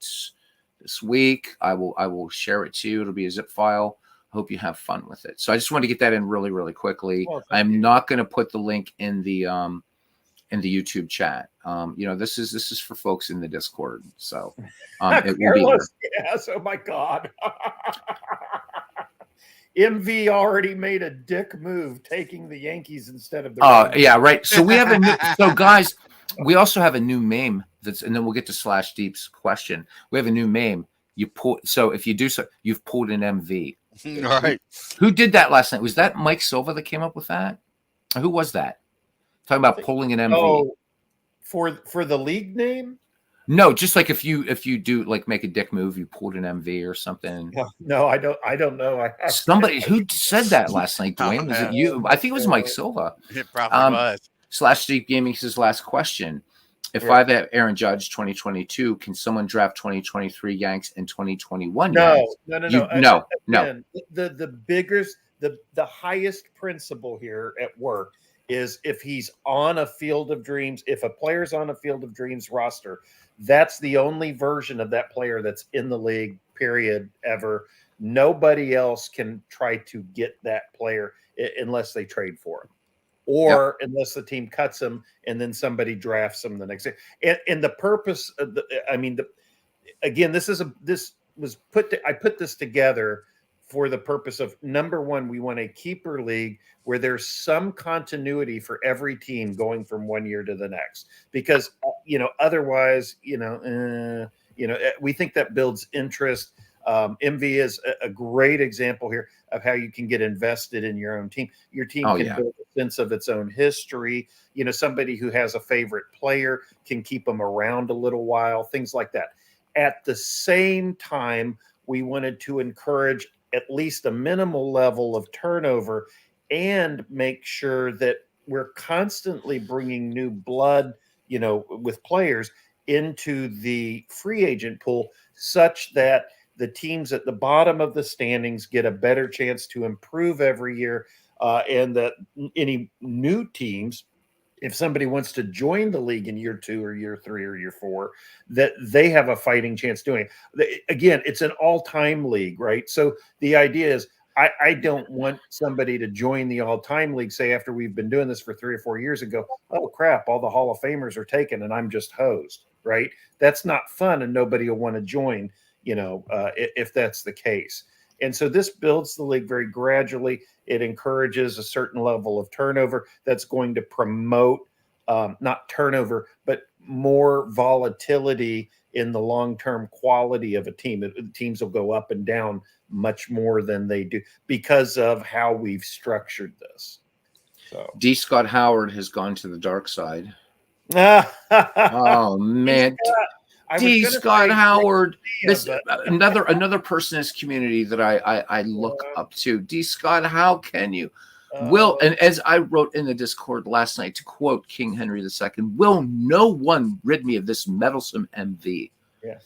this week. I will share it to you. It'll be a zip file. Hope you have fun with it. So I just want to get that in really, really quickly. Well, I'm not going to put the link in the YouTube chat. This is for folks in the Discord. So it will be there. Yes. Oh my God. MV already made a dick move, taking the Yankees instead of the. Oh yeah, right. So we have a new. So guys, we also have a new meme and then we'll get to Slash Deep's question. We have a new meme. You pull. So if you do so, you've pulled an MV. All right. Who did that last night? Was that Mike Silva that came up with that? Or who was that? Talking about pulling an MV. Oh, for the league name? No, just like if you do like make a dick move, you pulled an MV or something. No, I don't know. Somebody who said that last night, Dwayne. Was it you? I think it was Mike Silva. It probably was. Slash Deep Gaming says last question. If I have Aaron Judge 2022, can someone draft 2023 Yanks and 2021 Yanks? No. Again, the biggest, the highest principle here at work is if he's on a Field of Dreams, if a player's on a Field of Dreams roster, that's the only version of that player that's in the league, period, ever. Nobody else can try to get that player unless they trade for him. Or unless the team cuts him and then somebody drafts him the next day. And the purpose of I put this together for the purpose of, number one, we want a keeper league where there's some continuity for every team going from one year to the next, because otherwise, we think that builds interest. MV is a great example here of how you can get invested in your own team. Your team can build a sense of its own history. Somebody who has a favorite player can keep them around a little while, things like that. At the same time, we wanted to encourage at least a minimal level of turnover and make sure that we're constantly bringing new blood, with players into the free agent pool, such that the teams at the bottom of the standings get a better chance to improve every year, and that any new teams, if somebody wants to join the league in year 2 or year 3 or year 4, that they have a fighting chance doing it. Again, it's an all-time league, right? So the idea is I don't want somebody to join the all-time league, say, after we've been doing this for 3 or 4 years ago, oh crap, all the Hall of Famers are taken and I'm just hosed, right? That's not fun, and nobody will want to join, if that's the case. And so this builds the league very gradually. It encourages a certain level of turnover that's going to promote not turnover, but more volatility in the long-term quality of a team. Teams will go up and down much more than they do because of how we've structured this. So D. Scott Howard has gone to the dark side. Oh man. D. Scott Howard, another person in this community that I look up to. D. Scott, how can you? And as I wrote in the Discord last night, to quote King Henry II, will no one rid me of this meddlesome MV? Yeah,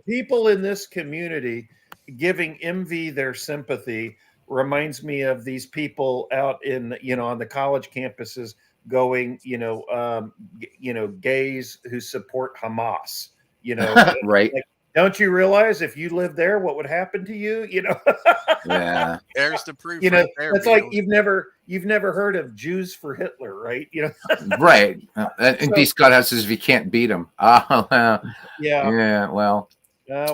people in this community giving MV their sympathy reminds me of these people out in on the college campuses going, gays who support Hamas, right. Like, don't you realize if you lived there, what would happen to you? Yeah. There's the proof. That's like you've never heard of Jews for Hitler, right? Right. And D. Scott House says if you can't beat them. Yeah. Well,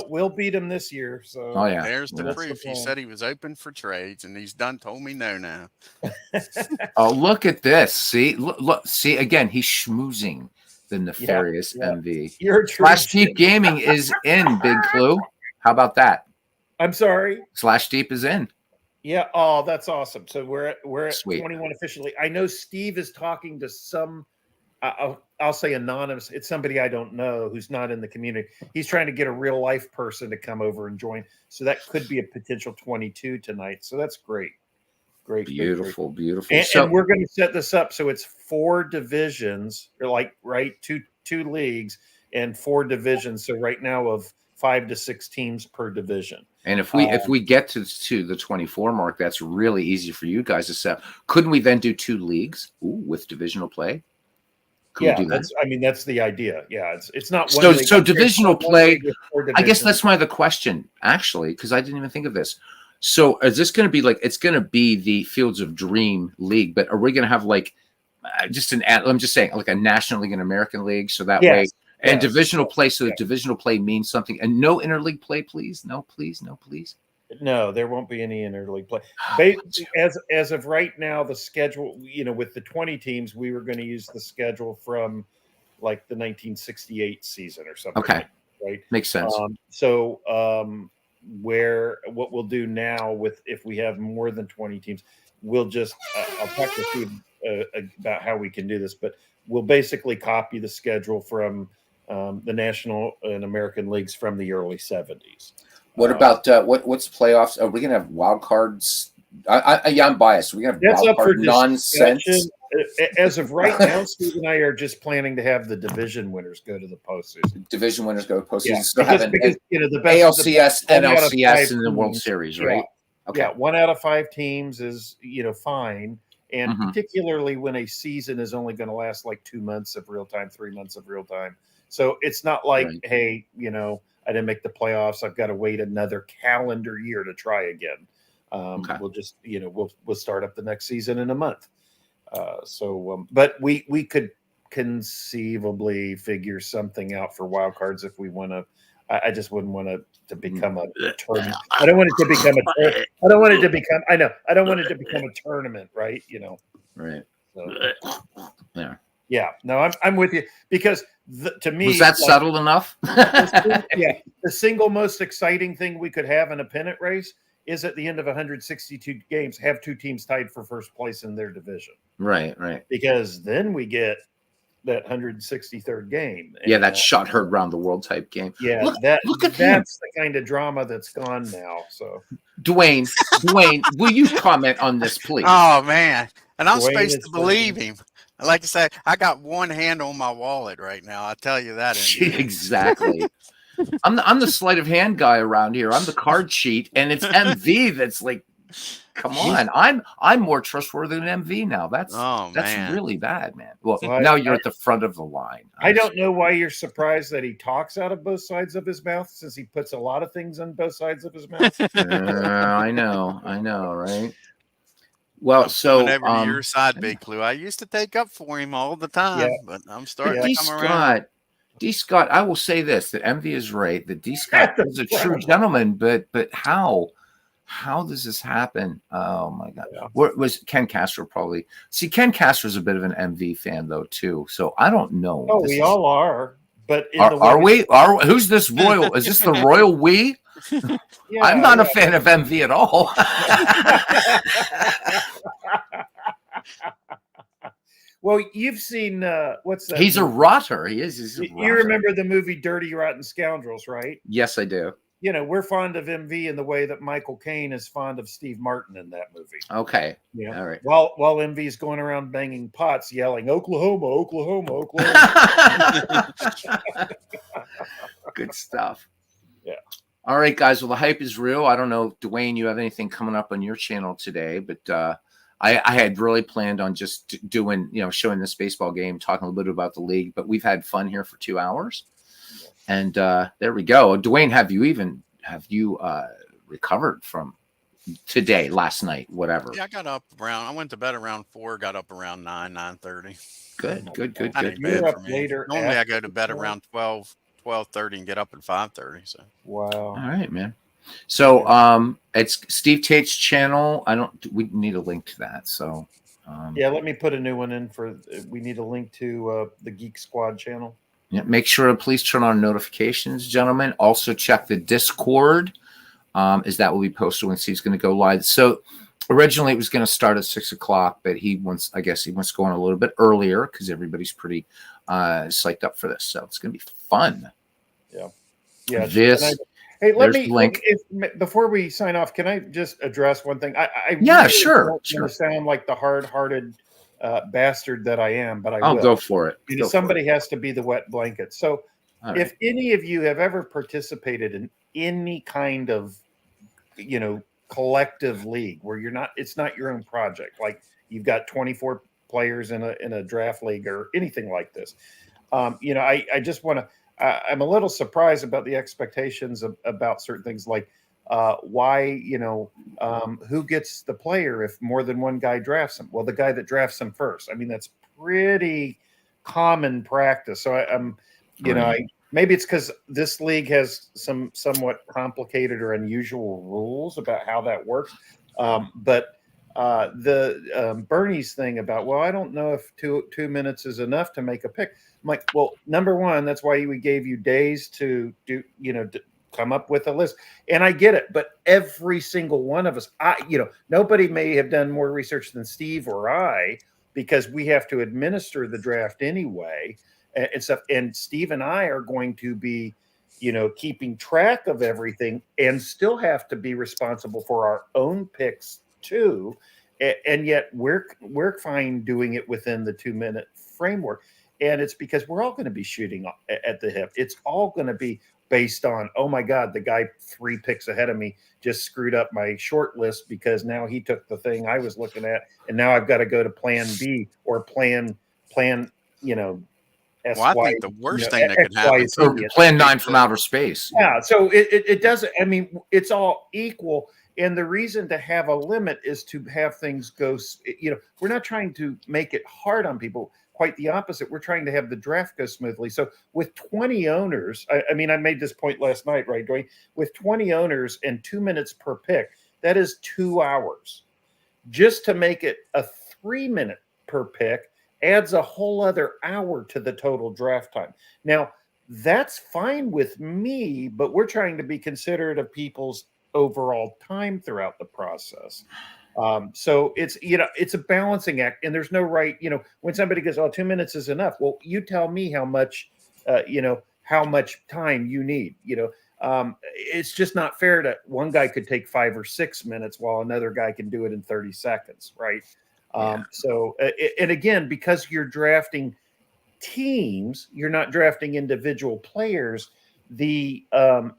we'll beat him this year. So there's the proof. He said he was open for trades, and he's done told me no now. Oh, look at this. See, look. See again. He's schmoozing the nefarious MV. Slash Deep Gaming is in, Big Clue. How about that? I'm sorry. Slash Deep is in. Yeah. Oh, that's awesome. So we're at Sweet. 21 officially. I know Steve is talking to some. I'll say anonymous. It's somebody I don't know who's not in the community. He's trying to get a real life person to come over and join. So that could be a potential 22 tonight. So that's great. Great. Beautiful. And we're going to set this up so it's 4 divisions, or like two leagues and 4 divisions. So right now of 5 to 6 teams per division. And if we get to the 24 mark, that's really easy for you guys to set. Couldn't we then do 2 leagues with divisional play? Could we do that? That's the idea. Yeah, it's not one so divisional play. I guess that's my other question, actually, because I didn't even think of this. So is this going to be it's going to be the Fields of Dream League, but are we going to have I'm just saying, like a National League and American League, so that way, and divisional play. So divisional play means something, and no interleague play, please. No, please. No, there won't be any interleague play. As of right now, the schedule, with the 20 teams, we were going to use the schedule from like the 1968 season or something. Okay, right, makes sense. What we'll do now if we have more than 20 teams, we'll just I'll talk to Steve about how we can do this, but we'll basically copy the schedule from the National and American leagues from the early 70s. What about what's playoffs? Are we gonna have wild cards? I'm biased. Are we gonna have wild card nonsense? As of right now, Steve and I are just planning to have the division winners go to the postseason. Division winners go to postseason. Yeah, so because the best ALCS, NLCS, and the World Series, right? Yeah. Okay. Yeah, 1 out of 5 teams is fine, and particularly when a season is only going to last like 2 months of real time, 3 months of real time. So it's not like, hey, I didn't make the playoffs. I've got to wait another calendar year to try again. We'll just, we'll start up the next season in a month. But we could conceivably figure something out for wild cards if we want to. I just wouldn't want it to become a tournament. I don't want it to become I don't want it to become. I know. I don't want it to become a tournament, right? Right. So, yeah. Yeah. No, I'm with you because to me, was that subtle enough? The single most exciting thing we could have in a pennant race is at the end of 162 games, have 2 teams tied for first place in their division. Right. Because then we get that 163rd game. And, that shot heard round the world type game. Yeah, look at that's the kind of drama that's gone now. So, Dwayne, will you comment on this, please? Oh man, and I'm supposed to believe him. Like I say, I got one hand on my wallet right now. I tell you that. Exactly. I'm the sleight of hand guy around here. I'm the card sheet, and it's MV that's like, come on. I'm more trustworthy than MV now. That's really bad, man. Well, now you're at the front of the line. I don't know why you're surprised that he talks out of both sides of his mouth, since he puts a lot of things on both sides of his mouth. I know, right? Well, so whenever to your side, Big Clue. I used to take up for him all the time, but I'm starting to come around. D. Scott, I will say this: that MV is right. That D. Scott is a true gentleman, but how does this happen? Oh my God! Yeah. Where was Ken Castro? Probably. See, Ken Castro's a bit of an MV fan though too. So I don't know. Oh, we all are. But are we? Who's this royal? Is this the royal we? Yeah, I'm not a fan of MV at all. Well, you've seen what's that? He's movie? A rotter. He is. He's a rotter. You remember the movie Dirty Rotten Scoundrels, right? Yes, I do. We're fond of MV in the way that Michael Caine is fond of Steve Martin in that movie. Okay. Yeah. All right. While MV's going around banging pots, yelling "Oklahoma, Oklahoma, Oklahoma." Good stuff. Yeah. All right, guys. Well, the hype is real. I don't know, Dwayne, you have anything coming up on your channel today, but I had really planned on just doing, showing this baseball game, talking a little bit about the league, but we've had fun here for 2 hours. And there we go. Dwayne, have you recovered from today, last night, whatever? Yeah, I went to bed around 4, got up around 9:30. Good. You're up later. Normally I go to bed around 12:30 and get up at 5:30. So wow. All right, man. So it's Steve Tate's channel. We need a link to that. So let me put a new one in we need a link to the Geek Squad channel. Yeah, make sure to please turn on notifications, gentlemen. Also check the Discord. is that will be posted when he's going to go live. So originally it was going to start at 6:00, but I guess he wants to go on a little bit earlier because everybody's pretty psyched up for this. So it's going to be fun. Yeah. Hey, let me before we sign off, can I just address one thing? I really sure. Don't want to sound like the hard-hearted bastard that I am, but I'll go for it. Somebody has to be the wet blanket. So if any of you have ever participated in any kind of, collective league where it's not your own project, like you've got 24 players in a draft league or anything like this, I just want to. I'm a little surprised about the expectations about certain things, like why, who gets the player if more than one guy drafts him? Well, the guy that drafts him first. I mean, that's pretty common practice. So maybe it's because this league has some somewhat complicated or unusual rules about how that works. But the Bernie's thing about, well, I don't know if two minutes is enough to make a pick. I'm like, well, number one, that's why we gave you days to do, to come up with a list. And I get it, but every single one of us, nobody may have done more research than Steve or I, because we have to administer the draft anyway and stuff. And Steve and I are going to be, keeping track of everything and still have to be responsible for our own picks too. And yet we're fine doing it within the 2-minute framework. And it's because we're all going to be shooting at the hip. It's all going to be based on, oh my God, the guy 3 picks ahead of me just screwed up my short list because now he took the thing I was looking at, and now I've got to go to plan B or plan, SY. Well, I think the worst thing that could happen is Plan 9 from outer space. Yeah, so it doesn't. I mean, it's all equal. And the reason to have a limit is to have things go, we're not trying to make it hard on people. Quite the opposite. We're trying to have the draft go smoothly. So with 20 owners, I made this point last night, right, Dwayne? With 20 owners and 2 minutes per pick, that is 2 hours. Just to make it a 3-minute per pick adds a whole other hour to the total draft time. Now, that's fine with me, but we're trying to be considerate of people's overall time throughout the process. So it's a balancing act, and there's no right, when somebody goes, oh, 2 minutes is enough. Well, you tell me how much time you need, it's just not fair to one guy could take 5 or 6 minutes while another guy can do it in 30 seconds. Right. So, and again, because you're drafting teams, you're not drafting individual players. The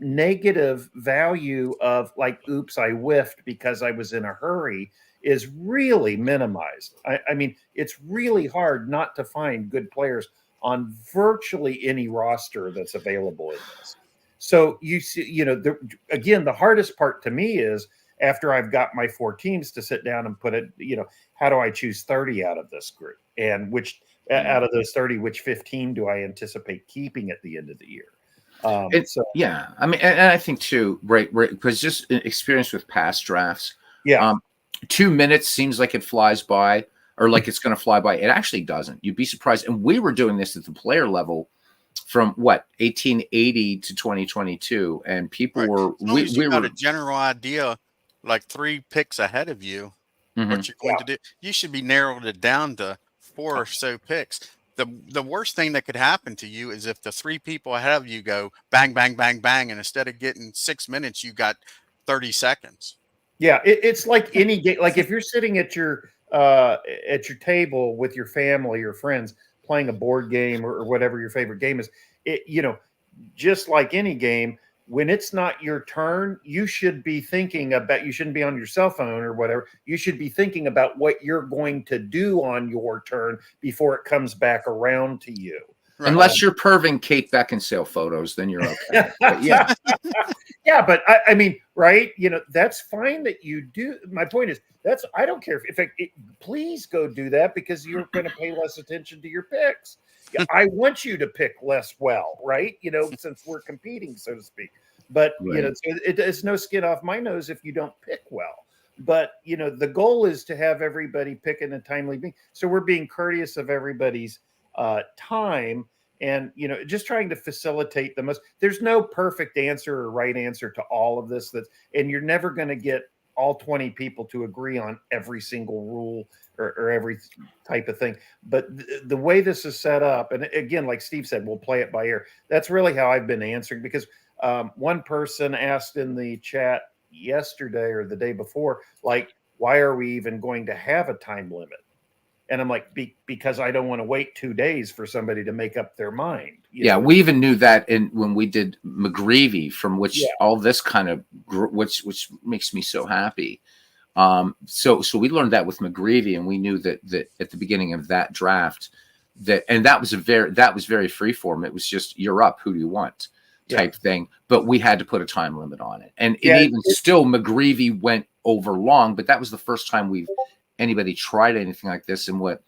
negative value of like, oops, I whiffed because I was in a hurry is really minimized. I mean, it's really hard not to find good players on virtually any roster that's available in this. So you see, again, the hardest part to me is after I've got my 4 teams to sit down and put it, how do I choose 30 out of this group? And which out of those 30, which 15 do I anticipate keeping at the end of the year? Yeah, I mean, and I think too, right, because just experience with past drafts. Yeah. 2 minutes seems like it flies by, or like it's going to fly by. It actually doesn't. You'd be surprised. And we were doing this at the player level from 1880 to 2022, and people were. We got a general idea, like 3 picks ahead of you, what you're going to do. You should be narrowed it down to 4 or so picks. The worst thing that could happen to you is if the 3 people ahead of you go bang, bang, bang, bang, and instead of getting 6 minutes, you got 30 seconds. Yeah, it's like any game. Like if you're sitting at your table with your family or friends playing a board game or whatever your favorite game is, just like any game, when it's not your turn, you should be thinking about, you shouldn't be on your cell phone or whatever. You should be thinking about what you're going to do on your turn before it comes back around to you. Right. Unless you're perving Kate Beckinsale photos, then you're okay. But yeah. Yeah, but I mean, right? That's fine that you do. My point is, I don't care please go do that because you're going to pay less attention to your picks. I want you to pick less well, right? Since we're competing, so to speak. But right. It's no skin off my nose if you don't pick well. But the goal is to have everybody pick in a timely being. So we're being courteous of everybody's time, and just trying to facilitate the most. There's no perfect answer or right answer to all of this. And you're never going to get all 20 people to agree on every single rule or every type of thing. But the way this is set up, and again, like Steve said, we'll play it by ear. That's really how I've been answering, because one person asked in the chat yesterday or the day before, like, why are we even going to have a time limit? And I'm like, because I don't want to wait 2 days for somebody to make up their mind. Yeah, we even knew that when we did McGreevy, from which all this kind of, which makes me so happy. So we learned that with McGreevy, and we knew that at the beginning of that draft, that was very free form. It was just, you're up, who do you want, type thing. But we had to put a time limit on it, and still McGreevy went over long. But that was the first time anybody tried anything like this. And what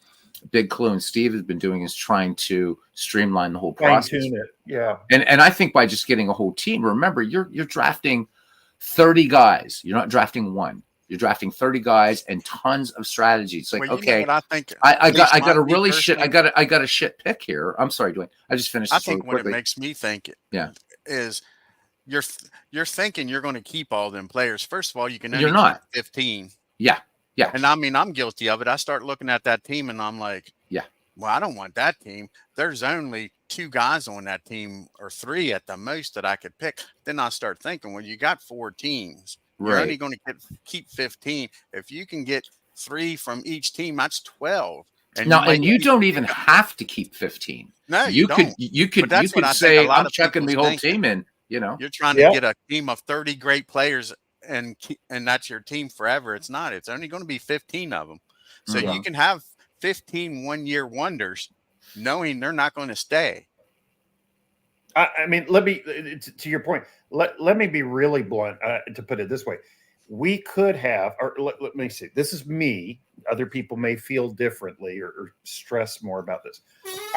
Big Clue and Steve has been doing is trying to streamline the whole process. Fine-tune it. Yeah. And I think by just getting a whole team, remember, you're drafting 30 guys. You're not drafting one. You're drafting 30 guys and tons of strategies. Like, okay, I think I got a really shit. I got a shit pick here. I'm sorry, Dwayne. I just finished. I think what it makes me think is you're thinking you're going to keep all them players. First of all, you can only keep 15. Yeah. Yeah. And I mean, I'm guilty of it. I start looking at that team and I'm like, well, I don't want that team. There's only 2 guys on that team, or 3 at the most, that I could pick. Then I start thinking, well, you got 4 teams. You're only going to keep 15. If you can get 3 from each team, that's 12. And you don't even have to keep 15. No, you could say, I'm checking the whole team in. You're trying to get a team of 30 great players, and that's your team forever. It's not. It's only going to be 15 of them. So you can have 15 one-year wonders, knowing they're not going to stay. I mean, let me, to your point, let me be really blunt, to put it this way. We could have, or let me see, this is me. Other people may feel differently or stress more about this.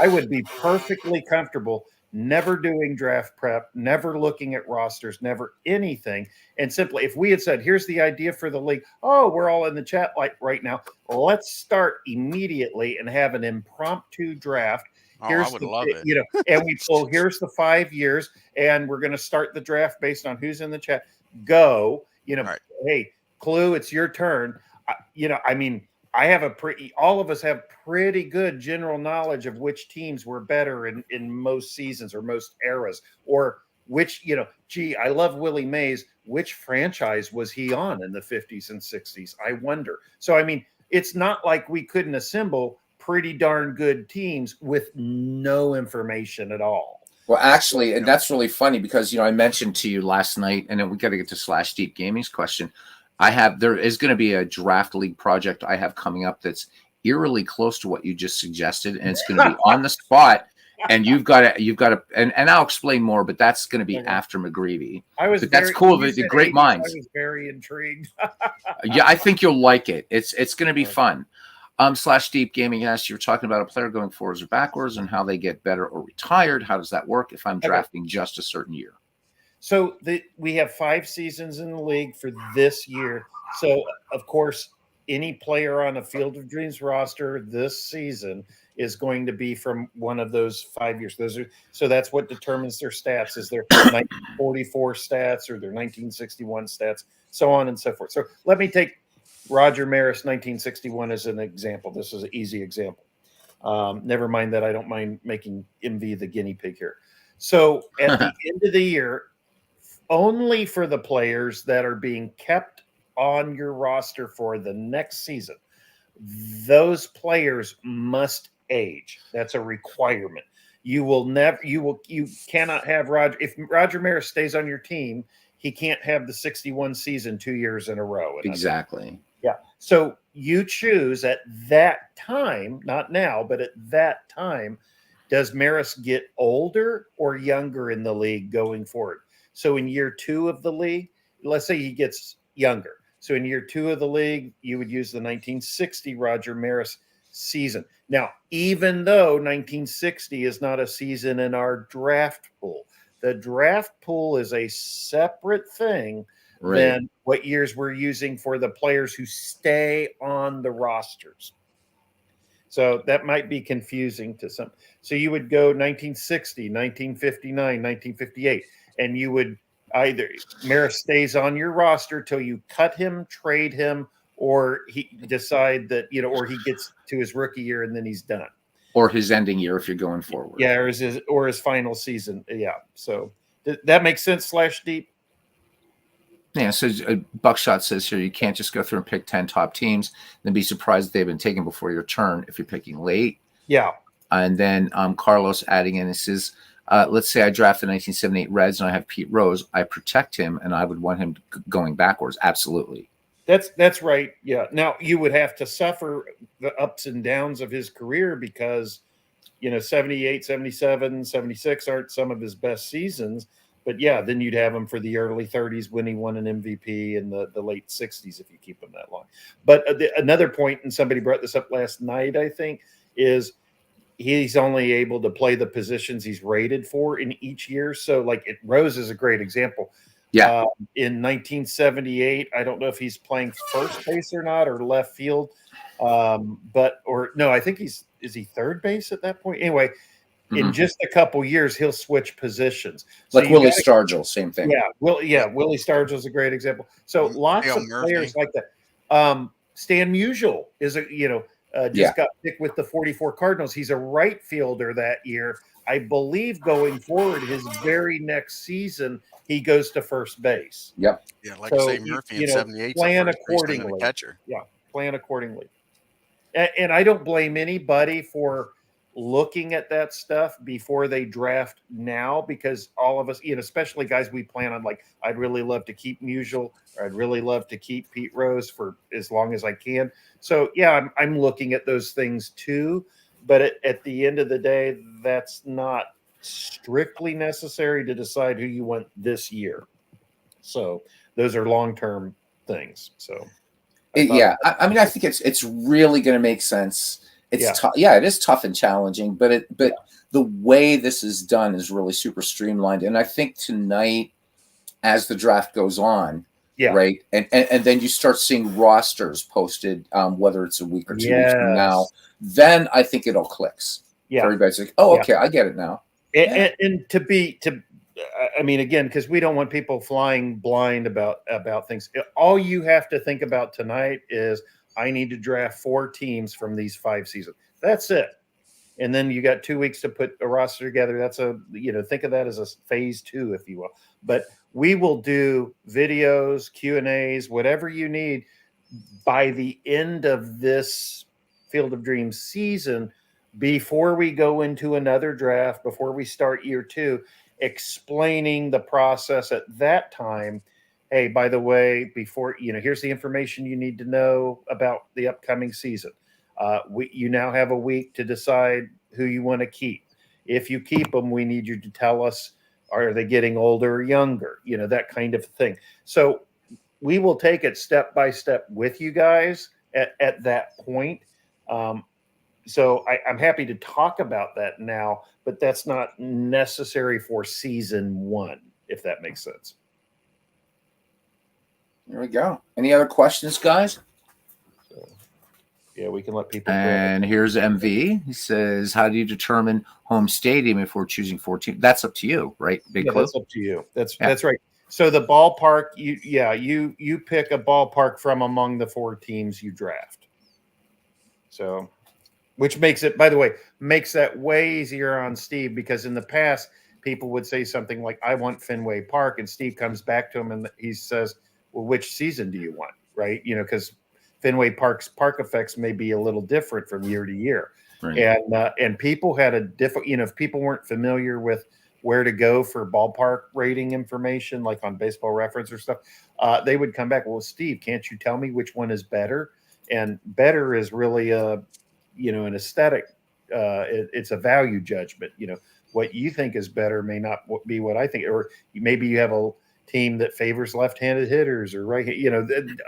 I would be perfectly comfortable never doing draft prep, never looking at rosters, never anything. And simply, if we had said, here's the idea for the league, we're all in the chat like right now, let's start immediately and have an impromptu draft. I would love it. And we pull, here's the 5 years, and we're going to start the draft based on who's in the chat. Go, right. Hey, Clue, it's your turn. I mean, all of us have pretty good general knowledge of which teams were better in most seasons or most eras, or which, I love Willie Mays. Which franchise was he on in the 50s and 60s? I wonder. So, I mean, it's not like we couldn't assemble pretty darn good teams with no information at all. Well, actually, and that's really funny because, I mentioned to you last night, and then we got to get to Slash Deep Gaming's question. There is going to be a draft league project I have coming up that's eerily close to what you just suggested, and it's going to be on the spot. And you've got to, and I'll explain more, but that's going to be after McGreevy. That's cool. The great minds. I was very intrigued. Yeah, I think you'll like it. It's going to be fun. Slash Deep Gaming asked, you were talking about a player going forwards or backwards and how they get better or retired. How does that work if I'm drafting just a certain year? So we have 5 seasons in the league for this year. So, of course, any player on a Field of Dreams roster this season is going to be from one of those 5 years. So that's what determines their stats, is their 1944 stats or their 1961 stats, so on and so forth. So let me take Roger Maris 1961 as an example. This is an easy example. Never mind that I don't mind making MV the guinea pig here. So at the end of the year, only for the players that are being kept on your roster for the next season, those players must age. That's a requirement. You cannot have Roger. If Roger Maris stays on your team, he can't have the 61 season 2 years in a row. Exactly. Yeah. So you choose at that time, not now, but at that time, does Maris get older or younger in the league going forward? So in year 2 of the league, let's say he gets younger. So in year 2 of the league, you would use the 1960 Roger Maris season. Now, even though 1960 is not a season in our draft pool, the draft pool is a separate thing than what years we're using for the players who stay on the rosters. So that might be confusing to some. So you would go 1960, 1959, 1958, and you would either Maris stays on your roster till you cut him, trade him, or he decide that, or he gets to his rookie year and then he's done. Or his ending year if you're going forward. Yeah, or his final season. Yeah. So that makes sense, /deep. Yeah, so Buckshot says here you can't just go through and pick 10 top teams, then be surprised they've been taken before your turn if you're picking late. Yeah. And then Carlos adding in, it says, let's say I draft the 1978 Reds and I have Pete Rose. I protect him and I would want him going backwards. Absolutely. That's right. Yeah. Now you would have to suffer the ups and downs of his career because, 78, 77, 76 aren't some of his best seasons. But yeah, then you'd have him for the early 30s when he won an MVP in the late 60s if you keep him that long. But another point, and somebody brought this up last night, I think, is he's only able to play the positions he's rated for in each year. So Rose is a great example. Yeah. In 1978, I don't know if he's playing first base or not, or left field. I think is he third base at that point? Anyway, in just a couple years, he'll switch positions. So like Willie Stargell, same thing. Yeah. Willie Stargell is a great example. So lots of players like that. Stan Musial is got picked with the 44 Cardinals. He's a right fielder that year. I believe going forward, his very next season, he goes to first base. Yep. Yeah, like say Murphy in 78. Plan accordingly. Catcher. Yeah, plan accordingly. And I don't blame anybody for looking at that stuff before they draft now, because all of us, especially guys we plan on, I'd really love to keep Musial, or I'd really love to keep Pete Rose for as long as I can. So yeah, I'm looking at those things too, but at the end of the day, that's not strictly necessary to decide who you want this year. So those are long-term things. So I think it's really going to make sense. It's tough. Yeah, it is tough and challenging, but the way this is done is really super streamlined. And I think tonight, as the draft goes on, right, and then you start seeing rosters posted, whether it's a week or 2 weeks from now, then I think it all clicks. Yeah, everybody's like, oh, okay, I get it now. And again, because we don't want people flying blind about things. All you have to think about tonight is, I need to draft 4 teams from these 5 seasons. That's it. And then you got 2 weeks to put a roster together. That's think of that as a phase 2, if you will. But we will do videos, Q&As, whatever you need by the end of this Field of Dreams season, before we go into another draft, before we start year 2, explaining the process at that time. Hey, by the way, before, here's the information you need to know about the upcoming season. You now have a week to decide who you want to keep. If you keep them, we need you to tell us, are they getting older or younger? That kind of thing. So we will take it step by step with you guys at that point. So I'm happy to talk about that now, but that's not necessary for season 1, if that makes sense. There we go. Any other questions, guys? Yeah, we can let people. And here's MV. He says, how do you determine home stadium if we're choosing 14? That's up to you, right? That's up to you. That's right. So the ballpark, you pick a ballpark from among the 4 teams you draft. So, which makes it, by the way, makes that way easier on Steve, because in the past, people would say something like, I want Fenway Park, and Steve comes back to him and he says, well, which season do you want? Right. Because Fenway Park's park effects may be a little different from year to year. Right. And people had a different, if people weren't familiar with where to go for ballpark rating information, like on Baseball Reference or stuff, they would come back, well, Steve, can't you tell me which one is better? And better is really an aesthetic. It's a value judgment. What you think is better may not be what I think, or maybe you have a team that favors left-handed hitters or right,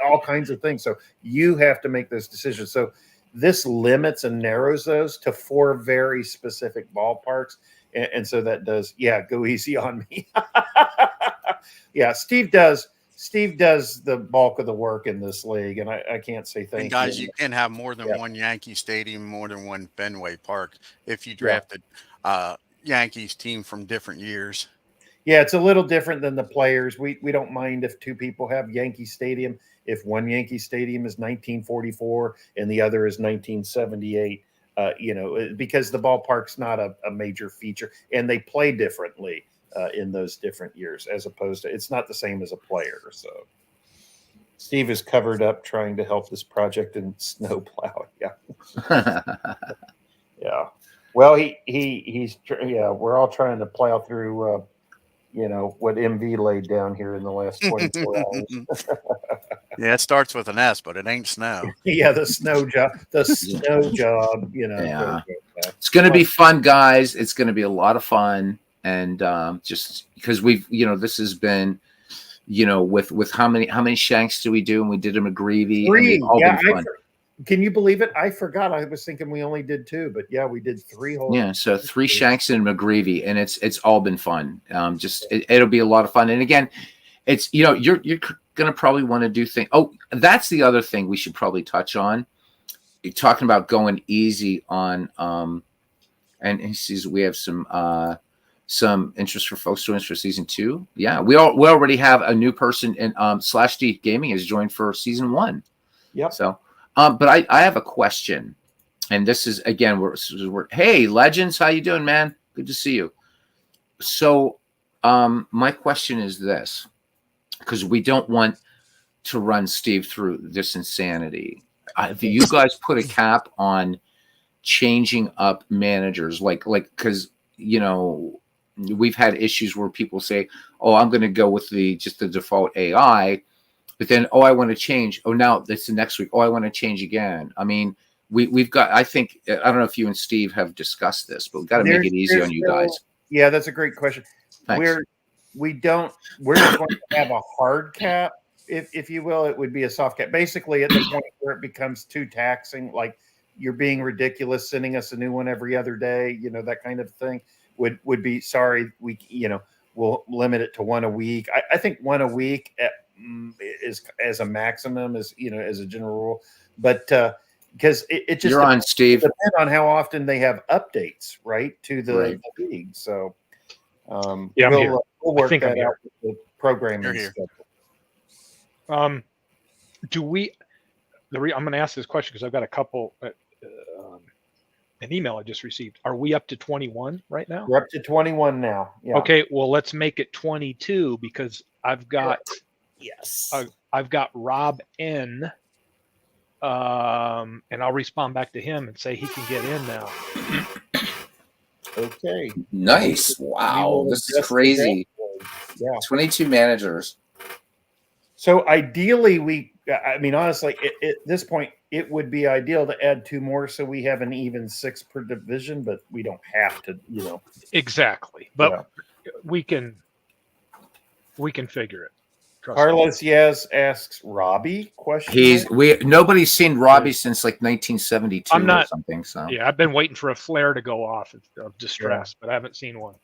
all kinds of things. So you have to make those decisions. So this limits and narrows those to 4 very specific ballparks. And so that does, go easy on me. Yeah, Steve does Steve does the bulk of the work in this league, and I can't say thank And guys, you. you can have more than Yeah. one Yankee Stadium, more than one Fenway Park if you Yeah. drafted Yankees team from different years. Yeah, it's a little different than the players. We don't mind if two people have Yankee Stadium. If one Yankee Stadium is 1944 and the other is 1978, because the ballpark's not a major feature, and they play differently in those different years, as opposed to it's not the same as a player. So Steve is covered up trying to help this project in snowplow. Yeah, yeah. Well, he's we're all trying to plow through. What MV laid down here in the last 24 hours. Yeah, it starts with an S, but it ain't snow. Yeah, the snow job. Yeah. It's going to be fun, guys. It's going to be a lot of fun. And just because this has been, with how many shanks do we do? And we did a McGreevy. 3. And they've all been fun. Can you believe it? I forgot. I was thinking we only did 2, but yeah, we did 3 whole. Yeah, so 3 shanks and McGreevy, and it's all been fun. It'll be a lot of fun. And again, it's you're gonna probably want to do things. Oh, that's the other thing we should probably touch on. You're talking about going easy on and he sees we have some interest for folks joining us for season 2. Yeah, we already have a new person in /D Gaming has joined for season 1. Yep. So but I have a question, and this is again we're hey Legends, how you doing, man? Good to see you. So my question is this, because we don't want to run Steve through this insanity. If you guys put a cap on changing up managers, like because we've had issues where people say, oh, I'm going to go with just the default AI. But then, I want to change. Oh, now it's the next week. Oh, I want to change again. I mean, we've got. I think I don't know if you and Steve have discussed this, but we've got to make it easy on you guys. Yeah, that's a great question. Thanks. We're not going to have a hard cap, if you will. It would be a soft cap. Basically, at the point where it becomes too taxing, like you're being ridiculous, sending us a new one every other day. That kind of thing would be sorry. We'll limit it to 1 a week. I think 1 a week is as a maximum, as a general rule, but because it just you're on, Steve. Depends on how often they have updates, right, to the league. So we'll work that out with the programming schedule. I'm going to ask this question because I've got a couple. An email I just received. Are we up to 21 right now? We're up to 21 now. Yeah. Okay, well, let's make it 22 because I've got I've got Rob N. And I'll respond back to him and say he can get in now. Okay. Nice. Wow, this is crazy. Yeah. 22 managers. So ideally, honestly, at this point, it would be ideal to add 2 more so we have an even 6 per division, but we don't have to, Exactly. But we can figure it. Carlos asks Robbie question. Nobody's seen Robbie since like 1972 or something. So yeah, I've been waiting for a flare to go off of distress, but I haven't seen one.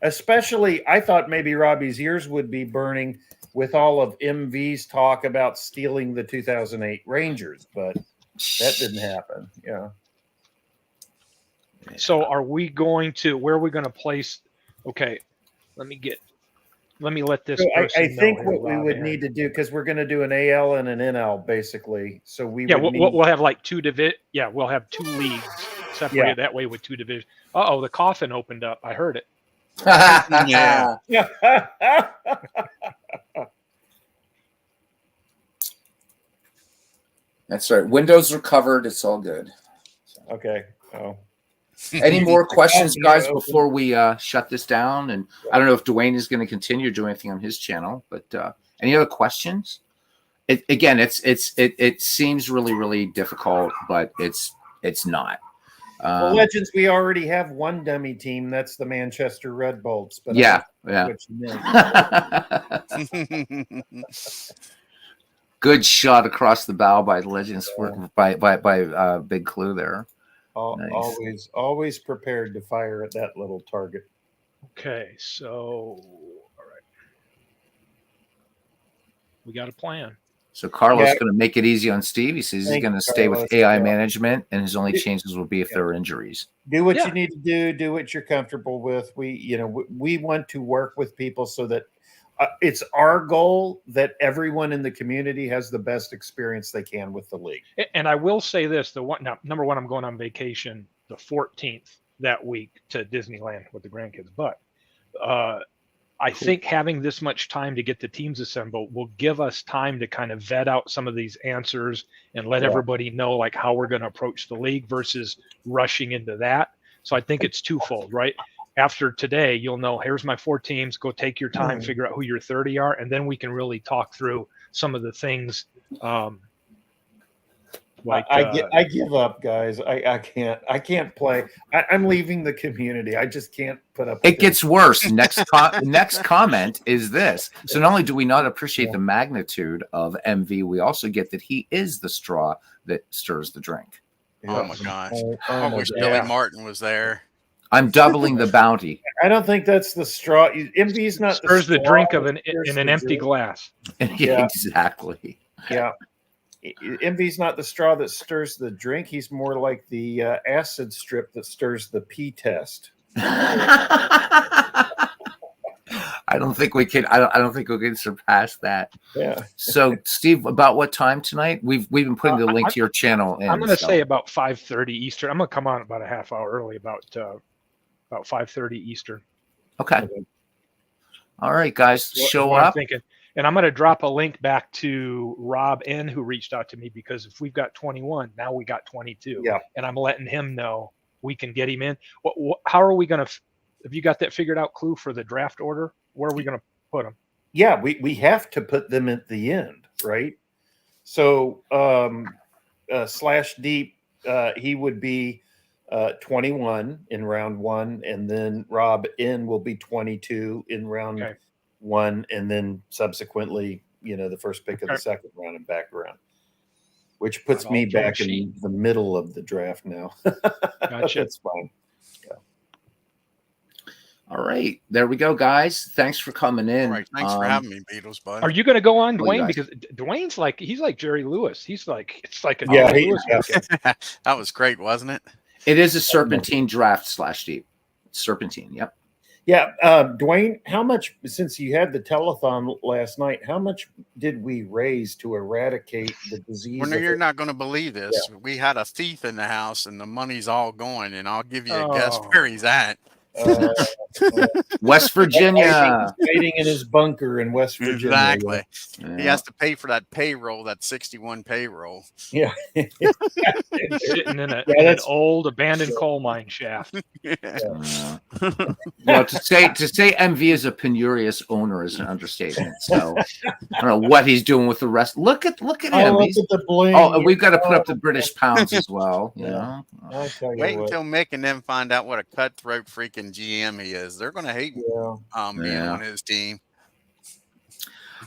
Especially, I thought maybe Robbie's ears would be burning with all of MV's talk about stealing the 2008 Rangers, but that didn't happen. Yeah. So where are we going to place? Okay, let me let this. So I think what we would need to do, because we're going to do an AL and an NL basically. So we'll have like 2 Yeah, we'll have 2 leagues separated that way with 2 divisions. The coffin opened up. I heard it. Yeah. That's right. Windows are covered. It's all good. Okay. Oh. Any more questions, guys, before we shut this down? And I don't know if Dwayne is going to continue doing anything on his channel, but any other questions? It seems really, really difficult, but it's not. Legends, we already have 1 dummy team. That's the Manchester Red Bolts. But yeah. Good shot across the bow by Legends, by Big Clue there. Nice. Always prepared to fire at that little target. Okay, so all right. We got a plan. So Carlos Yeah. going to make it easy on Steve. He says he's Thank going you, to stay with Carlos. AI Yeah. management, and his only Yeah. changes will be if Yeah. there are injuries. Do what Yeah. you need to do. Do what you're comfortable with. We want to work with people so that it's our goal that everyone in the community has the best experience they can with the league. And I will say this: number one, I'm going on vacation the 14th that week to Disneyland with the grandkids. But I think having this much time to get the teams assembled will give us time to kind of vet out some of these answers and let everybody know like how we're going to approach the league versus rushing into that. So I think it's twofold, right? After today, you'll know, here's my 4 teams, go take your time, figure out who your 30 are, and then we can really talk through some of the things. I give up, guys. I can't play. I'm leaving the community. I just can't put up with It gets worse. Next comment is this. So not only do we not appreciate the magnitude of MV, we also get that he is the straw that stirs the drink. Oh my gosh. I wish Billy Martin was there. I'm doubling the bounty. I don't think that's the straw. MV's not stirs the drink of in stirs an the empty drink. glass. Yeah. Exactly. Yeah. MV's not the straw that stirs the drink. He's more like the acid strip that stirs the pee test. I don't think we can. I don't think we can surpass that. Yeah. So, Steve, about what time tonight? We've been putting the link to your channel. I'm going to say about 5:30 Eastern. I'm going to come on about a half hour early, about 5:30 Eastern. Okay. All right, guys, show I'm up. thinking. And I'm going to drop a link back to Rob N, who reached out to me, because if we've got 21, now we got 22. Yeah. And I'm letting him know we can get him in. How are we going to? Have you got that figured out, Clue, for the draft order? Where are we going to put them? Yeah, we have to put them at the end, right? So Slash Deep, he would be 21 in round 1, and then Rob N will be 22 in round 1, and then subsequently, the first pick of the second round and back around, which puts me back in the middle of the draft now. Gotcha. That's fine. All right, there we go, guys. Thanks for coming in. All right, thanks for having me, Beatles, bud. Are you going to go on, Dwayne? guys. Because Dwayne's he's like Jerry Lewis. It's like a Yeah, Jerry Lewis weekend. That was great, wasn't it? It is a serpentine draft / deep. Serpentine, yep. Yeah, Dwayne, how much, since you had the telethon last night, how much did we raise to eradicate the disease? Well, no, you're not going to believe this. Yeah. We had a thief in the house, and the money's all going, and I'll give you a guess where he's at. West Virginia. Waiting in his bunker in West Virginia. Exactly. Yeah. He has to pay for that payroll, that 61 payroll. Yeah. Sitting in an old abandoned coal mine shaft. Well, to say MV is a penurious owner is an understatement. So I don't know what he's doing with the rest. Look at him. Look at the bling. Oh, we've got to put up the British pounds as well. You know? Wait until Mick and them find out what a cutthroat freaking GM he is. They're going to hate being on his team.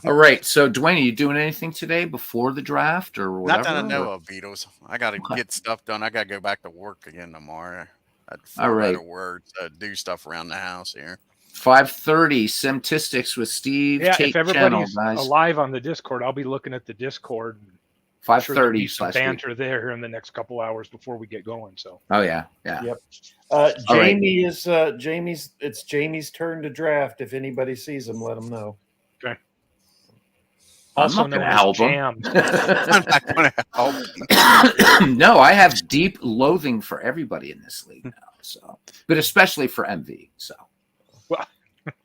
All right. So, Dwayne, are you doing anything today before the draft or whatever? Not that I know of, Beatles. I got to get stuff done. I got to go back to work again tomorrow. All right. Words, do stuff around the house here. 5:30 Simtistics with Steve. Yeah, Tate if everybody's channel, alive on the Discord, I'll be looking at the Discord. 5:30 banter there in the next couple hours before we get going. So. Oh yeah. Yep. Jamie is Jamie's. It's Jamie's turn to draft. If anybody sees him, let him know. Okay. Also, I'm not going to help him. I'm not going to help him. No, I have deep loathing for everybody in this league now. So, but especially for MV. So.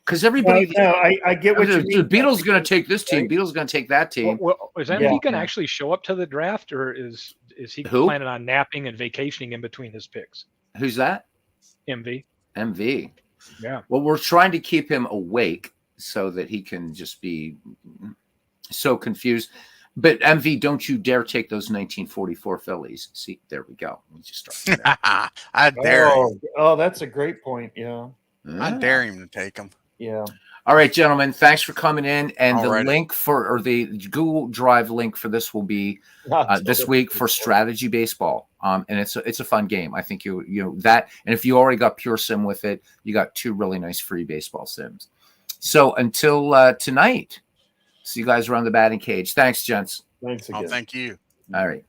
Because everybody, I get what you mean. Beatles going to take this team. Beatles going to take that team. Well, is MV going to actually show up to the draft, or is he planning on napping and vacationing in between his picks? Who's that? MV. Yeah. Well, we're trying to keep him awake so that he can just be so confused. But MV, don't you dare take those 1944 Phillies. See, there we go. We just start. I dare him. Oh, that's a great point. Yeah. I dare him to take them. Yeah. All right, gentlemen. Thanks for coming in. And the link the Google Drive link for this will be this week for Strategy Baseball. And it's a fun game. I think you know that. And if you already got Pure Sim with it, you got 2 really nice free baseball sims. So until tonight, See you guys around the batting cage. Thanks, gents. Thanks again. Oh, thank you. All right.